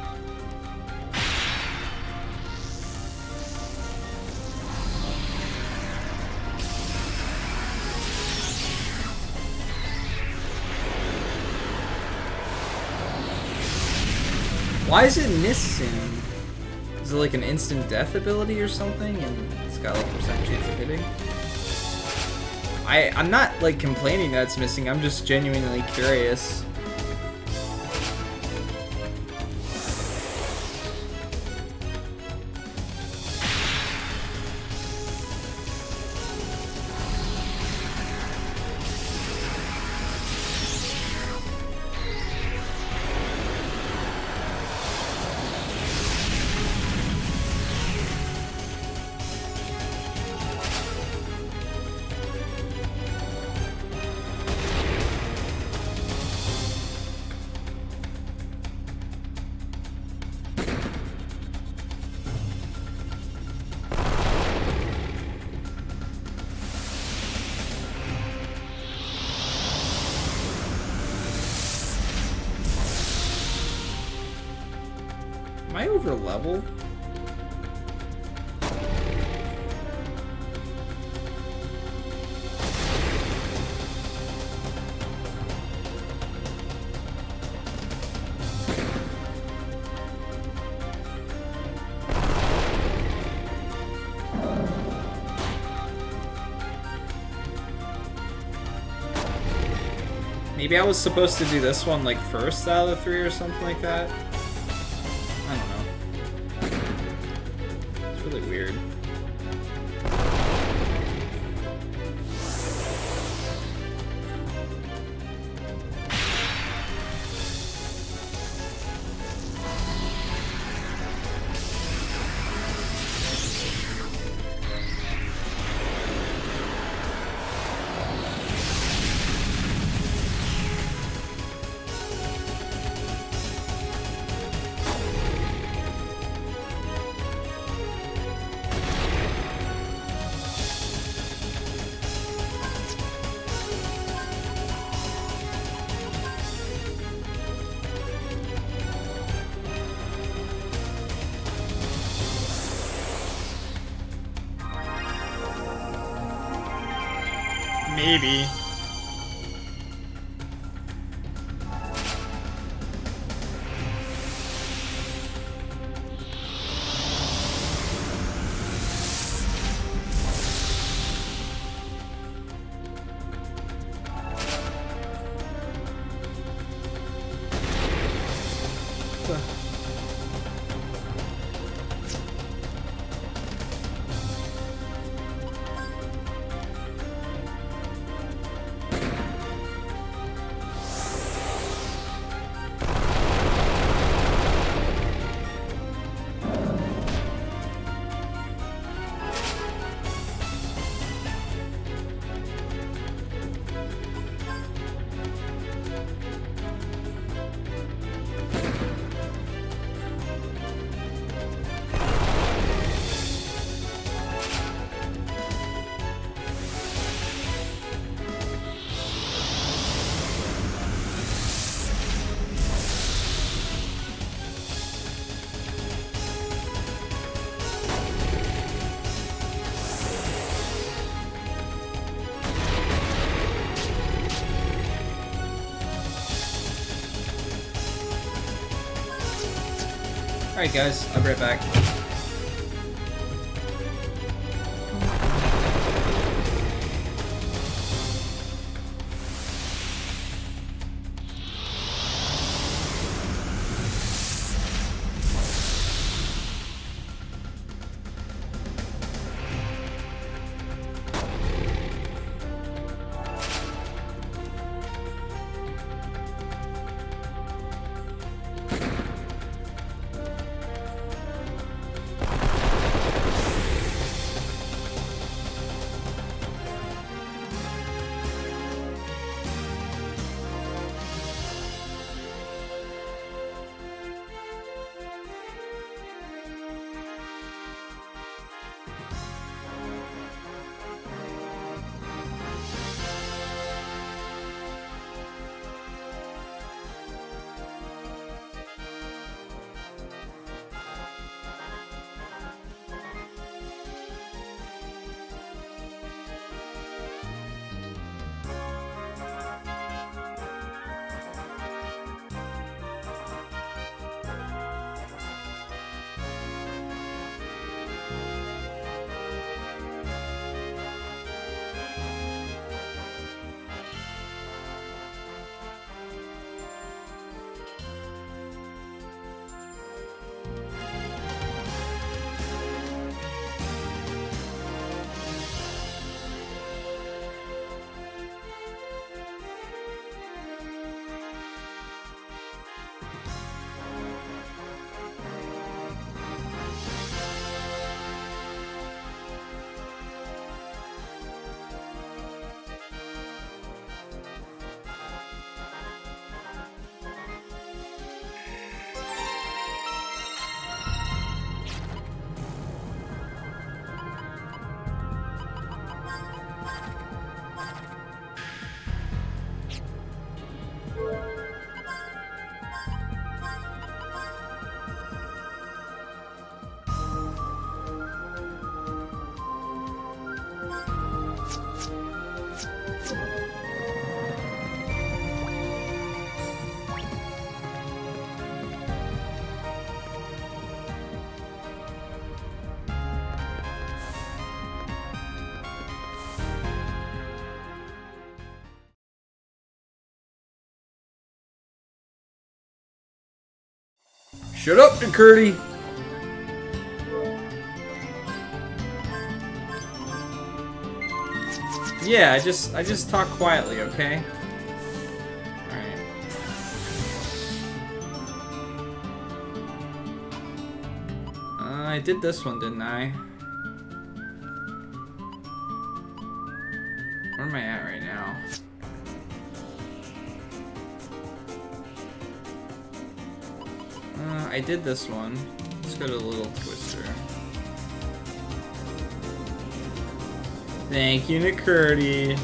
Why is it missing? Is it like an instant death ability or something? And it's got like a percent chance of hitting? I'm not like complaining that it's missing, I'm just genuinely curious. Am I over level? Maybe I was supposed to do this one like first out of the 3 or something like that. I don't know. It's really weird. Maybe. Alright guys, I'll be right back. Shut up, McCurdy! Yeah, I just talk quietly, okay? Alright. I did this one, didn't I? Where am I at right now? I did this one. Let's go to the little twister. Thank you, McCurdy.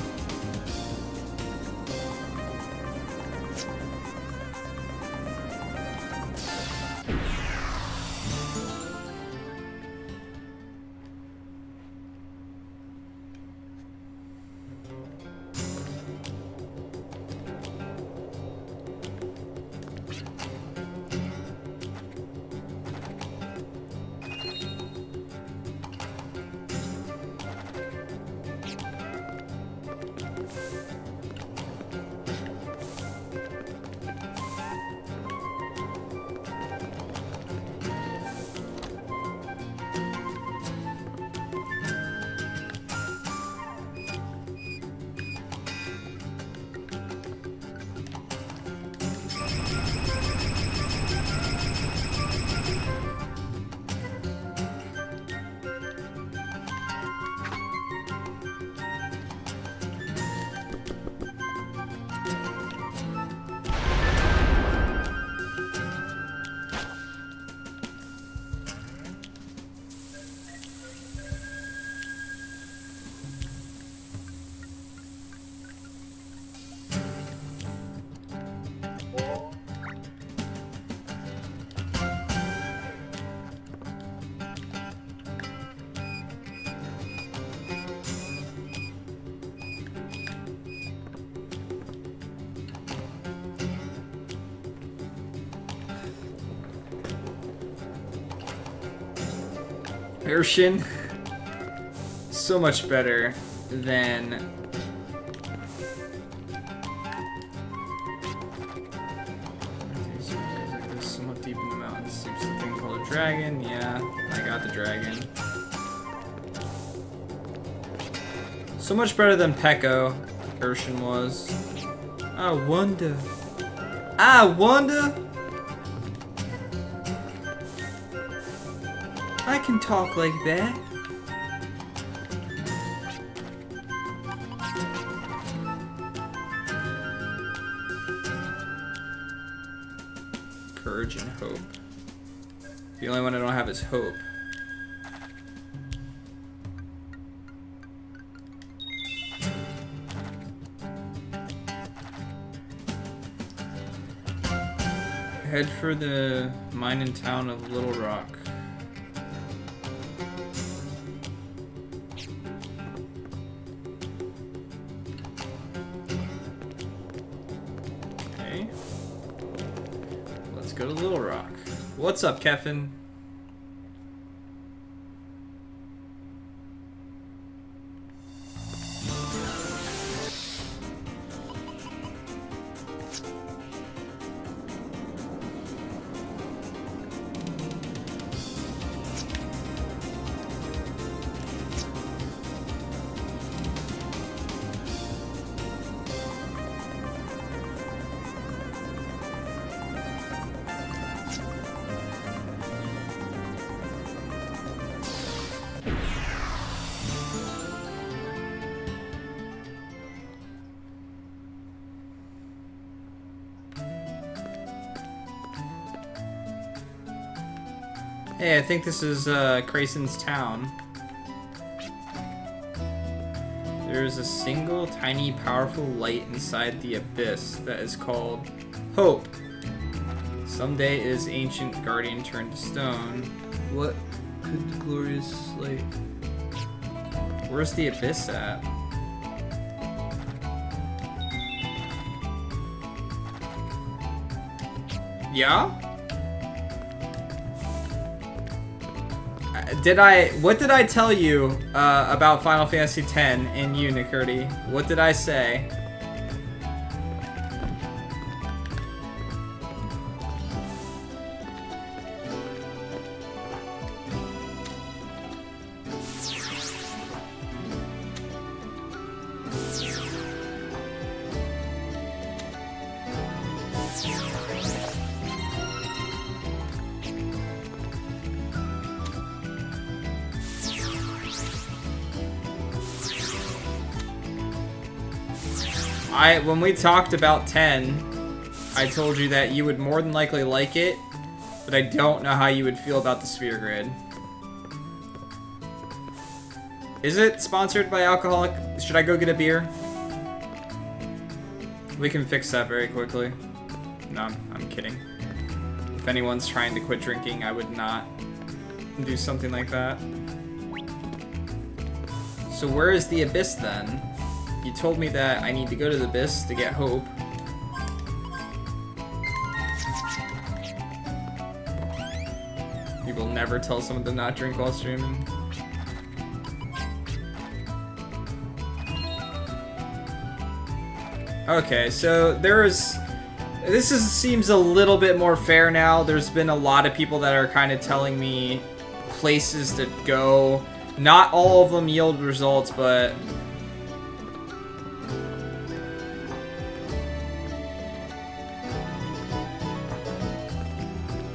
Urshin. So much better than... Somewhat deep in the mountains. Seems something called a dragon. Yeah, I got the dragon. So much better than Pekko, Urshin was. I wonder. I can talk like that. Courage and hope. The only one I don't have is hope. Head for the mining town of Little Rock. Okay. Let's go to Little Rock. What's up, Kevin? Hey, I think this is Krasen's town. There's a single, tiny, powerful light inside the abyss that is called Hope. Someday is ancient guardian turned to stone. What could the glorious light... Where's the abyss at? Yeah? What did I tell you about Final Fantasy X and you, Nikurti? What did I say? When we talked about 10, I told you that you would more than likely like it, but I don't know how you would feel about the Sphere Grid. Is it sponsored by Alcoholic? Should I go get a beer? We can fix that very quickly. No, I'm kidding. If anyone's trying to quit drinking, I would not do something like that. So where is the Abyss then? You told me that I need to go to the Abyss to get hope. You will never tell someone to not drink while streaming. Okay, so seems a little bit more fair now. There's been a lot of people that are kind of telling me places to go. Not all of them yield results, but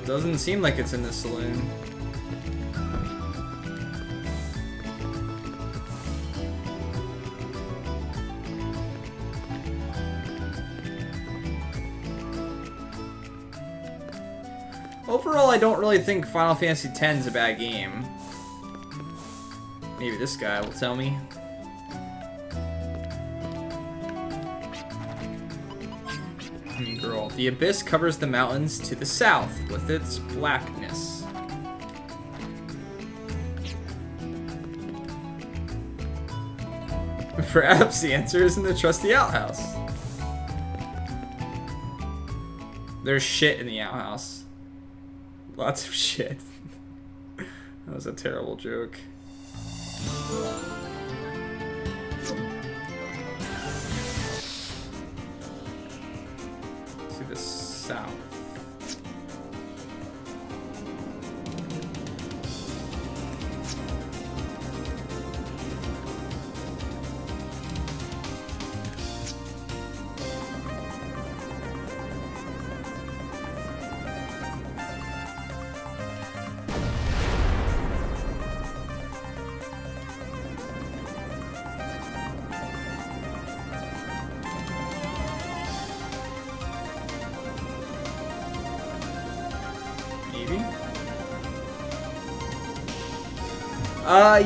doesn't seem like it's in the saloon. Overall, I don't really think Final Fantasy X is a bad game. Maybe this guy will tell me. Girl. The Abyss covers the mountains to the south with its blackness. Perhaps the answer is in the trusty outhouse. There's shit in the outhouse. Lots of shit. That was a terrible joke. To the south.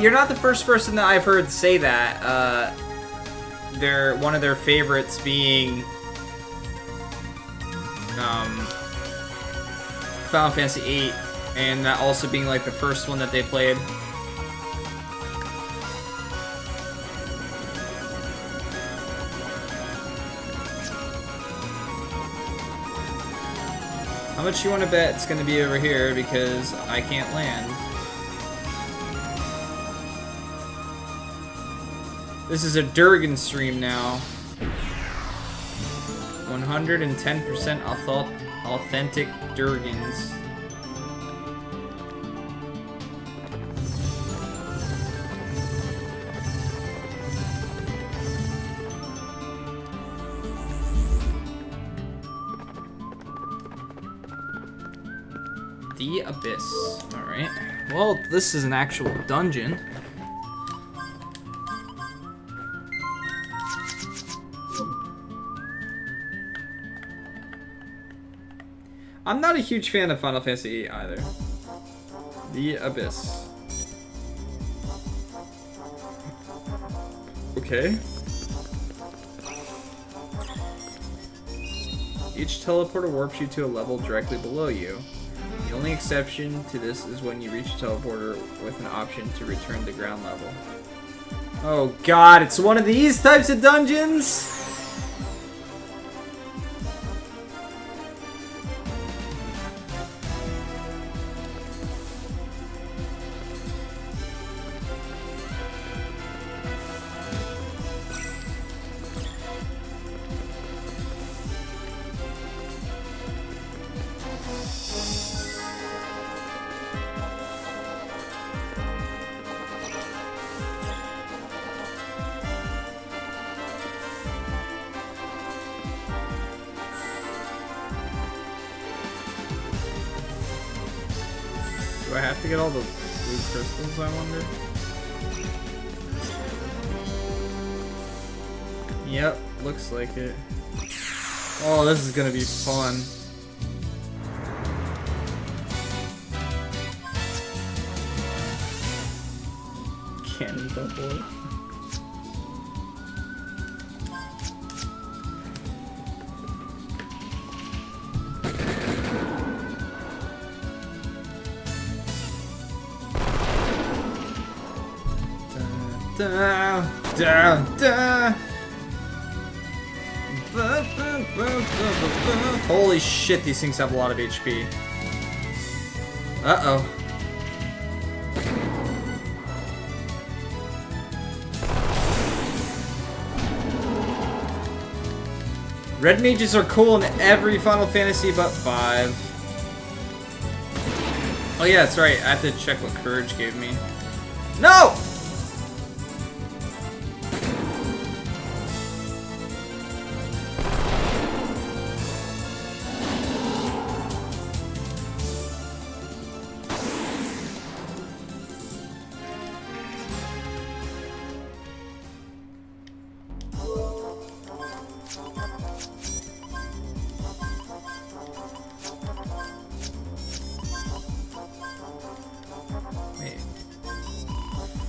You're not the first person that I've heard say that. One of their favorites being Final Fantasy VIII, and that also being like the first one that they played. How much you want to bet it's going to be over here because I can't land? This is a Durgan stream now. 110% authentic Durgans. The Abyss. Alright. Well, this is an actual dungeon. I'm not a huge fan of Final Fantasy VIII either. The Abyss. Okay. Each teleporter warps you to a level directly below you. The only exception to this is when you reach a teleporter with an option to return to ground level. Oh god, it's one of these types of dungeons? Do I have to get all the blue crystals, I wonder? Yep, looks like it. Oh, this is gonna be fun. Cannon double. Da, da, da. Holy shit, these things have a lot of HP. Uh-oh. Red mages are cool in every Final Fantasy but 5. Oh yeah, that's right. I have to check what Courage gave me. No!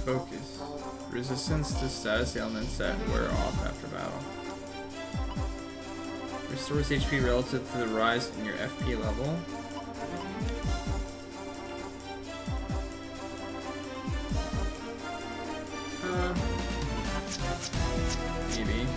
Focus. Resistance to status ailments that wear off after battle. Restores HP relative to the rise in your FP level. Maybe.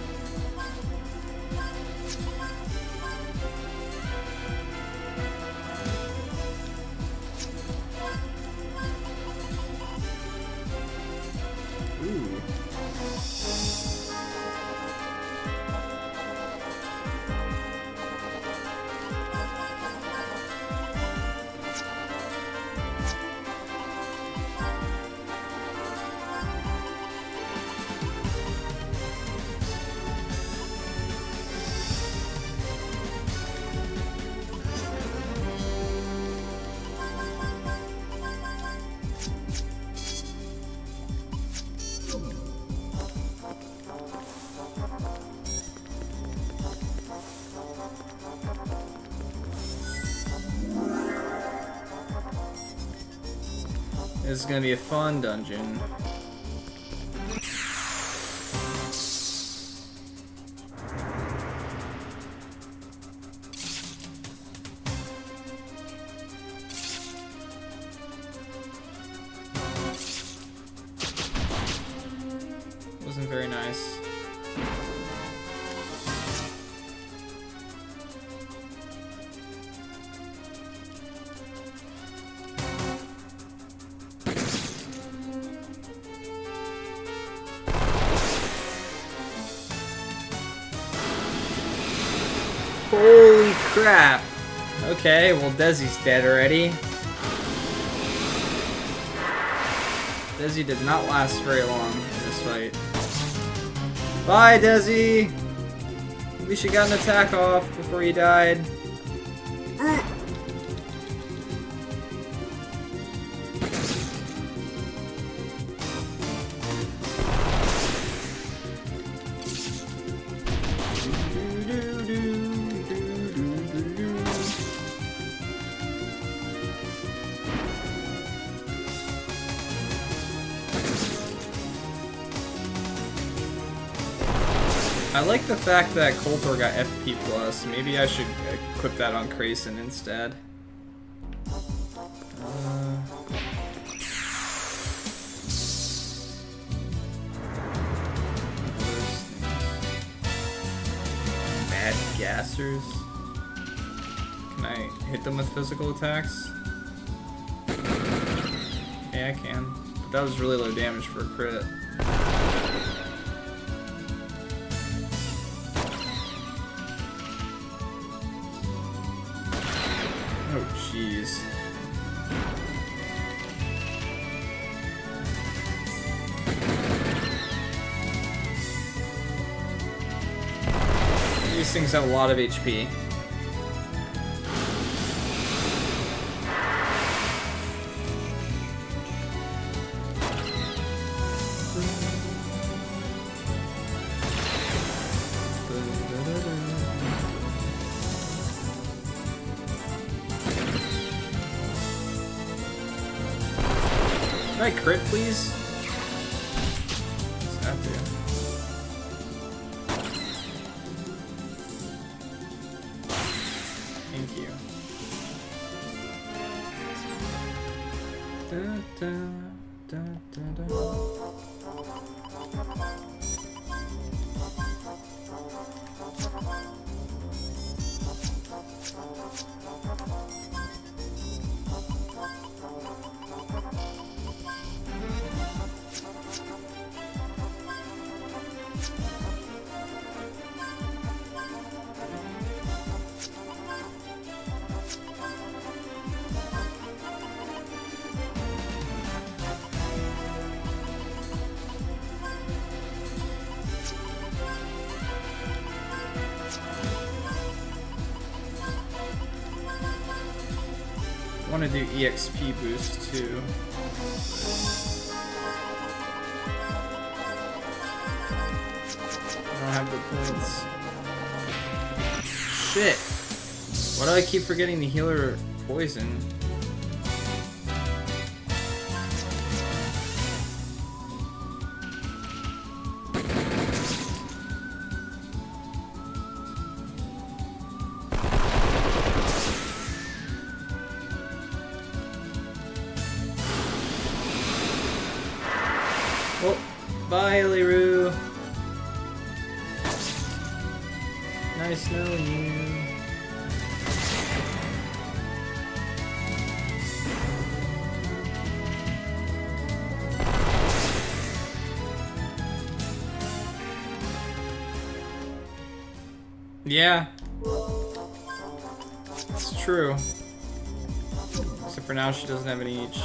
This is gonna be a fun dungeon. Wasn't very nice. Holy crap. Okay, well Desi's dead already. Desi did not last very long in this fight. Bye, Desi! At least you got an attack off before you died. I like the fact that Koltor got FP+. Maybe I should equip that on Krayson instead. Mad gassers. Can I hit them with physical attacks? Yeah, I can. But that was really low damage for a crit. Oh, jeez. These things have a lot of HP. Can I crit, please? Just have to. Thank you. Da, da, da, da, da. I want to do EXP boost too. I don't have the points. Shit! Why do I keep forgetting the healer poison? Oh, bye, Liru. Nice knowing you. Yeah. It's true. Except for now she doesn't have any HP.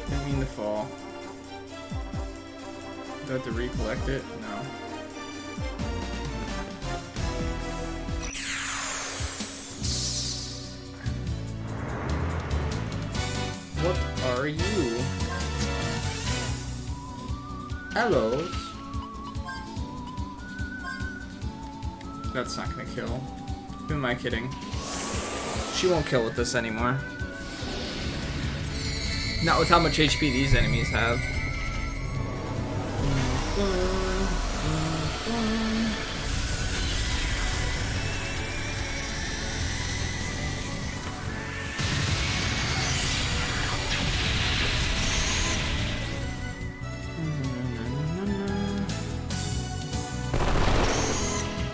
Didn't mean to fall. Do I have to recollect it? No. What are you? Hellos. That's not gonna kill. Who am I kidding? She won't kill with this anymore. Not with how much HP these enemies have.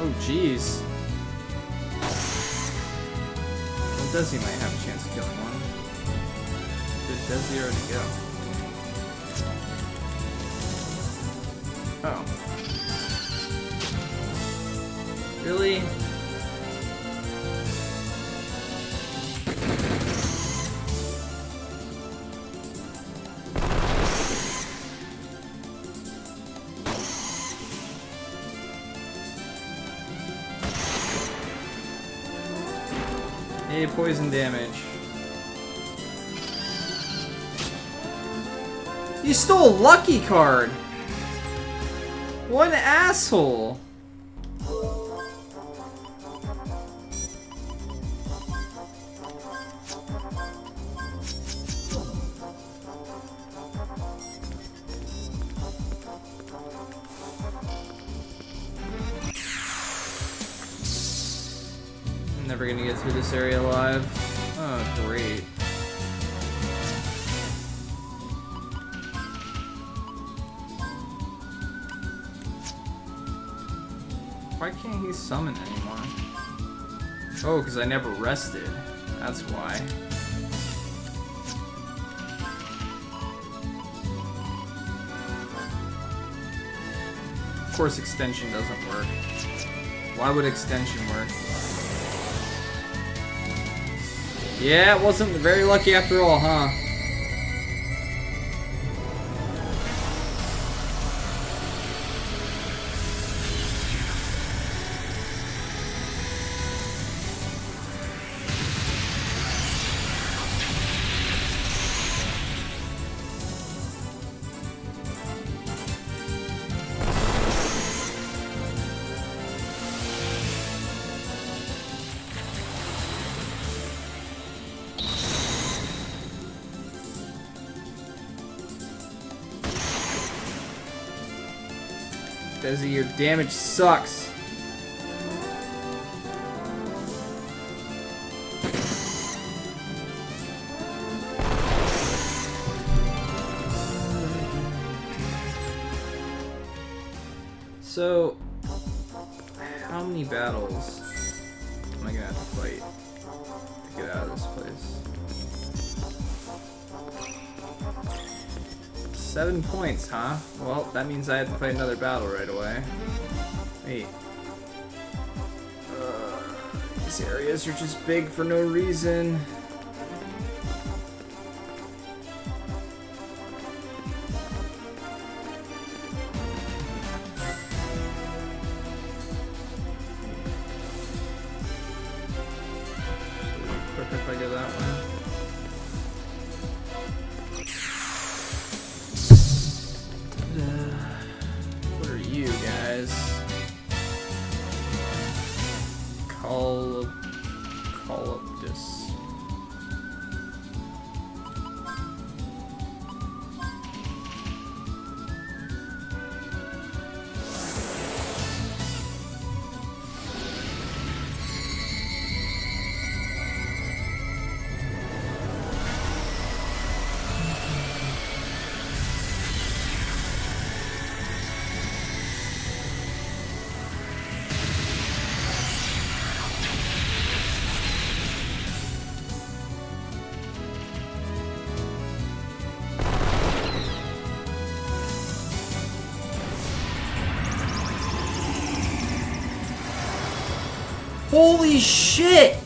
Oh, jeez. Well, Desi might have a chance of killing one. Did Desi already go? Oh. Really? Hey, poison damage. You stole a lucky card! What an asshole! I'm never gonna get through this area alive. Oh, great. Why can't he summon anymore? Oh, because I never rested. That's why. Of course extension doesn't work. Why would extension work? Yeah, it wasn't very lucky after all, huh? Desi, your damage sucks. So, how many battles am I gonna have to fight to get out of this place? 7 points, huh? Well, that means I have to fight another battle right away. Wait. These areas are just big for no reason. Quick if I go that way. What are you guys? Call up this. Holy shit!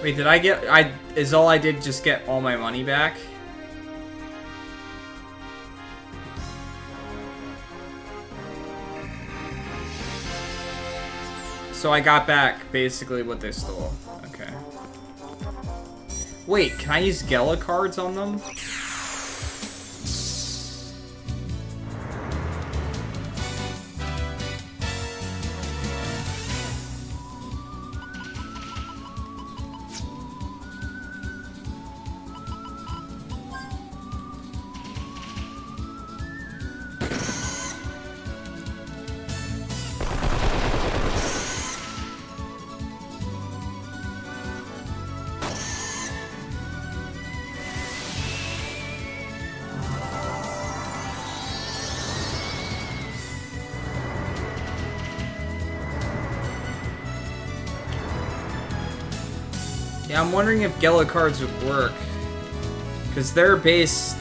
Wait, did I get... Is all I did just get all my money back? So I got back basically what they stole. Okay. Wait, can I use Gela cards on them? Yeah, I'm wondering if Gela cards would work. Because they're based...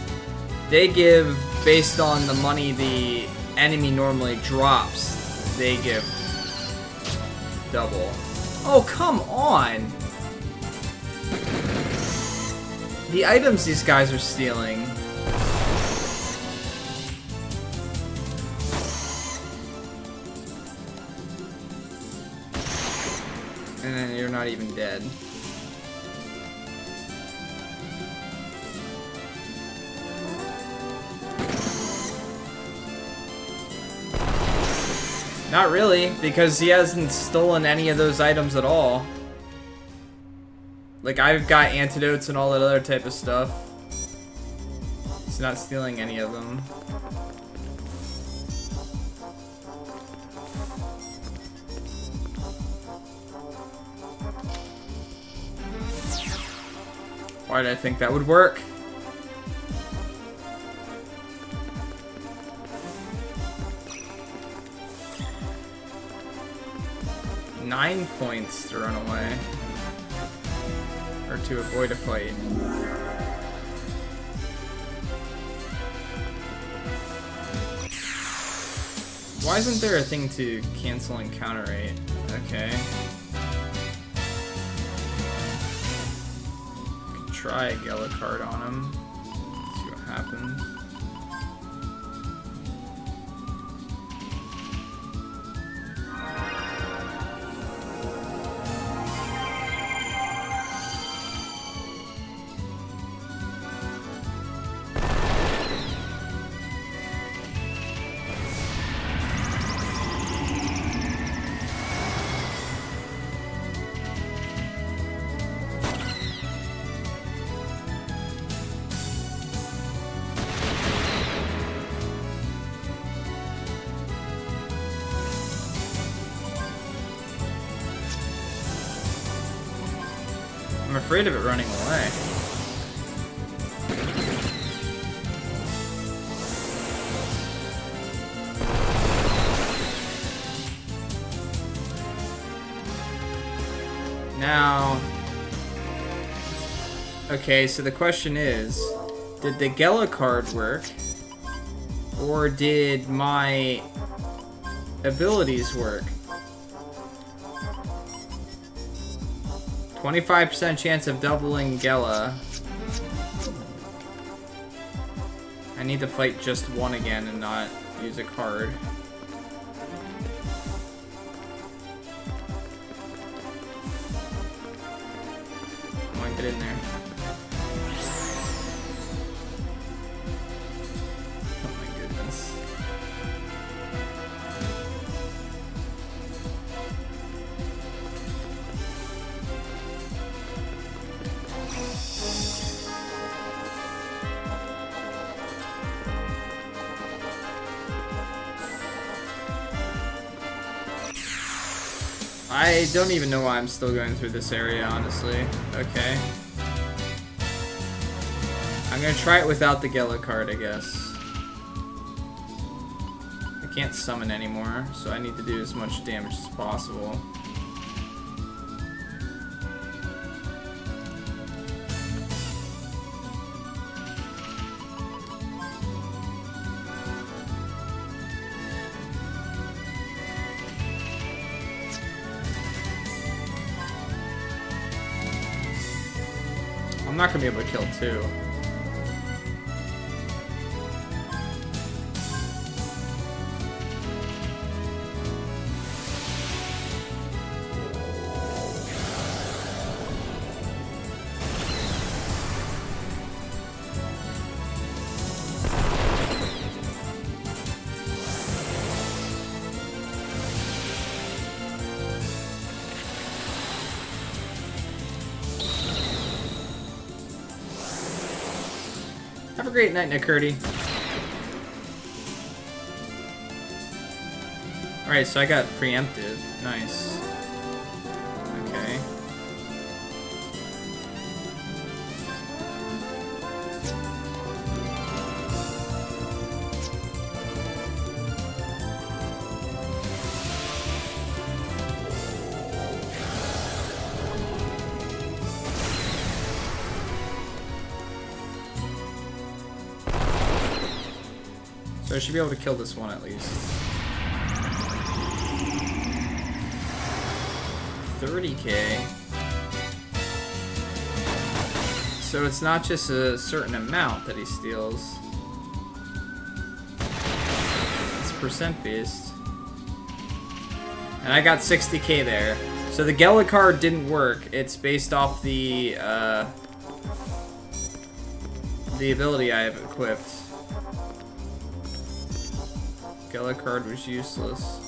They give based on the money the enemy normally drops. They give double. Oh, come on! The items these guys are stealing. And then you're not even dead. Not really, because he hasn't stolen any of those items at all. Like, I've got antidotes and all that other type of stuff. He's not stealing any of them. Why did I think that would work? Nine points thrown away. Or to avoid a fight. Why isn't there a thing to cancel and counter rate? Okay. Could try a Gela card on him. See what happens. I'm afraid of it running away. Now... Okay, so the question is, did the Gela card work? Or did my abilities work? 25% chance of doubling Gela. I need to fight just one again and not use a card. Come on, get in there. Oh my goodness. I don't even know why I'm still going through this area, honestly. Okay. I'm gonna try it without the Gela card, I guess. I can't summon anymore, so I need to do as much damage as possible. not gonna be able to kill two. Have a great night, Nicurdy. Alright, so I got preemptive. Nice. Okay. So I should be able to kill this one at least. 30k. So it's not just a certain amount that he steals. It's percent based. And I got 60k there. So the Gela card didn't work. It's based off the ability I have equipped. Gela card was useless.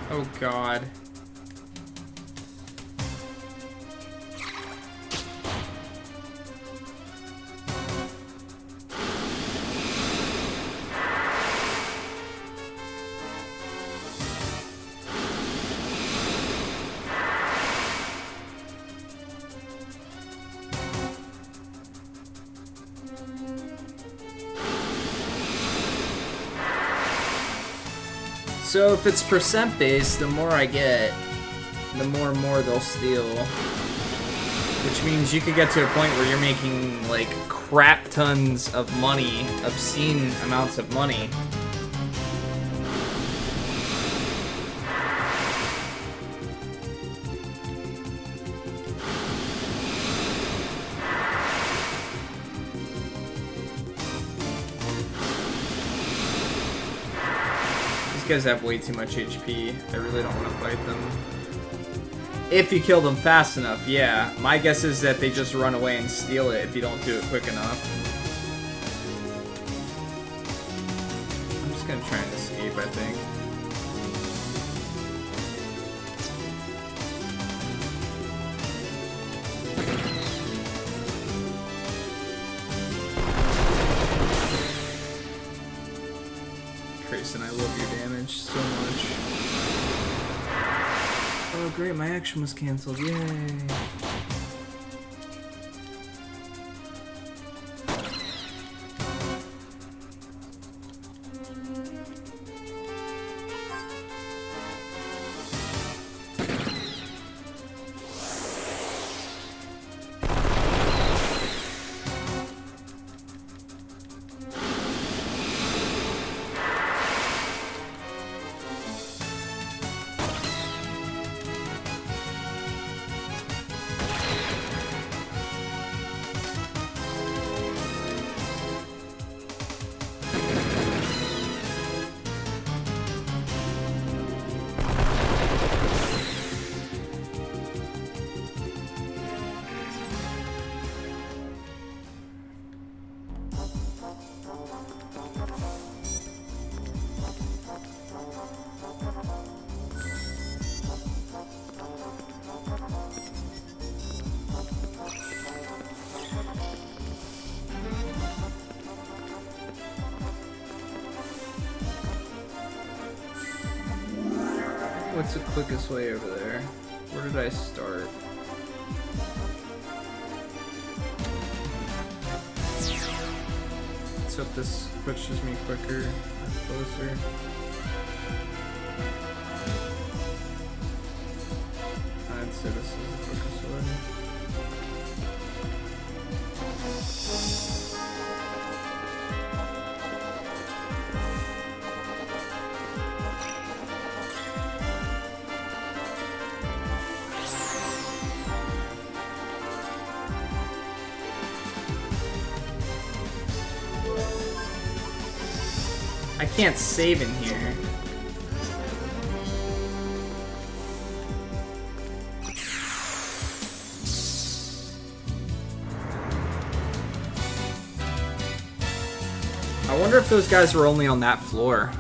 Oh God. So if it's percent based, the more I get, the more they'll steal. Which means you could get to a point where you're making like crap tons of money, obscene amounts of money. These guys have way too much HP. I really don't want to fight them. If you kill them fast enough, yeah. My guess is that they just run away and steal it if you don't do it quick enough. I'm just gonna try and escape, I think. Grayson, I love your damage so much. Oh great, my action was cancelled, yay! What's the quickest way over there? Where did I start? Let's hope this pushes me quicker, closer. I'd say this is the quickest way. I can't save in here. I wonder if those guys were only on that floor.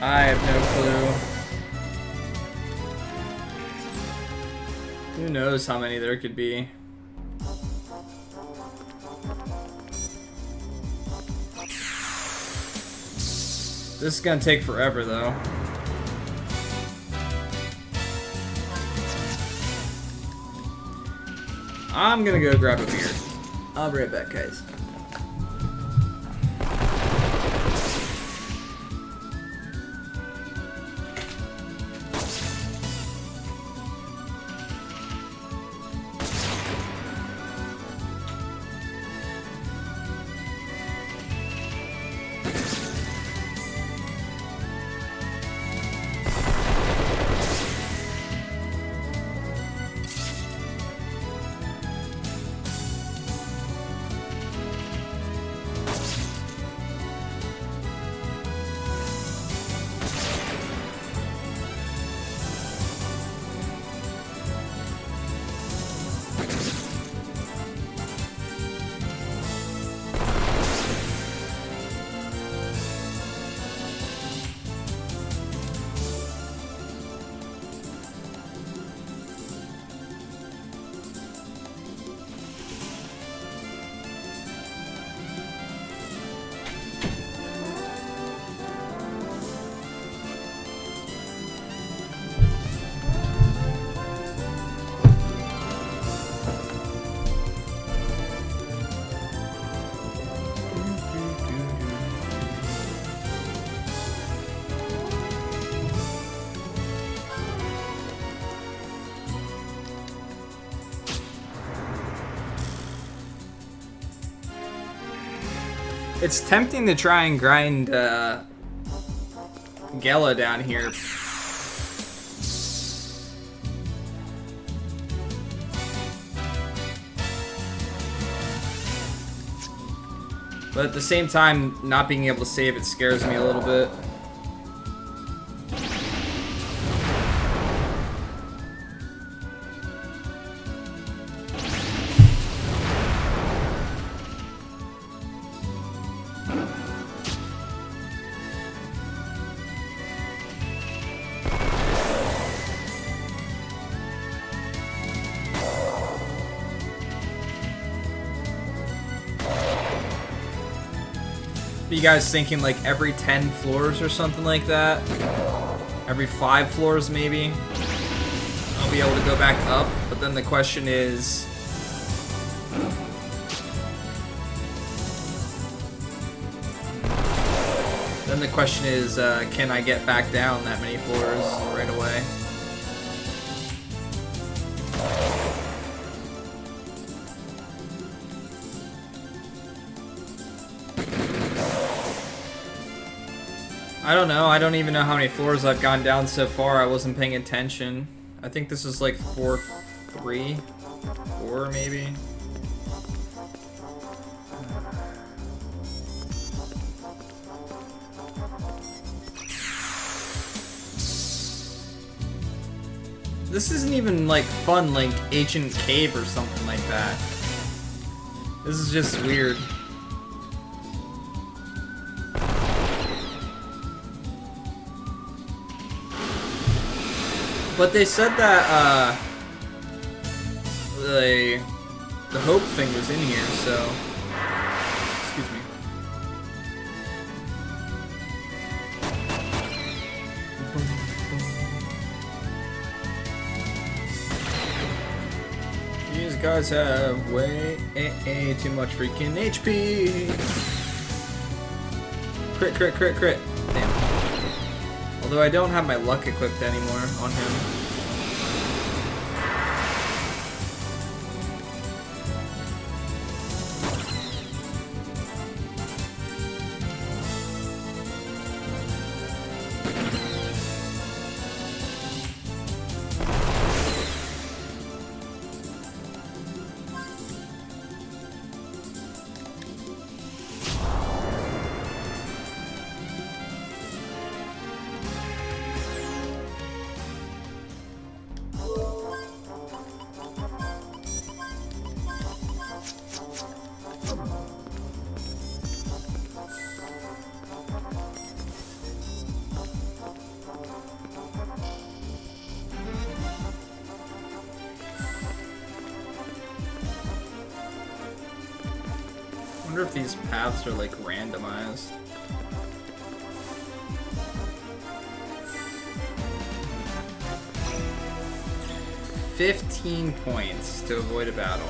I have no clue. Who knows how many there could be? This is gonna take forever though. I'm gonna go grab a beer. I'll be right back, guys. It's tempting to try and grind Gela down here. But at the same time, not being able to save it scares me a little bit. You guys thinking like every 10 floors or something like that? Every 5 floors maybe? I'll be able to go back up, but then the question is... Then the question is, can I get back down that many floors right away? I don't know. I don't even know how many floors I've gone down so far. I wasn't paying attention. I think this is like floor 3, 4 maybe. This isn't even like fun, like Ancient Cave or something like that. This is just weird. But they said that the hope thing was in here, so excuse me. guys have way too much freaking HP. Crit, crit, crit, crit. Damn. Although I don't have my luck equipped anymore on him. I wonder if these paths are like randomized. 15 points to avoid a battle.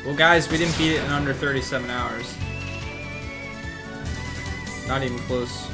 Well, guys, we didn't beat it in under 37 hours. Not even close.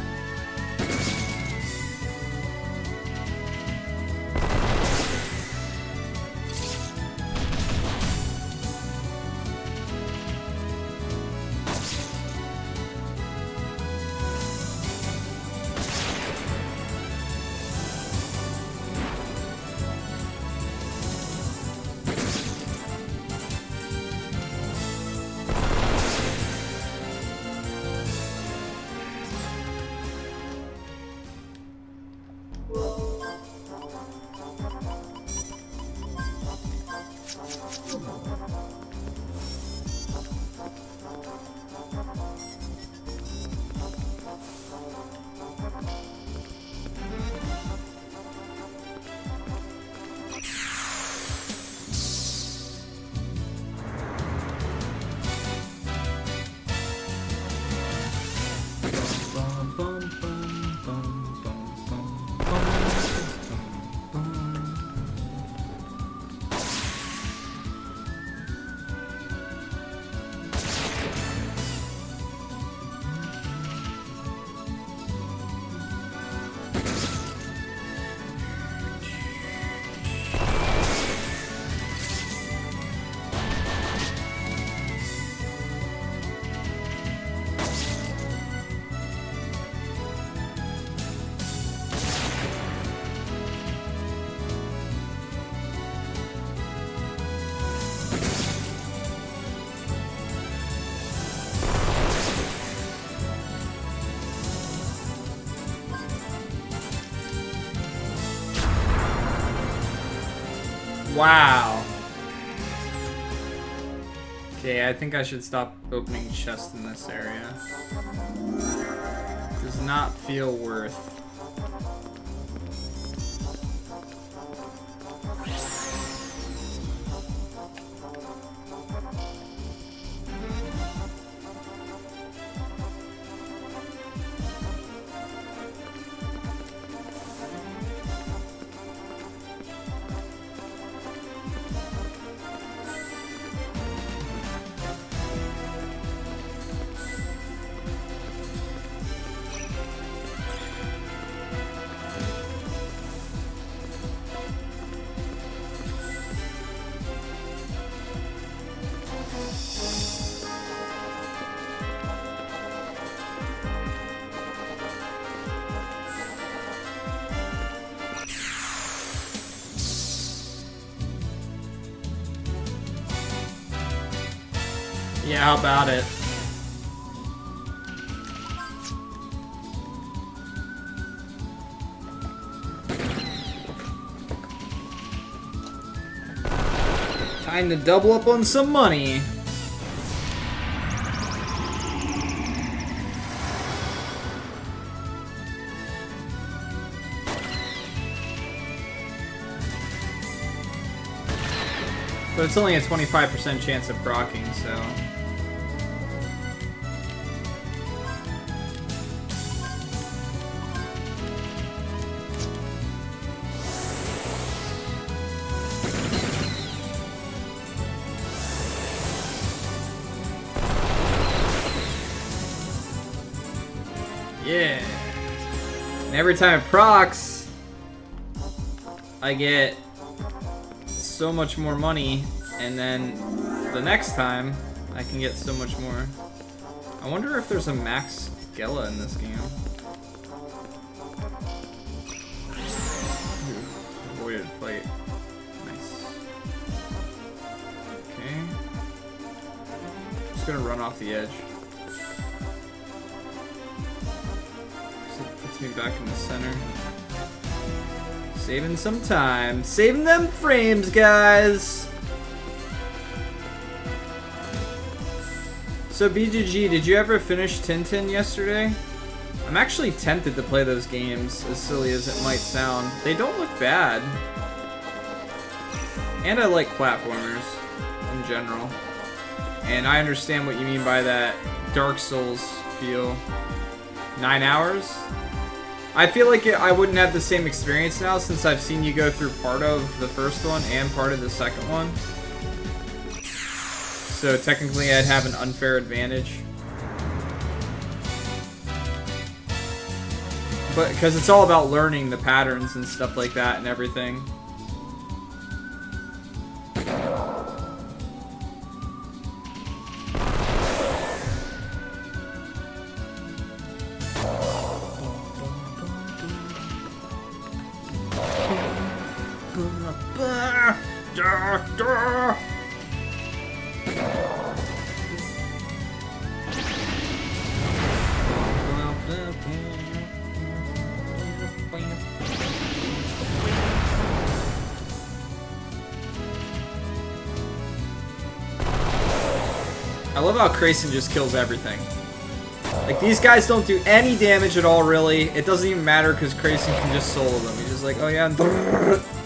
Wow. Okay, I think I should stop opening chests in this area. Does not feel worth. Yeah, how about it? Time to double up on some money. But it's only a 25% chance of proccing, so... Yeah. And every time it procs, I get so much more money, and then the next time I can get so much more. I wonder if there's a max Gela in this game. Ooh, avoided fight. Nice. Okay. Just gonna run off the edge. So it puts me back in the center. Saving some time. Saving them frames, guys! So BGG, did you ever finish Tintin yesterday? I'm actually tempted to play those games, as silly as it might sound. They don't look bad. And I like platformers, in general. And I understand what you mean by that Dark Souls feel. 9 hours? I feel like I wouldn't have the same experience now since I've seen you go through part of the first one and part of the second one. So technically I'd have an unfair advantage. But because it's all about learning the patterns and stuff like that and everything. I love how Krayson just kills everything. Like, these guys don't do any damage at all, really. It doesn't even matter because Krayson can just solo them. He's just like, oh yeah,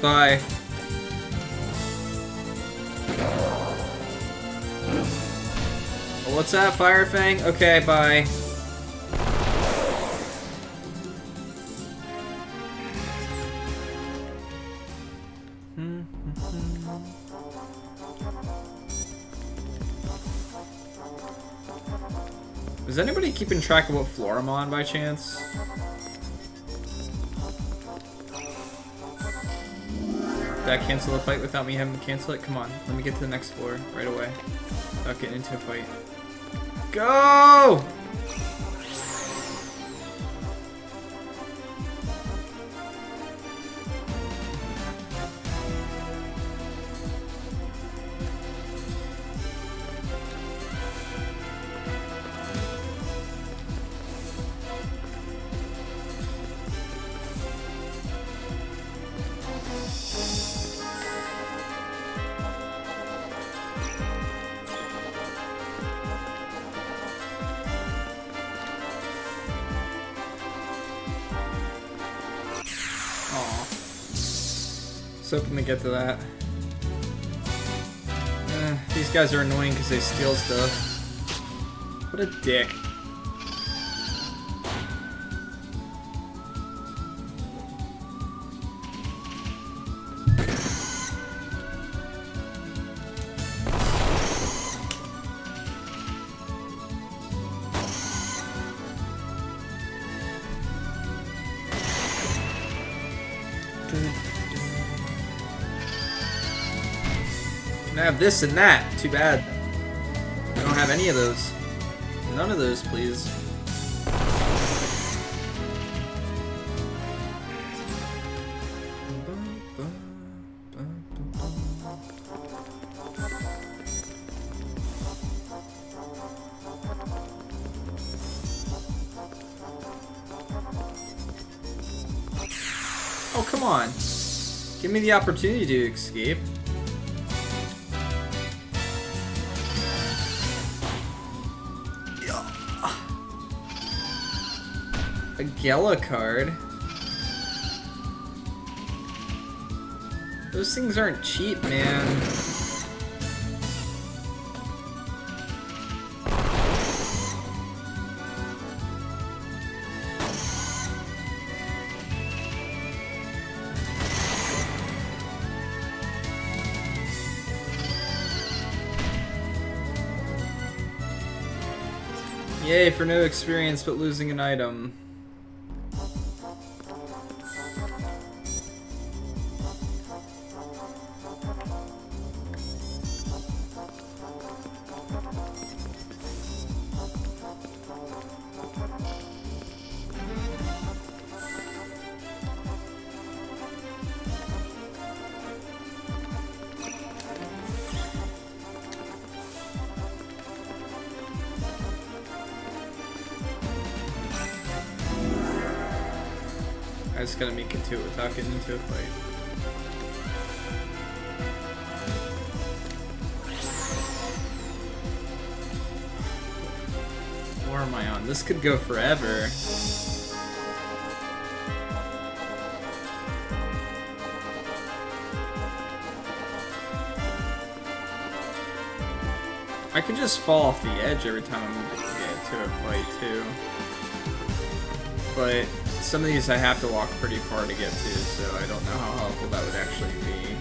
bye. Well, what's that, Fire Fang? Okay, bye. Is anybody keeping track of what floor I'm on by chance? Did I cancel the fight without me having to cancel it? Come on, let me get to the next floor right away. Without getting into a fight. Go! Hoping to get to that. These guys are annoying because they steal stuff. What a dick. I have this and that. Too bad. I don't have any of those. None of those, please. Oh, come on. Give me the opportunity to escape. A Gela card? Those things aren't cheap, man. Yay for no experience but losing an item. I just gotta make it to it without getting into a fight. What am I on? This could go forever. I could just fall off the edge every time I get into a fight too. But some of these I have to walk pretty far to get to, so I don't know how helpful that would actually be.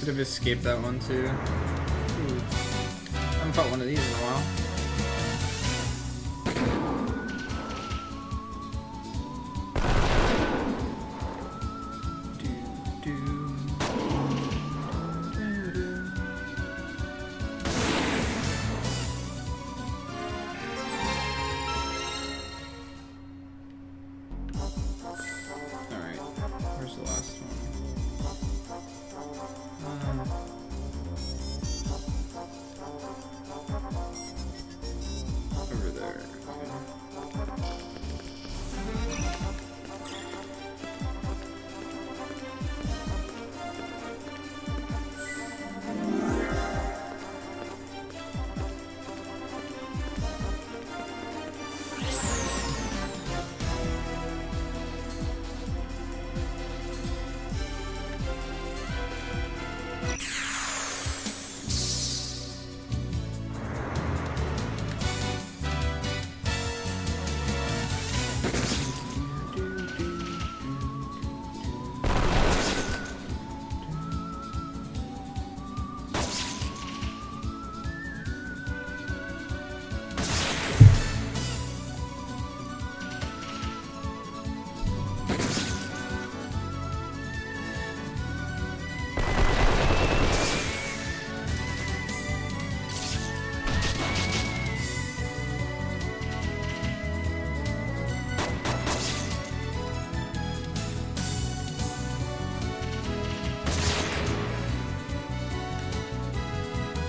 Could have escaped that one too. Ooh. I haven't fought one of these in a while. Alright, where's the last one? Over there.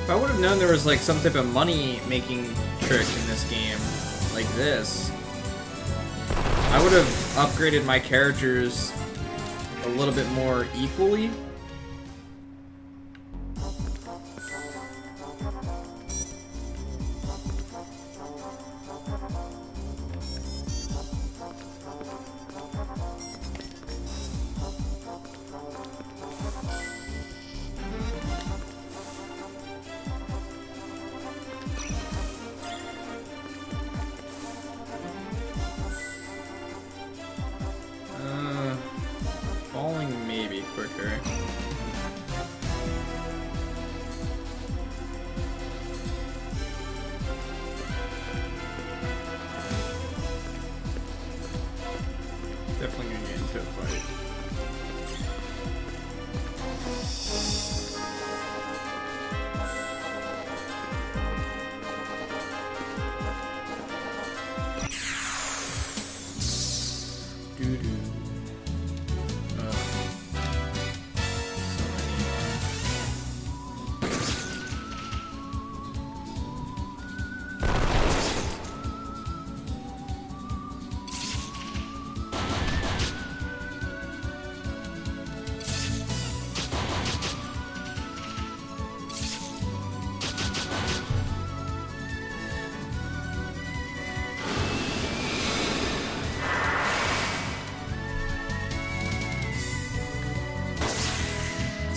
If I would have known there was like some type of money making trick in this game, like this, I would have upgraded my characters a little bit more equally. Falling maybe quicker.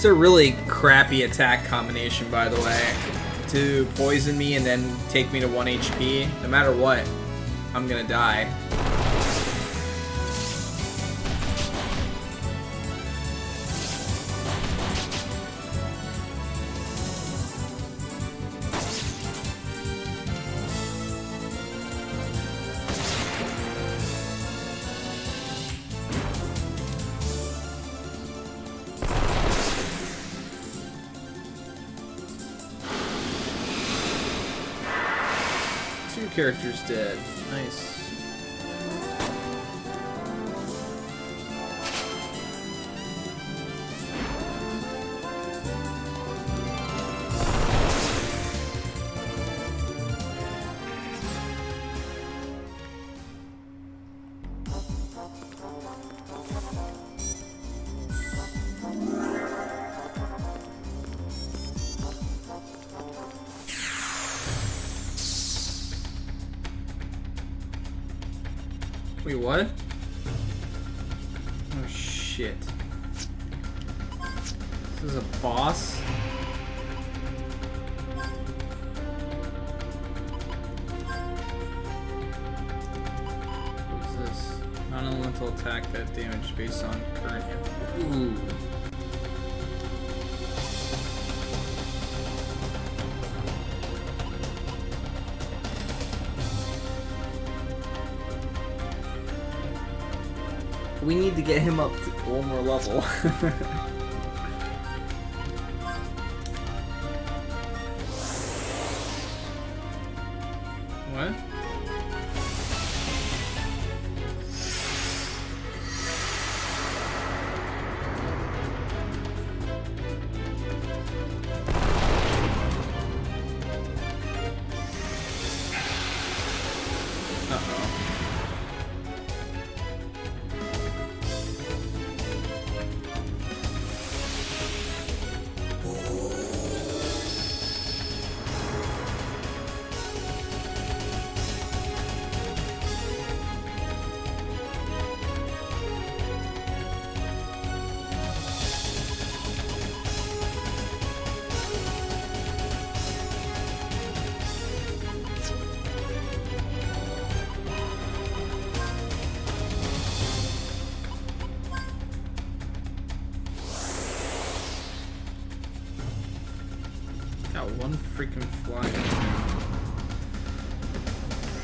It's a really crappy attack combination, by the way. To poison me and then take me to 1 HP. No matter what, I'm gonna die. Characters dead. Nice. Wait, what? Oh shit. This is a boss? What is this? Non-elemental attack that damage based on current hit. Ooh. We need to get him up to one more level. What? One freaking fly.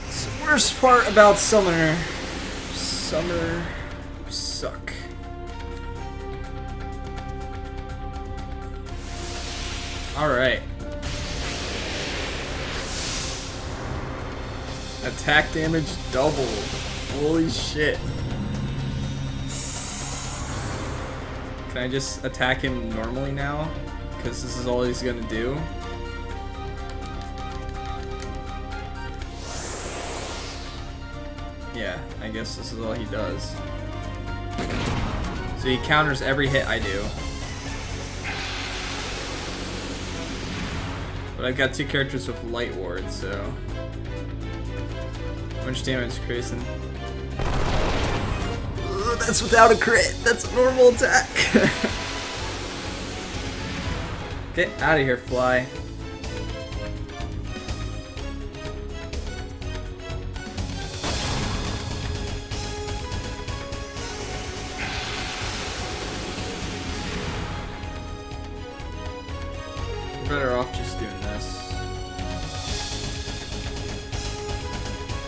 It's the worst part about Summoner. Summoner suck. Alright. Attack damage doubled. Holy shit. Can I just attack him normally now? Because this is all he's gonna do. Yeah, I guess this is all he does. So he counters every hit I do. But I've got two characters with light ward, so... How much damage, Grayson? Ugh, that's without a crit! That's a normal attack! Get out of here, fly. Better off just doing this.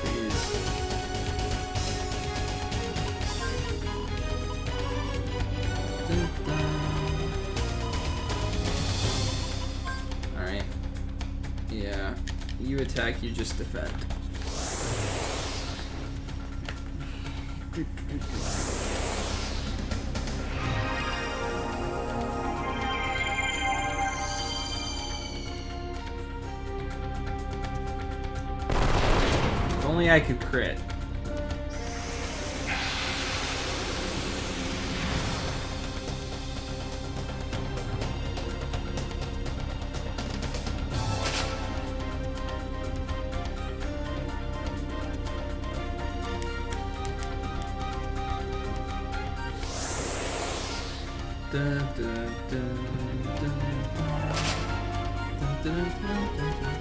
Please. Alright. Yeah. You attack, you just defend. If only I could crit. Dun, dun, dun, dun. Dun, dun, dun, dun, dun.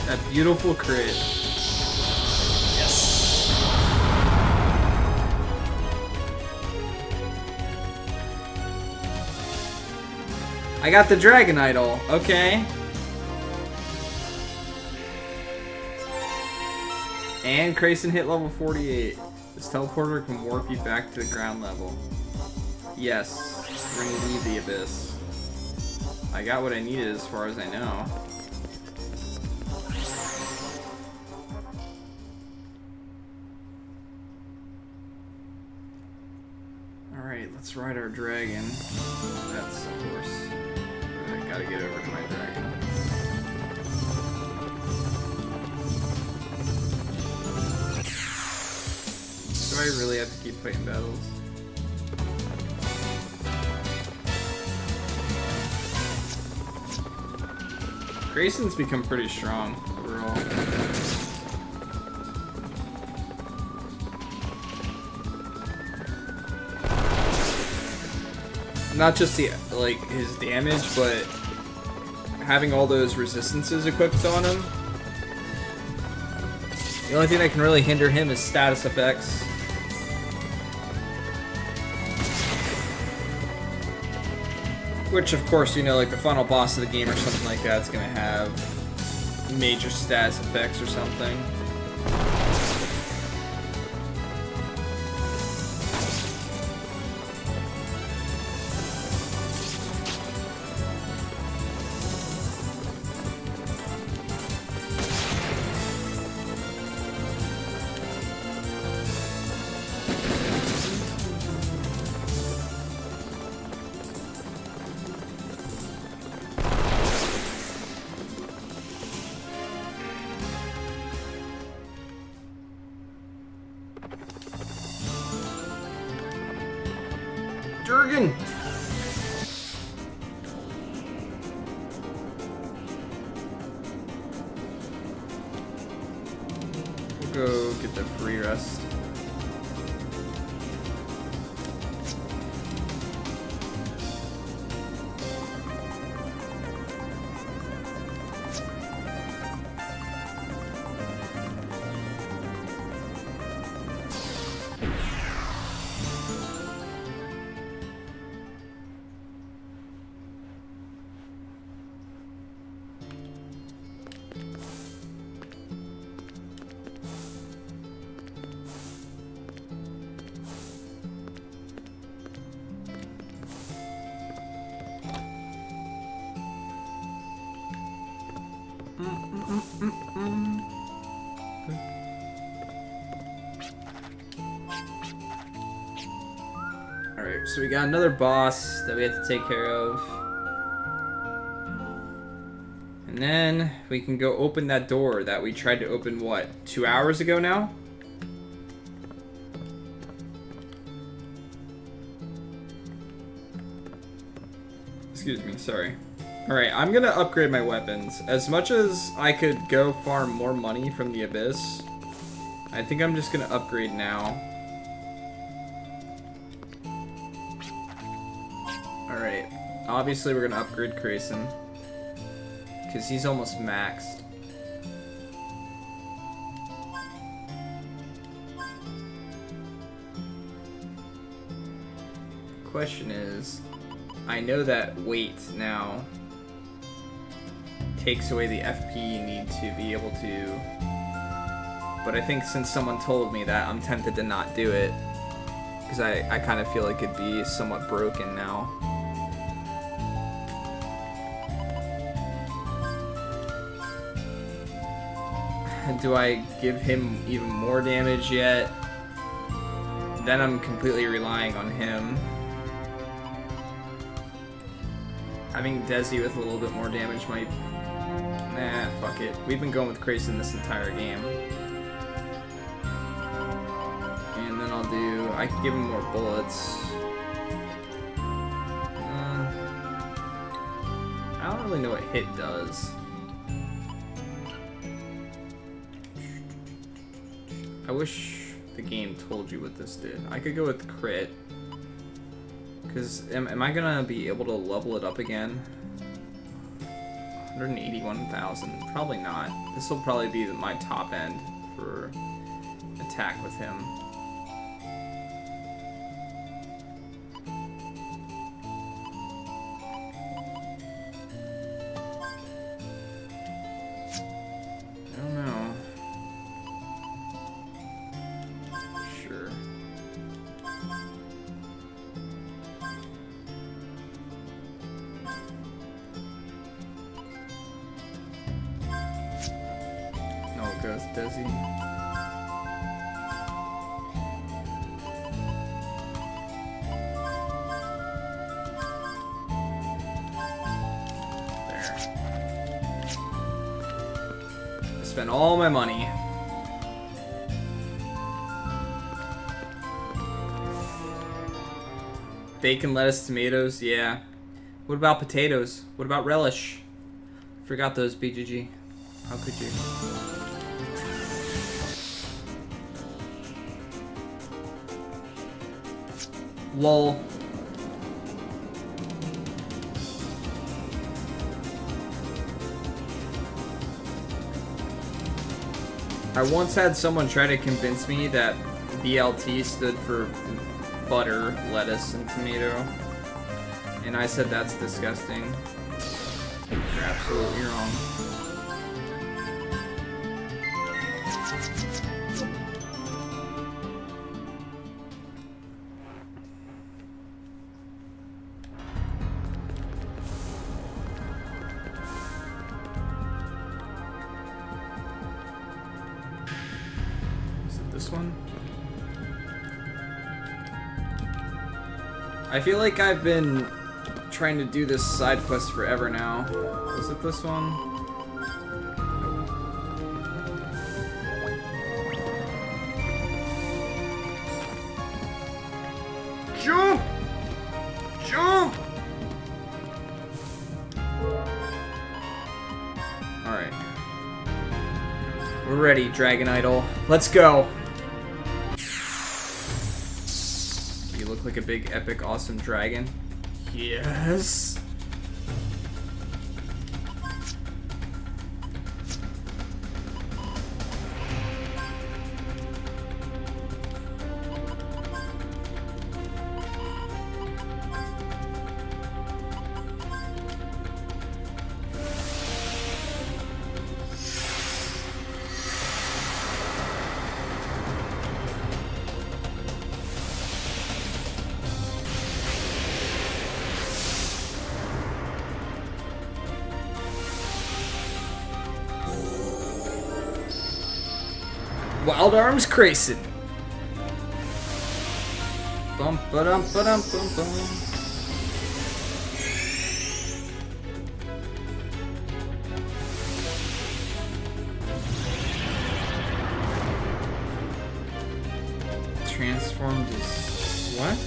That beautiful crit. Yes. I got the Dragon Idol. Okay. And Grayson hit level 48. This teleporter can warp you back to the ground level. Yes. We're gonna leave the abyss. I got what I needed as far as I know. Alright, let's ride our dragon. That's a horse. I gotta get over to my dragon. Do I really have to keep fighting battles? Grayson's become pretty strong overall. Not just the like his damage, but having all those resistances equipped on him. The only thing that can really hinder him is status effects. Which, of course, you know, like the final boss of the game or something like that's gonna have major status effects or something. Jurgen! We'll go get the free rest. Alright, so we got another boss that we have to take care of. And then we can go open that door that we tried to open, what, 2 hours ago now? Excuse me, sorry. Alright, I'm gonna upgrade my weapons. As much as I could go farm more money from the Abyss, I think I'm just gonna upgrade now. Alright, obviously we're gonna upgrade Grayson, because he's almost maxed. Question is, I know that weight now takes away the FP you need to be able to, but I think since someone told me that, I'm tempted to not do it, because I kind of feel like it'd be somewhat broken now. Do I give him even more damage yet? Then I'm completely relying on him. Having Desi with a little bit more damage might Nah, fuck it. We've been going with Grayson this entire game. And then I'll do... I can give him more bullets. I don't really know what hit does. I wish the game told you what this did. I could go with crit. Because am I gonna be able to level it up again? 181,000. Probably not. This will probably be my top end for attack with him. I don't know. Sure. Goes Desi. There. I spent all my money. Bacon, lettuce, tomatoes, yeah. What about potatoes? What about relish? Forgot those, BGG. How could you? Lol. I once had someone try to convince me that BLT stood for butter, lettuce, and tomato. And I said that's disgusting. You're absolutely wrong. One. I feel like I've been trying to do this side quest forever now. Was it this one? Jump! Jump! Alright. We're ready, Dragon Idol. Let's go! Look like a big, epic, awesome dragon. Yes. Wild Arms Grayson. Bum ba dum ba dum bum bum. Transformed as what?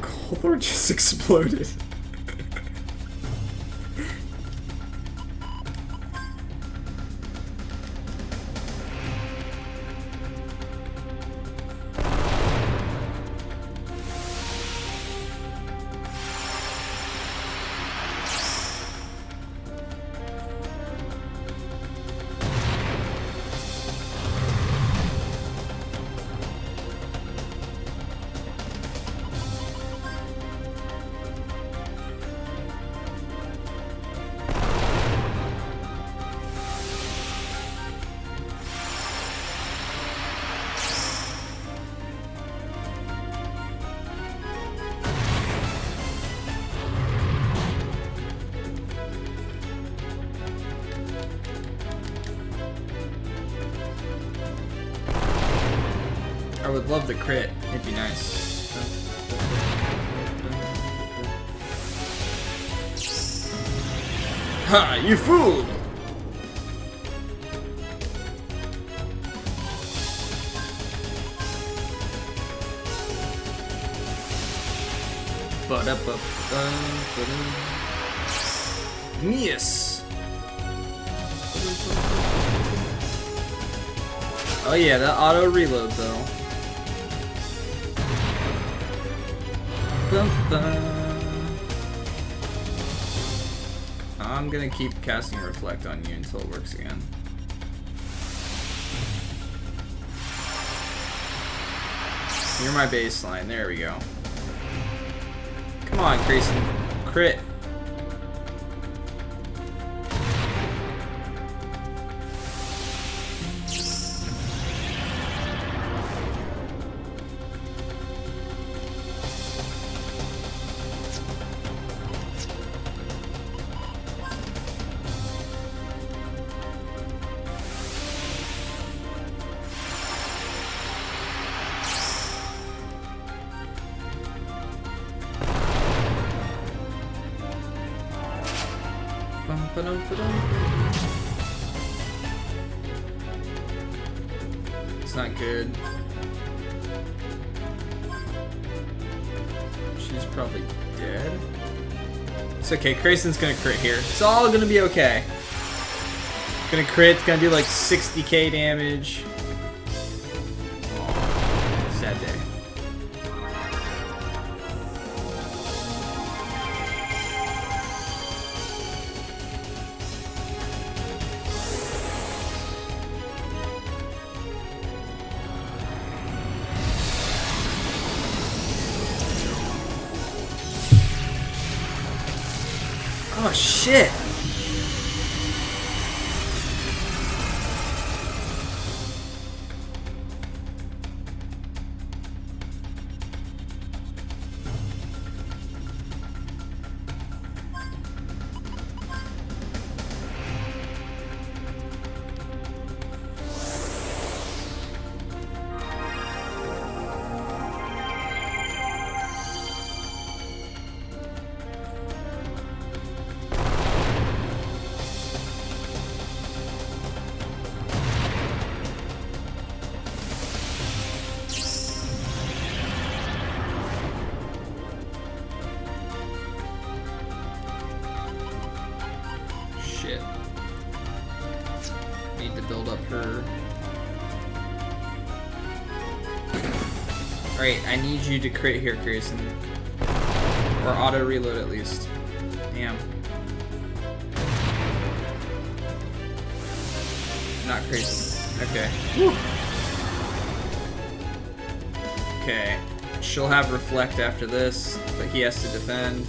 Coldor just exploded. would love the crit. It'd be nice. Ha! You fooled! Yes! Oh yeah, that auto reload though. I'm gonna keep casting Reflect on you until it works again. You're my baseline. There we go. Come on, Grayson. Crit. It's not good. She's probably dead. It's okay, Grayson's gonna crit here. It's all gonna be okay. Gonna crit, it's gonna do like 60k damage. Aww, sad day. Oh shit! Shit. Need to build up her. Alright, I need you to crit here, Grayson. Or auto reload at least. Damn. Not crazy. Okay. Whew. Okay. She'll have Reflect after this, but he has to defend.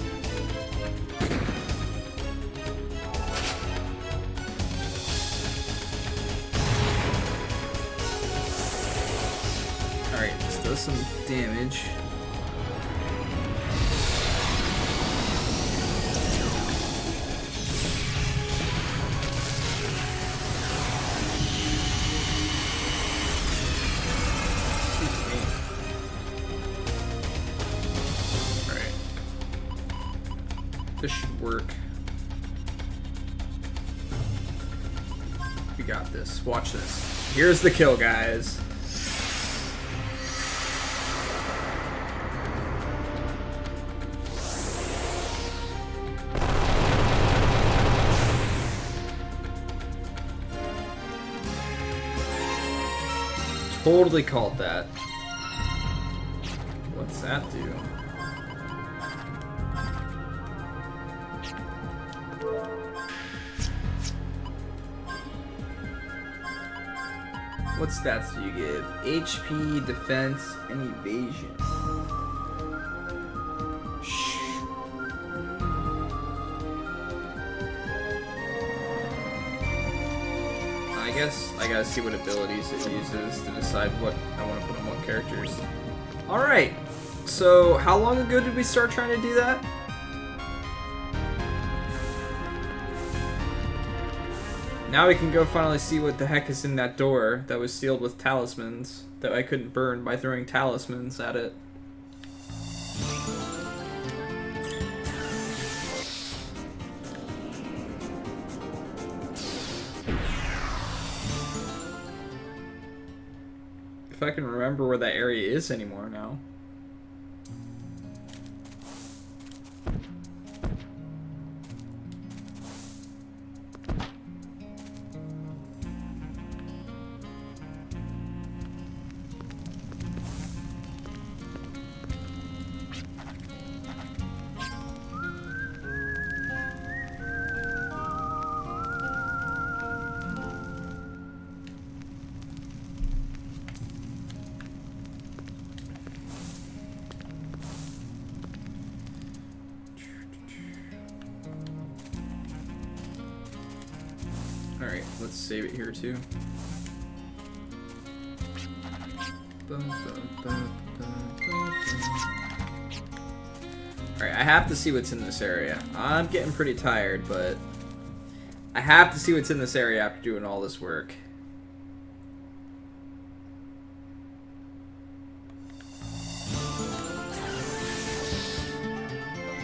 Alright, this does some damage. This should work. We got this. Watch this. Here's the kill, guys. Totally called that. What's that do? What stats do you give? HP, defense, and evasion. Shh. I guess I gotta see what abilities it uses to decide what I want to put on what characters. Alright, so how long ago did we start trying to do that? Now we can go finally see what the heck is in that door that was sealed with talismans that I couldn't burn by throwing talismans at it. If I can remember where that area is anymore now. Alright, let's save it here too. Alright, I have to see what's in this area. I'm getting pretty tired, but I have to see what's in this area after doing all this work.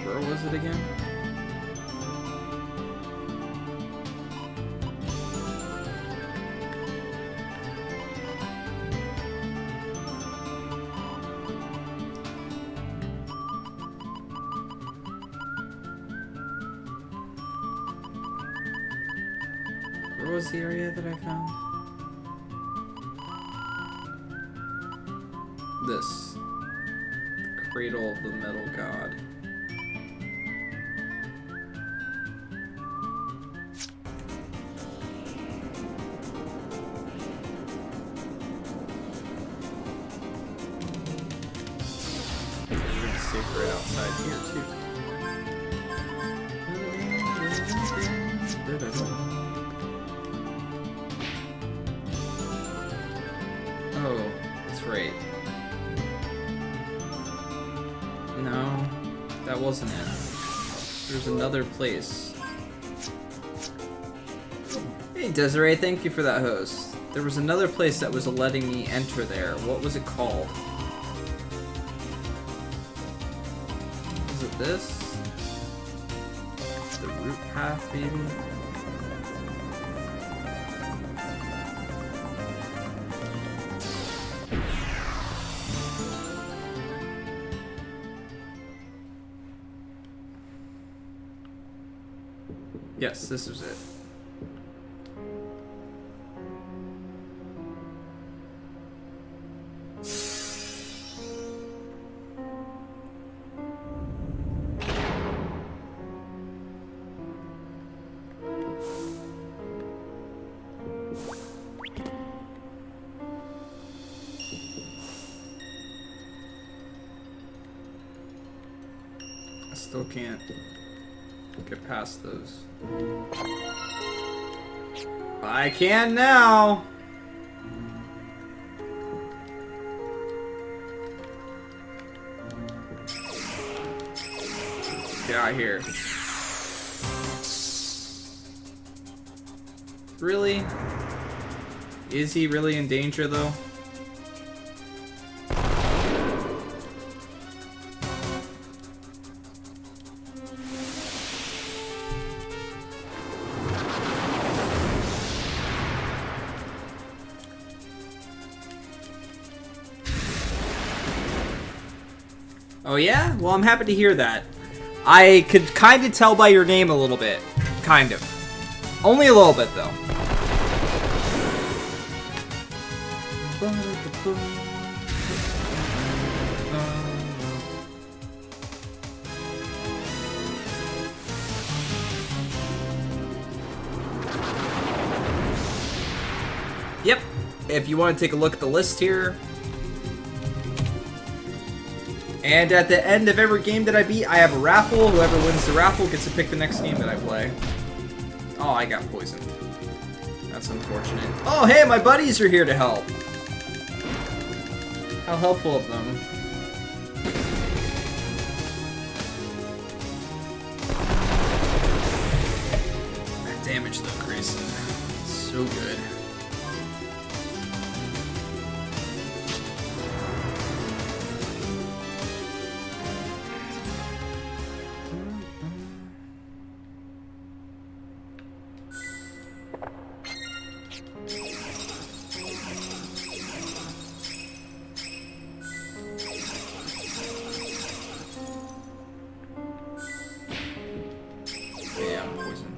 Where was it again? Where was the area that I found? This. The Cradle of the Metal God. We're gonna save right outside here too. Oh, that's right. No, that wasn't it. There's another place. Hey Desiree, thank you for that host. There was another place that was letting me enter there. What was it called? Was it this? The root path, maybe? Yes, this was it. I still can't get past those. I can now! Get out of here. Really? Is he really in danger though? Oh yeah? Well, I'm happy to hear that. I could kind of tell by your name a little bit. Kind of. Only a little bit, though. Yep. If you want to take a look at the list here. And at the end of every game that I beat, I have a raffle. Whoever wins the raffle gets to pick the next game that I play. Oh, I got poisoned. That's unfortunate. Oh, hey, my buddies are here to help. How helpful of them. That damage, though, Grayson. so good. Yeah, I'm poison.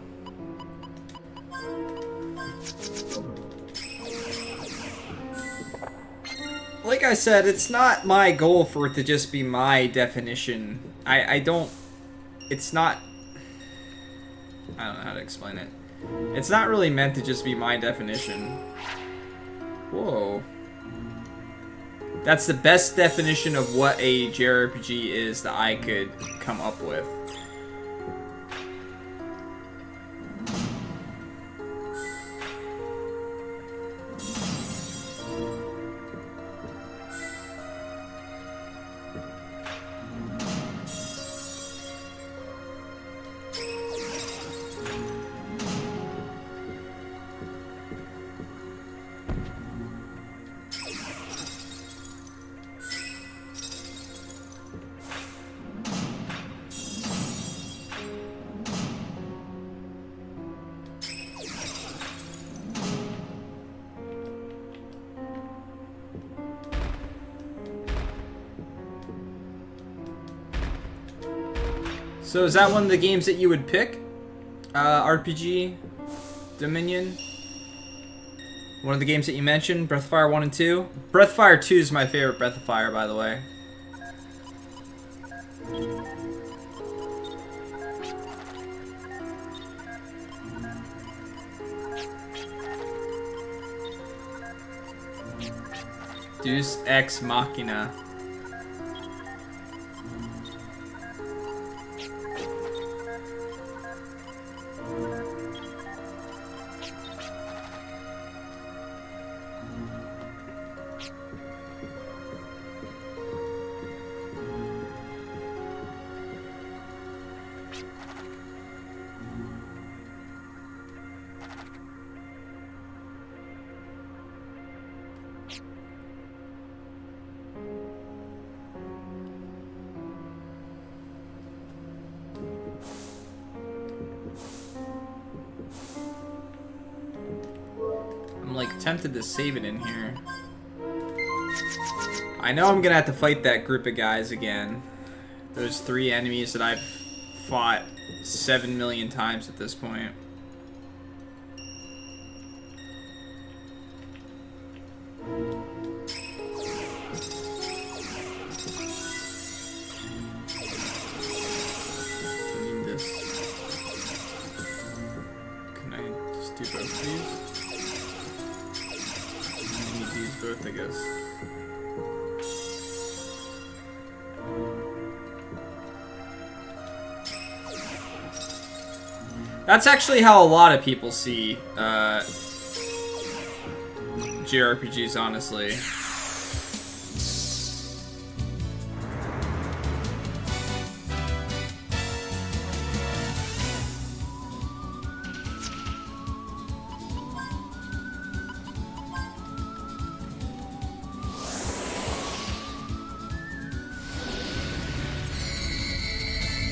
Like I said, it's not my goal for it to just be my definition. I don't... It's not... I don't know how to explain it. It's not really meant to just be my definition. Whoa. That's the best definition of what a JRPG is that I could come up with. So is that one of the games that you would pick? RPG Dominion? One of the games that you mentioned? Breath of Fire 1 and 2? Breath of Fire 2 is my favorite Breath of Fire, by the way. Deus Ex Machina. I'm like tempted to save it in here. I know I'm gonna have to fight that group of guys again. Those 3 enemies that I've fought 7 million times at this point. I need this. Can I just do both of these? I need these both, I guess. That's actually how a lot of people see JRPGs, honestly.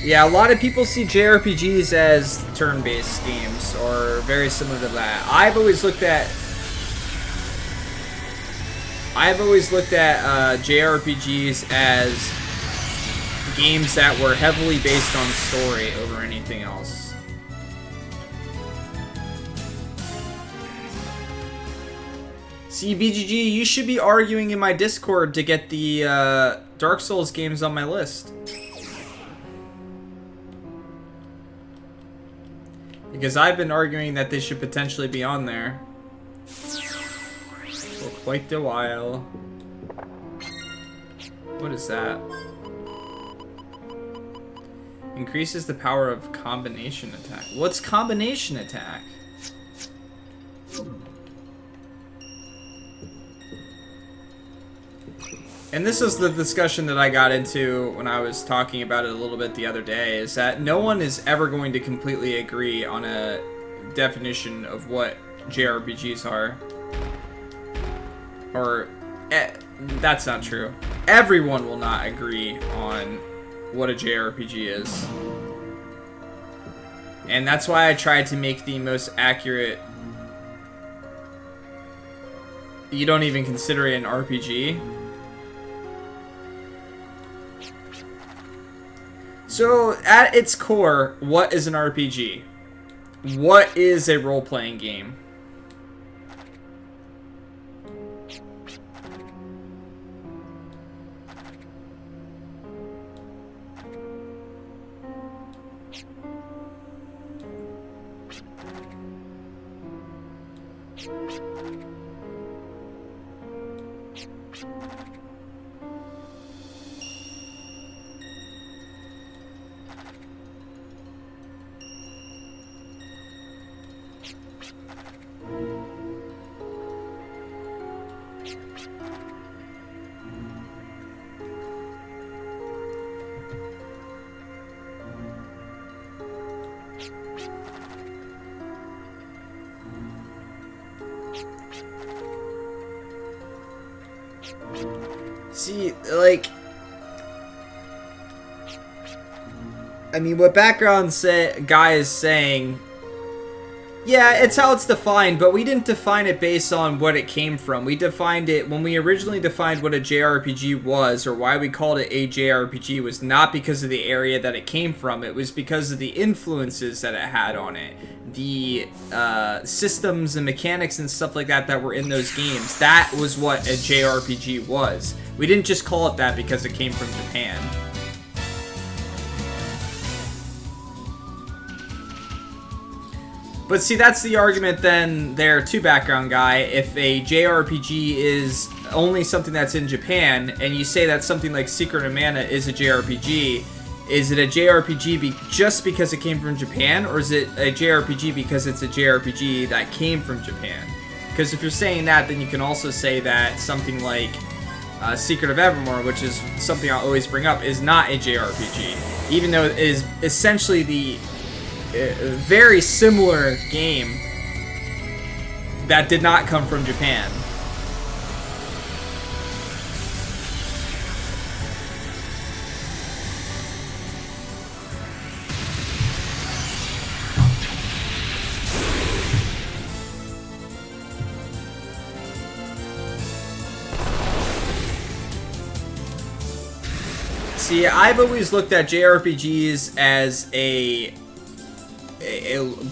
Yeah, a lot of people see JRPGs as turn-based games, or very similar to that. I've always looked at JRPGs as games that were heavily based on story over anything else. See, BGG, you should be arguing in my Discord to get the Dark Souls games on my list. Because I've been arguing that they should potentially be on there for quite a while. What is that? Increases the power of combination attack. What's combination attack? And this is the discussion that I got into when I was talking about it a little bit the other day, is that no one is ever going to completely agree on a definition of what JRPGs are. Or, that's not true. Everyone will not agree on what a JRPG is. And that's why I tried to make the most accurate... You don't even consider it an RPG? So, at its core, what is an RPG? What is a role-playing game? See, like, I mean, what background guy is saying, yeah, it's how it's defined, but we didn't define it based on what it came from. We defined it, when we originally defined what a JRPG was, or why we called it a JRPG, was not because of the area that it came from. It was because of the influences that it had on it. The systems and mechanics and stuff like that that were in those games. That was what a JRPG was. We didn't just call it that because it came from Japan. But see, that's the argument then there too, background guy. If a JRPG is only something that's in Japan, and you say that something like Secret of Mana is a JRPG, is it a JRPG just because it came from Japan, or is it a JRPG because it's a JRPG that came from Japan? Because if you're saying that, then you can also say that something like Secret of Evermore, which is something I always bring up, is not a JRPG, even though it is essentially the very similar game that did not come from Japan. See, I've always looked at JRPGs as a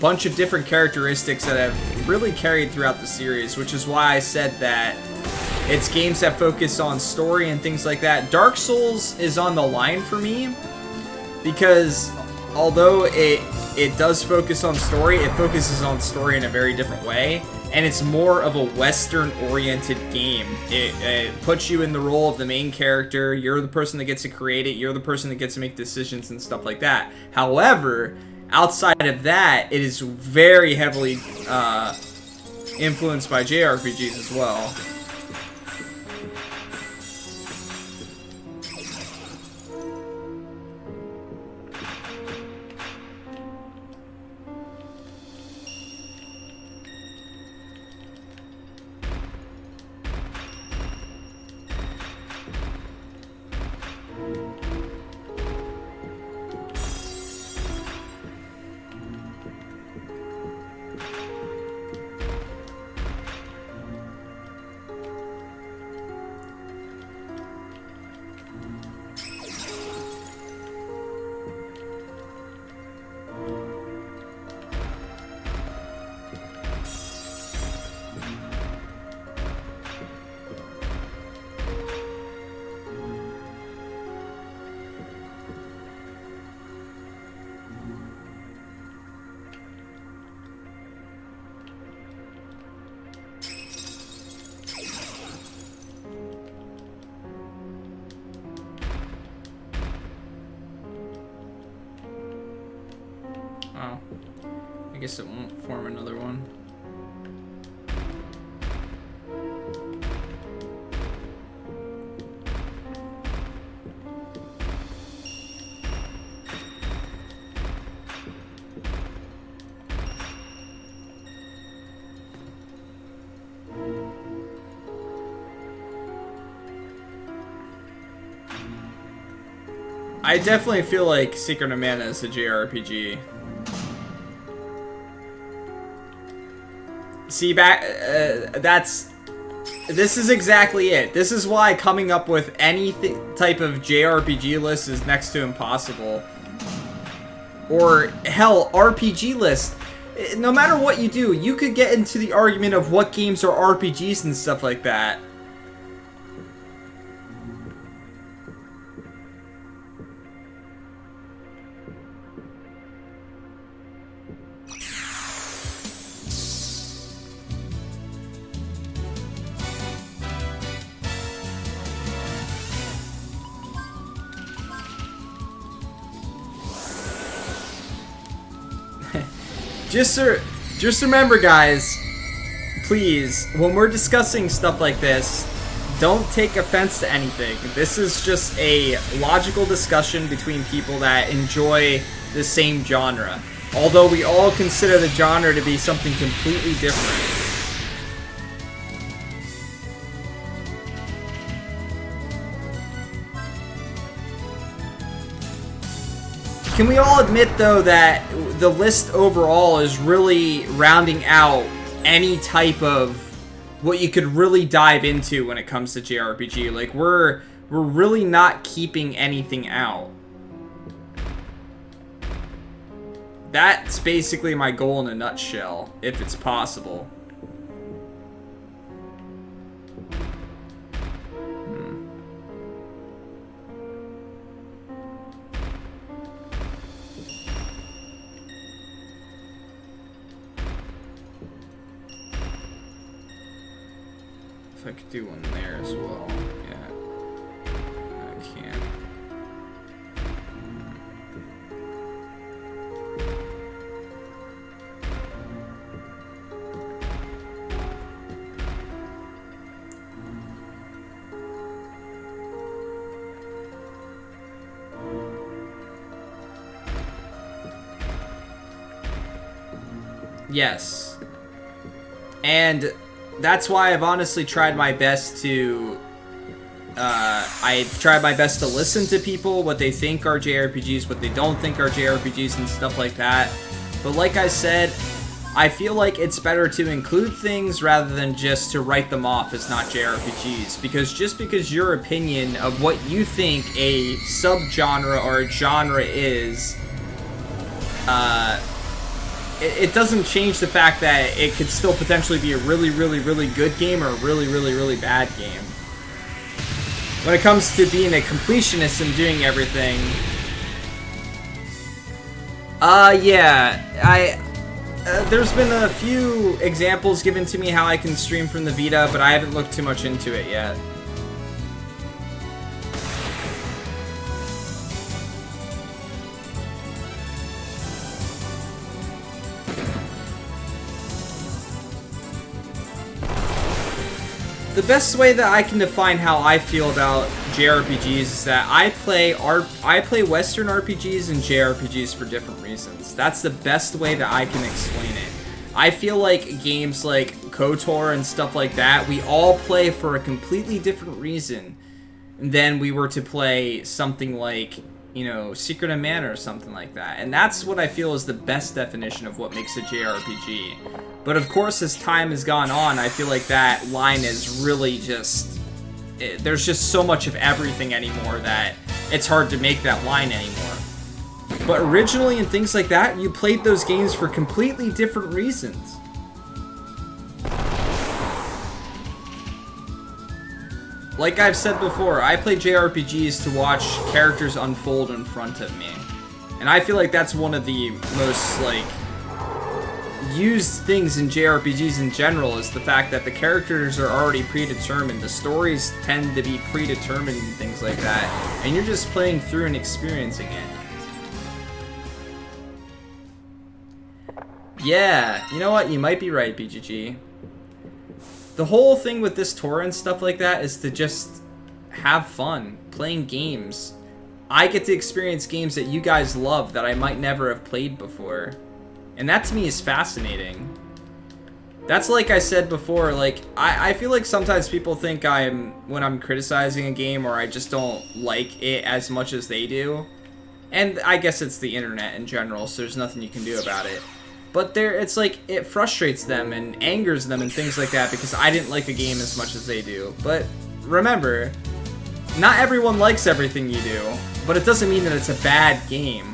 bunch of different characteristics that have really carried throughout the series, which is why I said that it's games that focus on story and things like that. Dark Souls is on the line for me because although it does focus on story, it focuses on story in a very different way, and it's more of a Western-oriented game. It puts you in the role of the main character. You're the person that gets to create it. You're the person that gets to make decisions and stuff like that. However, outside of that, it is very heavily influenced by JRPGs as well. Oh, I guess it won't form another one. I definitely feel like Secret of Mana is a JRPG. See, this is exactly it. This is why coming up with any type of JRPG list is next to impossible. Or, hell, RPG list. No matter what you do, you could get into the argument of what games are RPGs and stuff like that. Just remember, guys, please, when we're discussing stuff like this, don't take offense to anything. This is just a logical discussion between people that enjoy the same genre. Although we all consider the genre to be something completely different. Can we all admit, though, that the list overall is really rounding out any type of what you could really dive into when it comes to JRPG? Like, we're really not keeping anything out. That's basically my goal in a nutshell, if it's possible. I could do one there as well. Yeah. I can't. Yes. And that's why I've honestly tried my best to, I tried my best to listen to people, what they think are JRPGs, what they don't think are JRPGs, and stuff like that. But like I said, I feel like it's better to include things rather than just to write them off as not JRPGs. Because just because your opinion of what you think a subgenre or a genre is, it doesn't change the fact that it could still potentially be a really, really, really good game or a really, really, really bad game. When it comes to being a completionist and doing everything, yeah, there's been a few examples given to me how I can stream from the Vita, but I haven't looked too much into it yet. The best way that I can define how I feel about JRPGs is that I play Western RPGs and JRPGs for different reasons. That's the best way that I can explain it. I feel like games like KOTOR and stuff like that, we all play for a completely different reason than we were to play something like, you know, Secret of Mana or something like that. And that's what I feel is the best definition of what makes a JRPG. But of course, as time has gone on, I feel like that line is really just... there's just so much of everything anymore that it's hard to make that line anymore. But originally and things like that, you played those games for completely different reasons. Like I've said before, I play JRPGs to watch characters unfold in front of me. And I feel like that's one of the most, like, used things in JRPGs in general is the fact that the characters are already predetermined. The stories tend to be predetermined and things like that. And you're just playing through and experiencing it. Yeah, you know what? You might be right, BGG. The whole thing with this tour and stuff like that is to just have fun playing games. I get to experience games that you guys love that I might never have played before. And that to me is fascinating. That's like I said before, like, I feel like sometimes people think when I'm criticizing a game or I just don't like it as much as they do, And I guess it's the internet in general, so there's nothing you can do about it. But it's like, it frustrates them and angers them and things like that because I didn't like a game as much as they do. But remember, not everyone likes everything you do, but it doesn't mean that it's a bad game.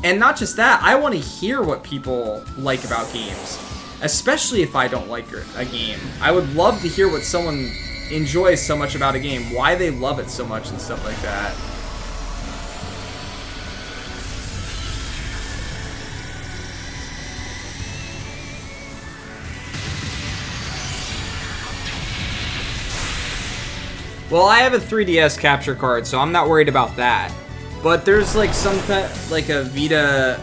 And not just that, I want to hear what people like about games, especially if I don't like a game. I would love to hear what someone enjoys so much about a game, why they love it so much and stuff like that. Well, I have a 3DS capture card, so I'm not worried about that. But there's like like a Vita.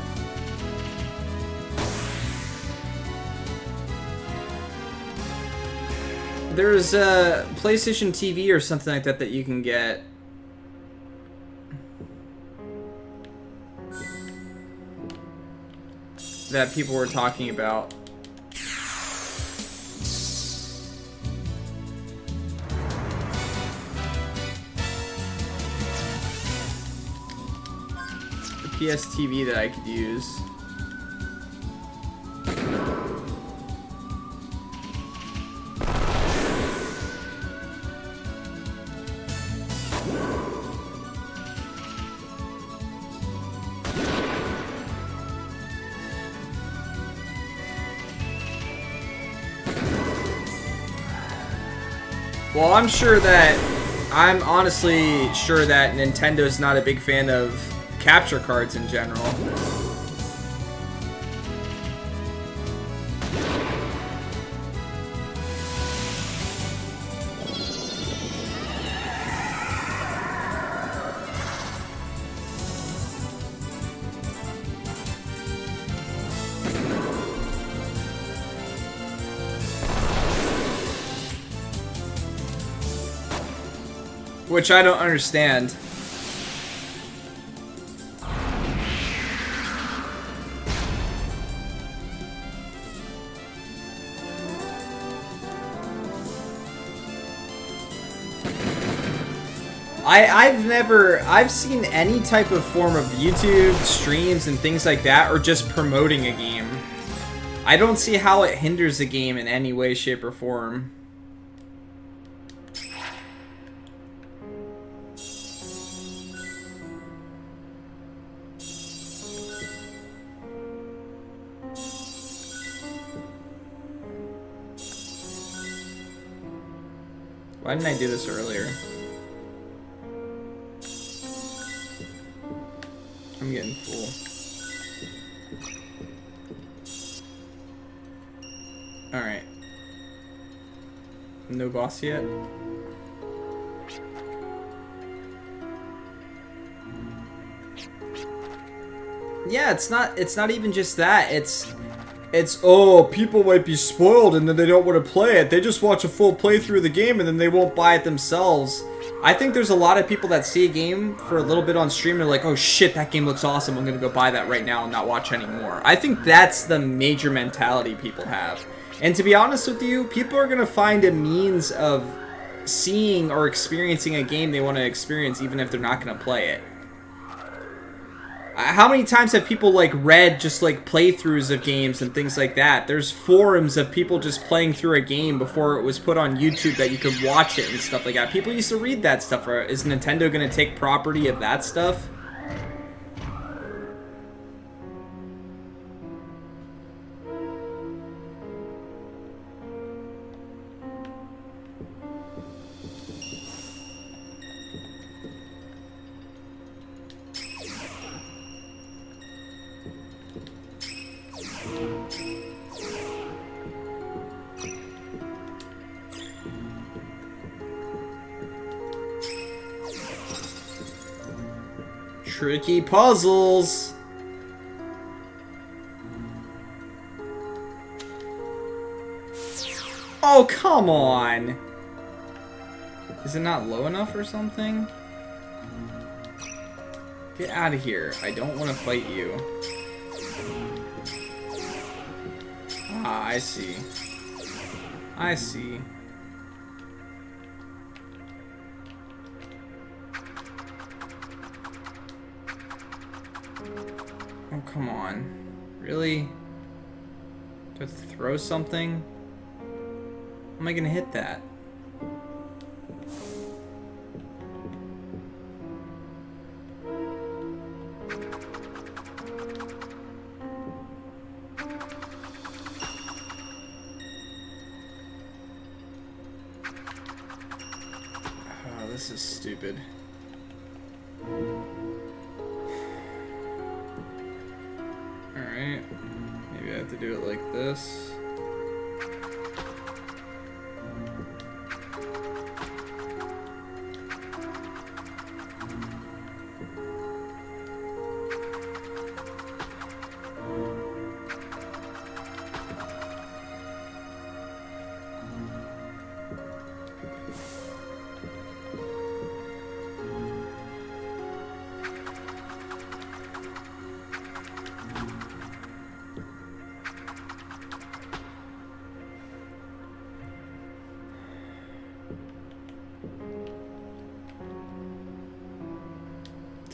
There's a PlayStation TV or something like that that you can get. That people were talking about. PS TV that I could use. Well, I'm honestly sure that Nintendo's not a big fan of capture cards in general. Which I don't understand. I've seen any type of form of YouTube streams and things like that, or just promoting a game. I don't see how it hinders a game in any way, shape, or form. Why didn't I do this earlier? I'm getting full. Alright. No boss yet? Yeah, it's not even just that. It's oh, people might be spoiled and then they don't want to play it. They just watch a full playthrough of the game and then they won't buy it themselves. I think there's a lot of people that see a game for a little bit on stream and are like, oh shit, that game looks awesome, I'm gonna go buy that right now and not watch anymore. I think that's the major mentality people have. And to be honest with you, people are gonna find a means of seeing or experiencing a game they want to experience even if they're not gonna play it. How many times have people like read just like playthroughs of games and things like that? There's forums of people just playing through a game before it was put on YouTube that you could watch it and stuff like that. People used to read that stuff. Is Nintendo going to take property of that stuff? Tricky puzzles. Oh, come on. Is it not low enough or something? Get out of here. I don't want to fight you. Ah, I see. I see. Oh, come on. Really? Do I have to throw something? How am I gonna hit that? Oh, this is stupid. Alright. Maybe I have to do it like this.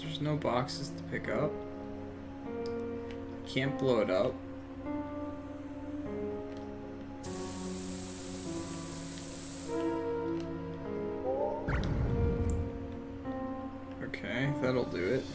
There's no boxes to pick up. Can't blow it up. Okay, that'll do it.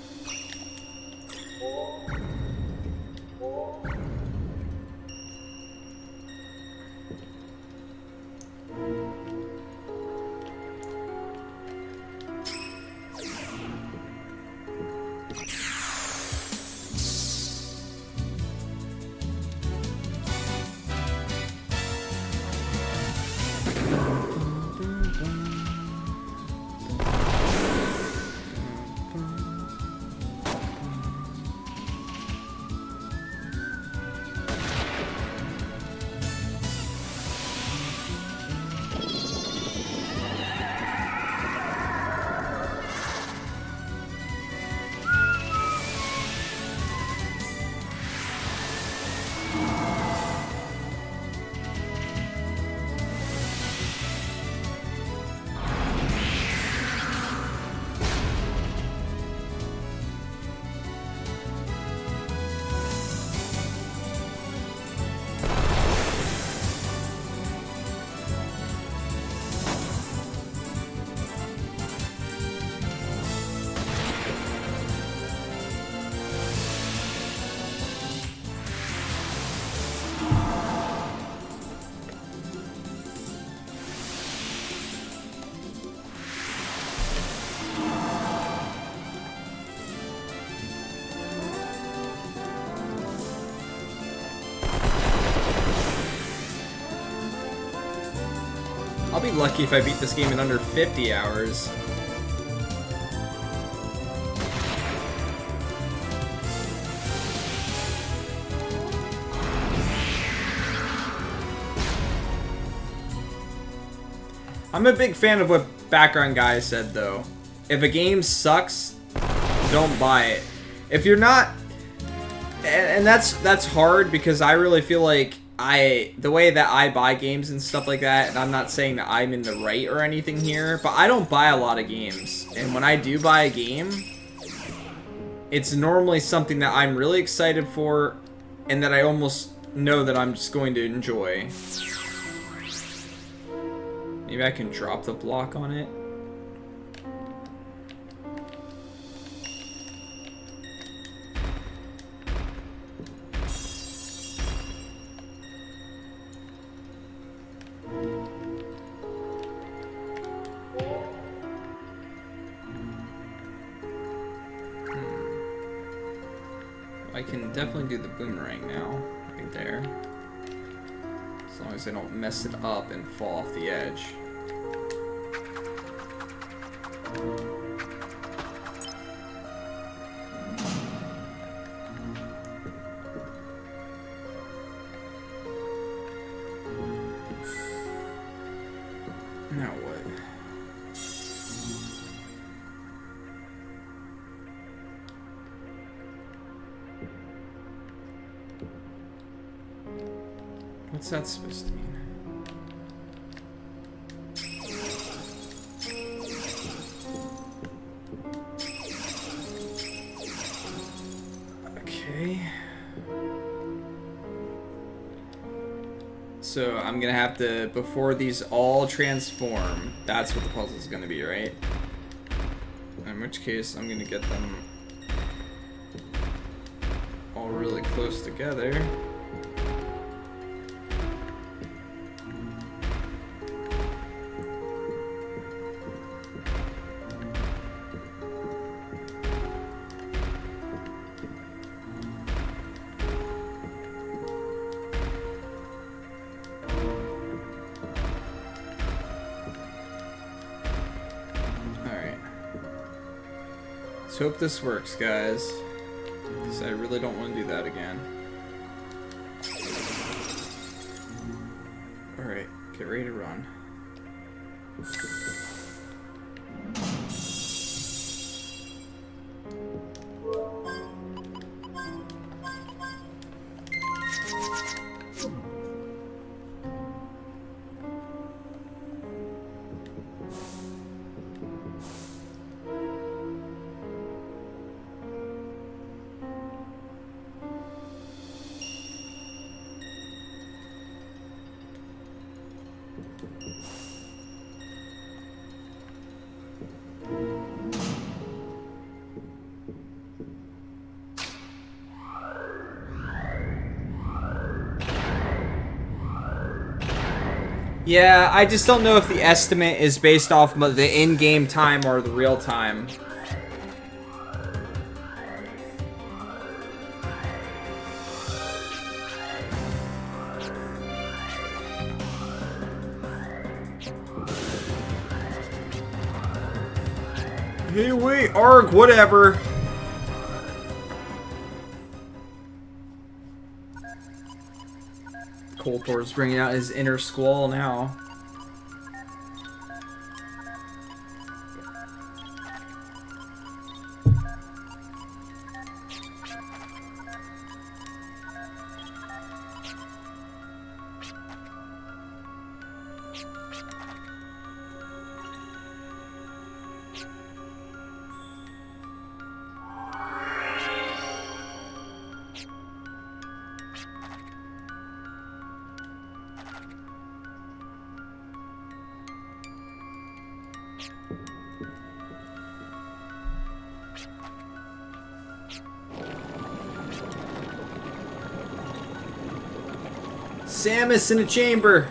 I'll be lucky if I beat this game in under 50 hours. I'm a big fan of what Background Guy said, though. If a game sucks, don't buy it. If you're not... And that's hard, because I really feel like the way that I buy games and stuff like that, and I'm not saying that I'm in the right or anything here, but I don't buy a lot of games. And when I do buy a game, it's normally something that I'm really excited for, and that I almost know that I'm just going to enjoy. Maybe I can drop the block on it. I can definitely do the boomerang now, right there. As long as I don't mess it up and fall off the edge. Now what? What's that supposed to mean? Okay. Okay. So I'm gonna have to, before these all transform, that's what the puzzle's gonna be, right? In which case, I'm gonna get them all really close together. Let's hope this works, guys. Because I really don't want to do that again. Alright, get ready to run. Yeah, I just don't know if the estimate is based off of the in-game time or the real time. Hey, wait, arg, whatever. Kolthor's bringing out his inner squall now. Samus in a chamber.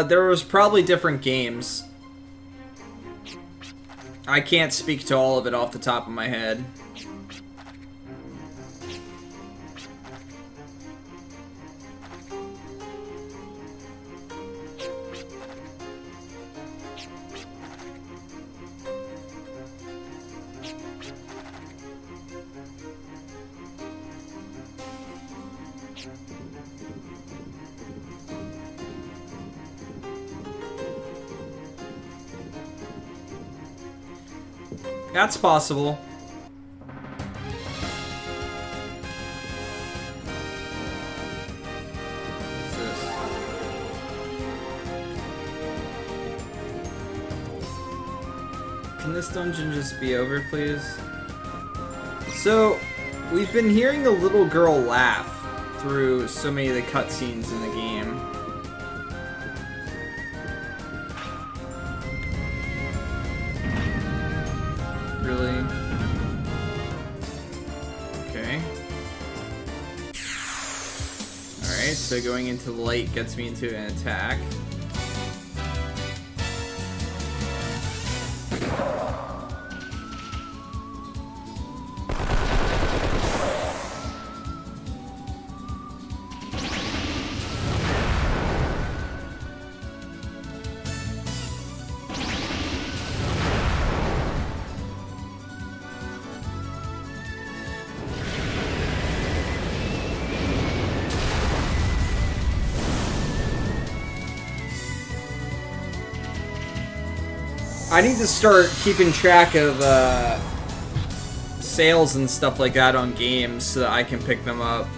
There was probably different games. I can't speak to all of it off the top of my head. That's possible. What's this? Can this dungeon just be over, please? So, we've been hearing the little girl laugh through so many of the cutscenes in the game. Really? Okay. Alright, so going into light gets me into an attack. I need to start keeping track of sales and stuff like that on games so that I can pick them up.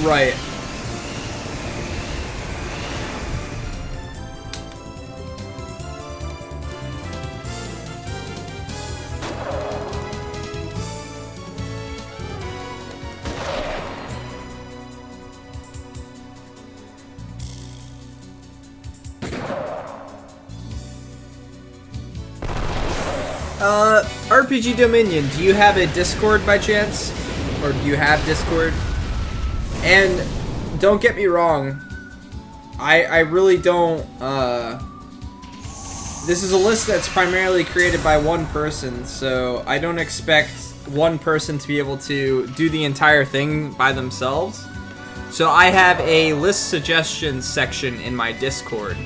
Right. RPG Dominion, do you have a Discord by chance? Or do you have Discord? And don't get me wrong, I really don't, this is a list that's primarily created by one person, so I don't expect one person to be able to do the entire thing by themselves. So I have a list suggestions section in my Discord.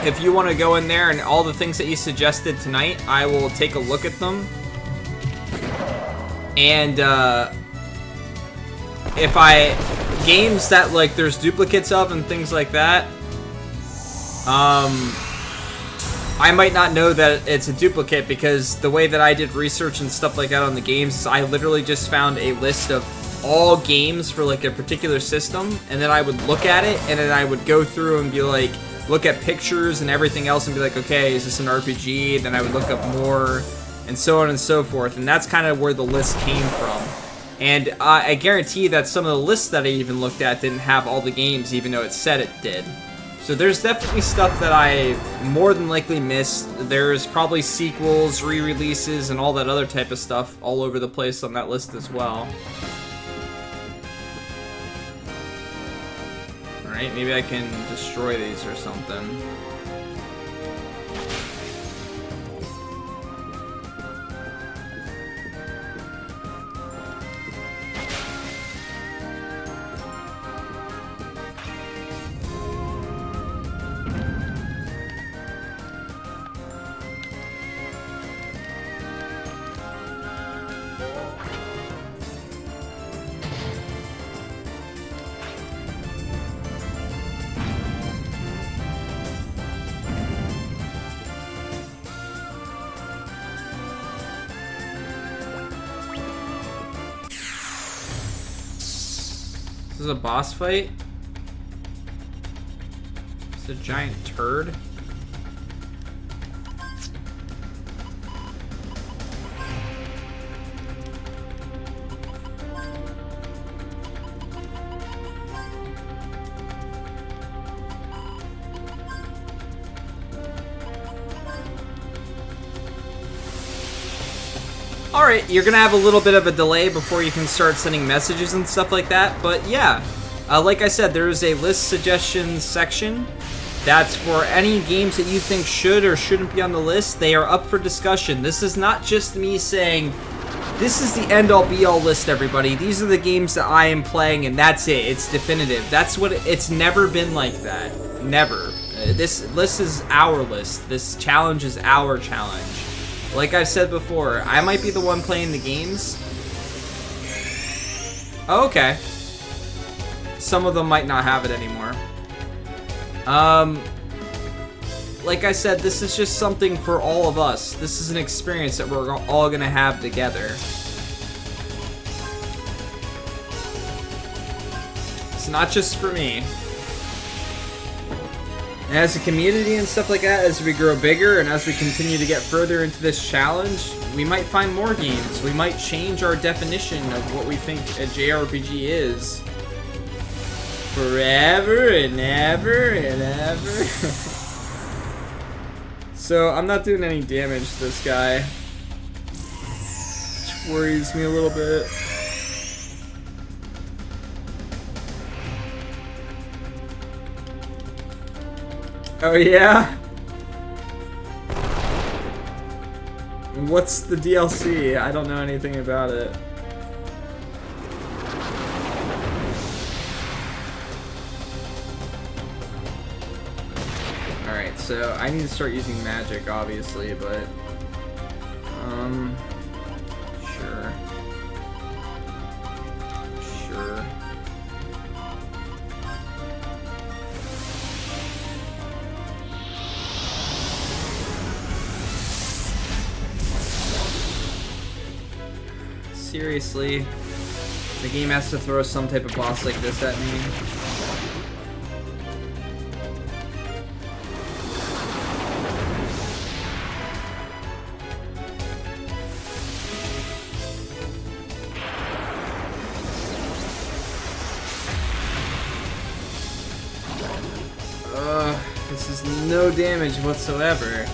If you want to go in there and all the things that you suggested tonight, I will take a look at them. And if games that like there's duplicates of and things like that, I might not know that it's a duplicate, because the way that I did research and stuff like that on the games is I literally just found a list of all games for like a particular system, and then I would look at it, and then I would go through and be like, look at pictures and everything else and be like, okay, is this an RPG? Then I would look up more, and so on and so forth, and that's kind of where the list came from. And I guarantee that some of the lists that I even looked at didn't have all the games, even though it said it did. So there's definitely stuff that I more than likely missed. There's probably sequels, re-releases, and all that other type of stuff all over the place on that list as well. Alright, maybe I can destroy these or something. This is a boss fight? It's a giant turd. Alright, you're gonna have a little bit of a delay before you can start sending messages and stuff like that, but yeah. Like I said, there is a list suggestions section. That's for any games that you think should or shouldn't be on the list. They are up for discussion. This is not just me saying, this is the end-all be-all list, everybody. These are the games that I am playing, and that's it. It's definitive. That's what it's never been like that. Never. This list is our list. This challenge is our challenge. Like I've said before, I might be the one playing the games. Oh, okay. Some of them might not have it anymore. Like I said, this is just something for all of us. This is an experience that we're all gonna have together. It's not just for me. And as a community and stuff like that, as we grow bigger and as we continue to get further into this challenge, we might find more games. We might change our definition of what we think a JRPG is. Forever and ever and ever. So, I'm not doing any damage to this guy. Which worries me a little bit. Oh yeah? What's the DLC? I don't know anything about it. Alright, so I need to start using magic, obviously, but... Sure. Sure. Seriously. The game has to throw some type of boss like this at me. This is no damage whatsoever.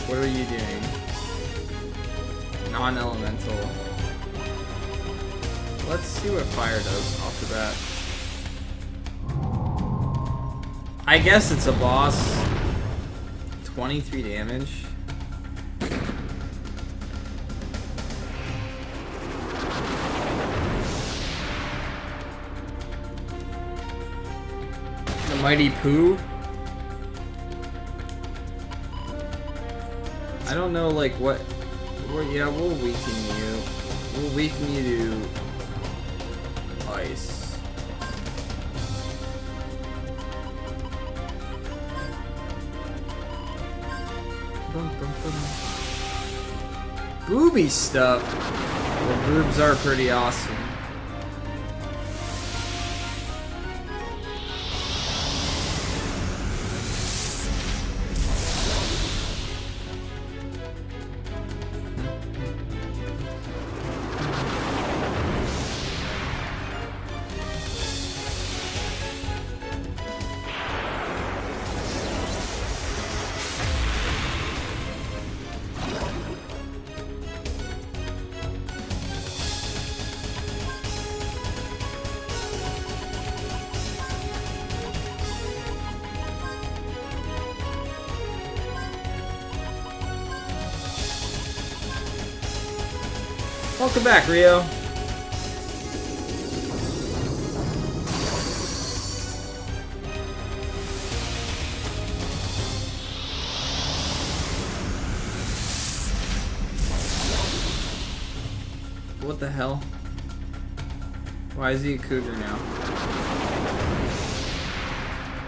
What are you doing? Non-elemental. Let's see what fire does off the bat. I guess it's a boss. 23 damage. The Mighty Pooh? I don't know, like, what... yeah, we'll weaken you. We'll weaken you to... ice. Booby stuff! Well, boobs are pretty awesome. Welcome back, Rio. What the hell? Why is he a cougar now?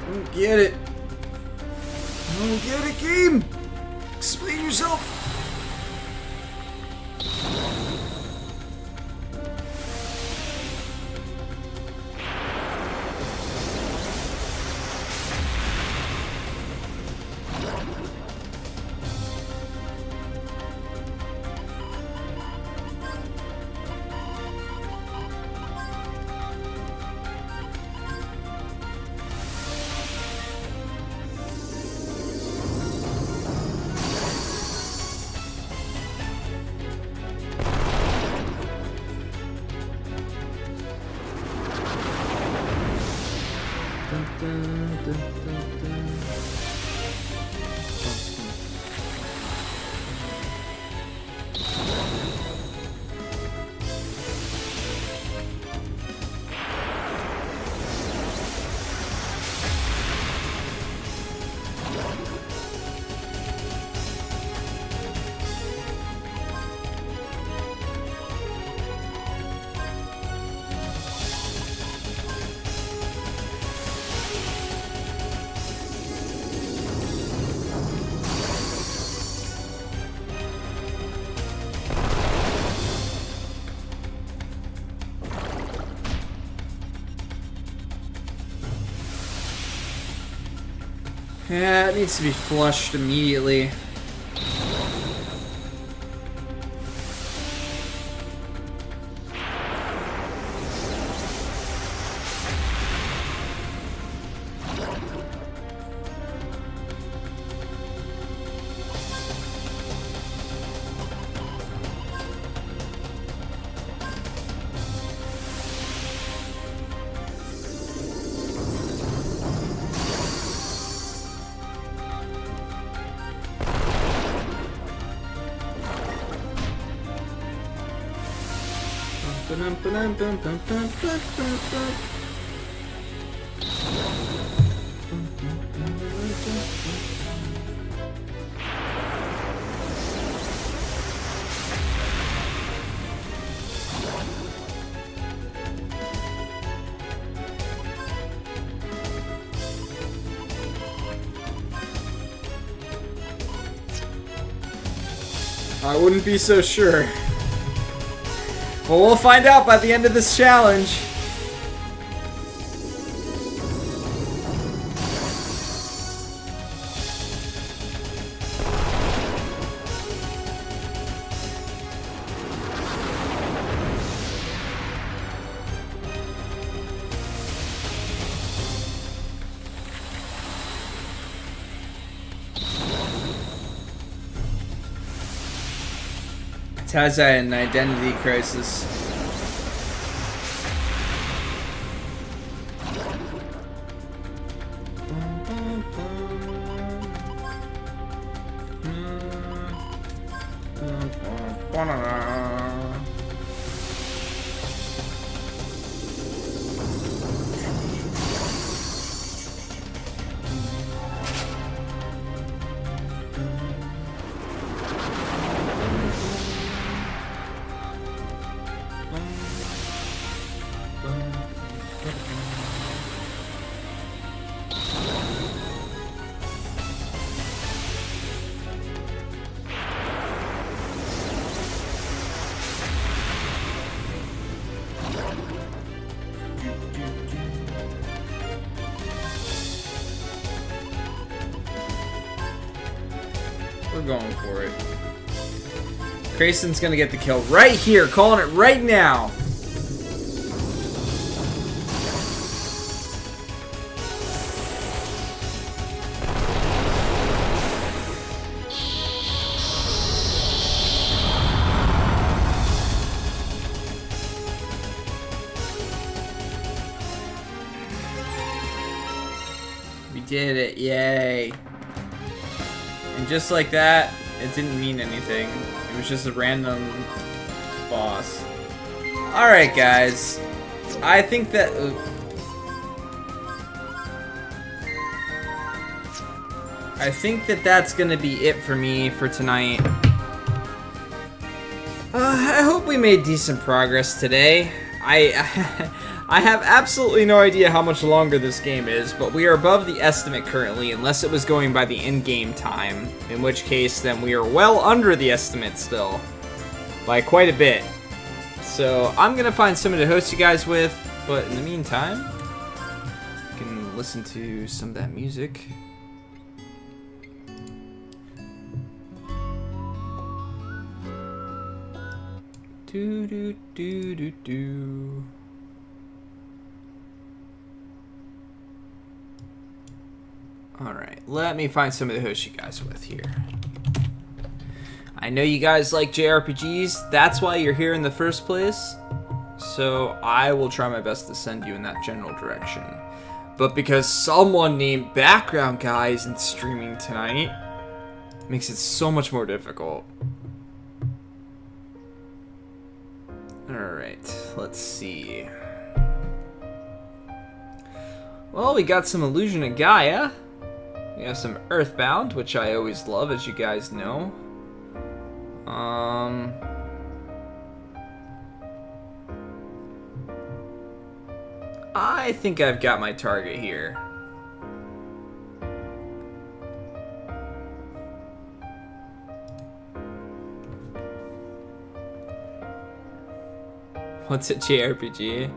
I don't get it. I don't get it, game! Explain yourself! Yeah, it needs to be flushed immediately. I wouldn't be so sure. Well, we'll find out by the end of this challenge. Taza an identity crisis. We're going for it. Grayson's gonna get the kill right here, calling it right now. We did it, yay. And just like that, it didn't mean anything. It was just a random boss. Alright guys, I think that... I think that that's gonna be it for me for tonight. I hope we made decent progress today. I have absolutely no idea how much longer this game is, but we are above the estimate currently, unless it was going by the in-game time, in which case then we are well under the estimate still, by quite a bit. So I'm gonna find somebody to host you guys with, but in the meantime, you can listen to some of that music. Do do do do do. Alright, let me find somebody to host you guys with here. I know you guys like JRPGs, that's why you're here in the first place. So I will try my best to send you in that general direction. But because someone named Background Guy isn't streaming tonight, makes it so much more difficult. Alright, let's see. Well, we got some Illusion of Gaia. We have some Earthbound, which I always love, as you guys know. I think I've got my target here. What's a JRPG?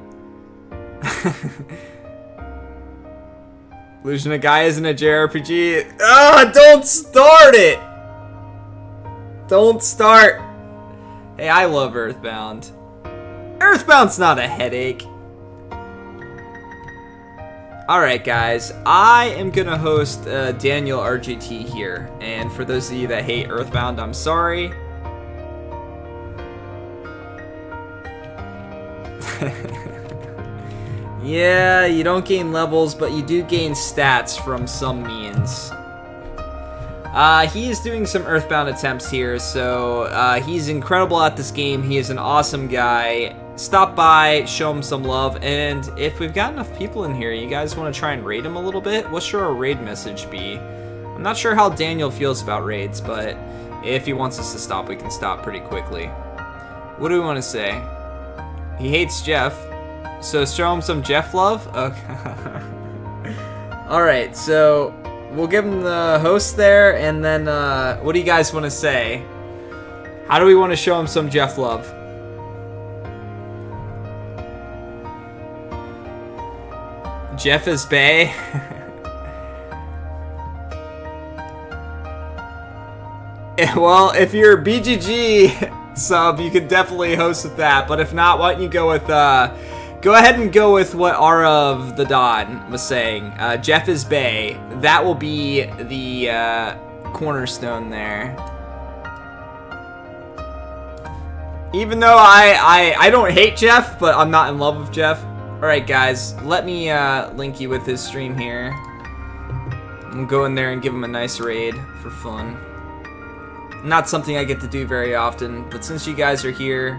Illusion of Gaia isn't a JRPG. Ah, don't start it! Don't start. Hey, I love Earthbound. Earthbound's not a headache. Alright guys, I am gonna host Daniel RJT here. And for those of you that hate Earthbound, I'm sorry. Yeah, you don't gain levels, but you do gain stats from some means. He is doing some Earthbound attempts here, so he's incredible at this game. He is an awesome guy. Stop by, show him some love, and if we've got enough people in here, you guys want to try and raid him a little bit? What should our raid message be? I'm not sure how Daniel feels about raids, but if he wants us to stop, we can stop pretty quickly. What do we want to say? He hates Jeff. So show him some Jeff love? Okay. Alright, so we'll give him the host there, and then what do you guys want to say? How do we want to show him some Jeff love? Jeff is bae. Well, if you're a BGG sub, you could definitely host with that. But if not, why don't you go with, go ahead and go with what Ara of the Dawn was saying. Jeff is bae. That will be the cornerstone there. Even though I don't hate Jeff, but I'm not in love with Jeff. Alright guys, let me link you with his stream here. We'll go in there and give him a nice raid for fun. Not something I get to do very often, but since you guys are here,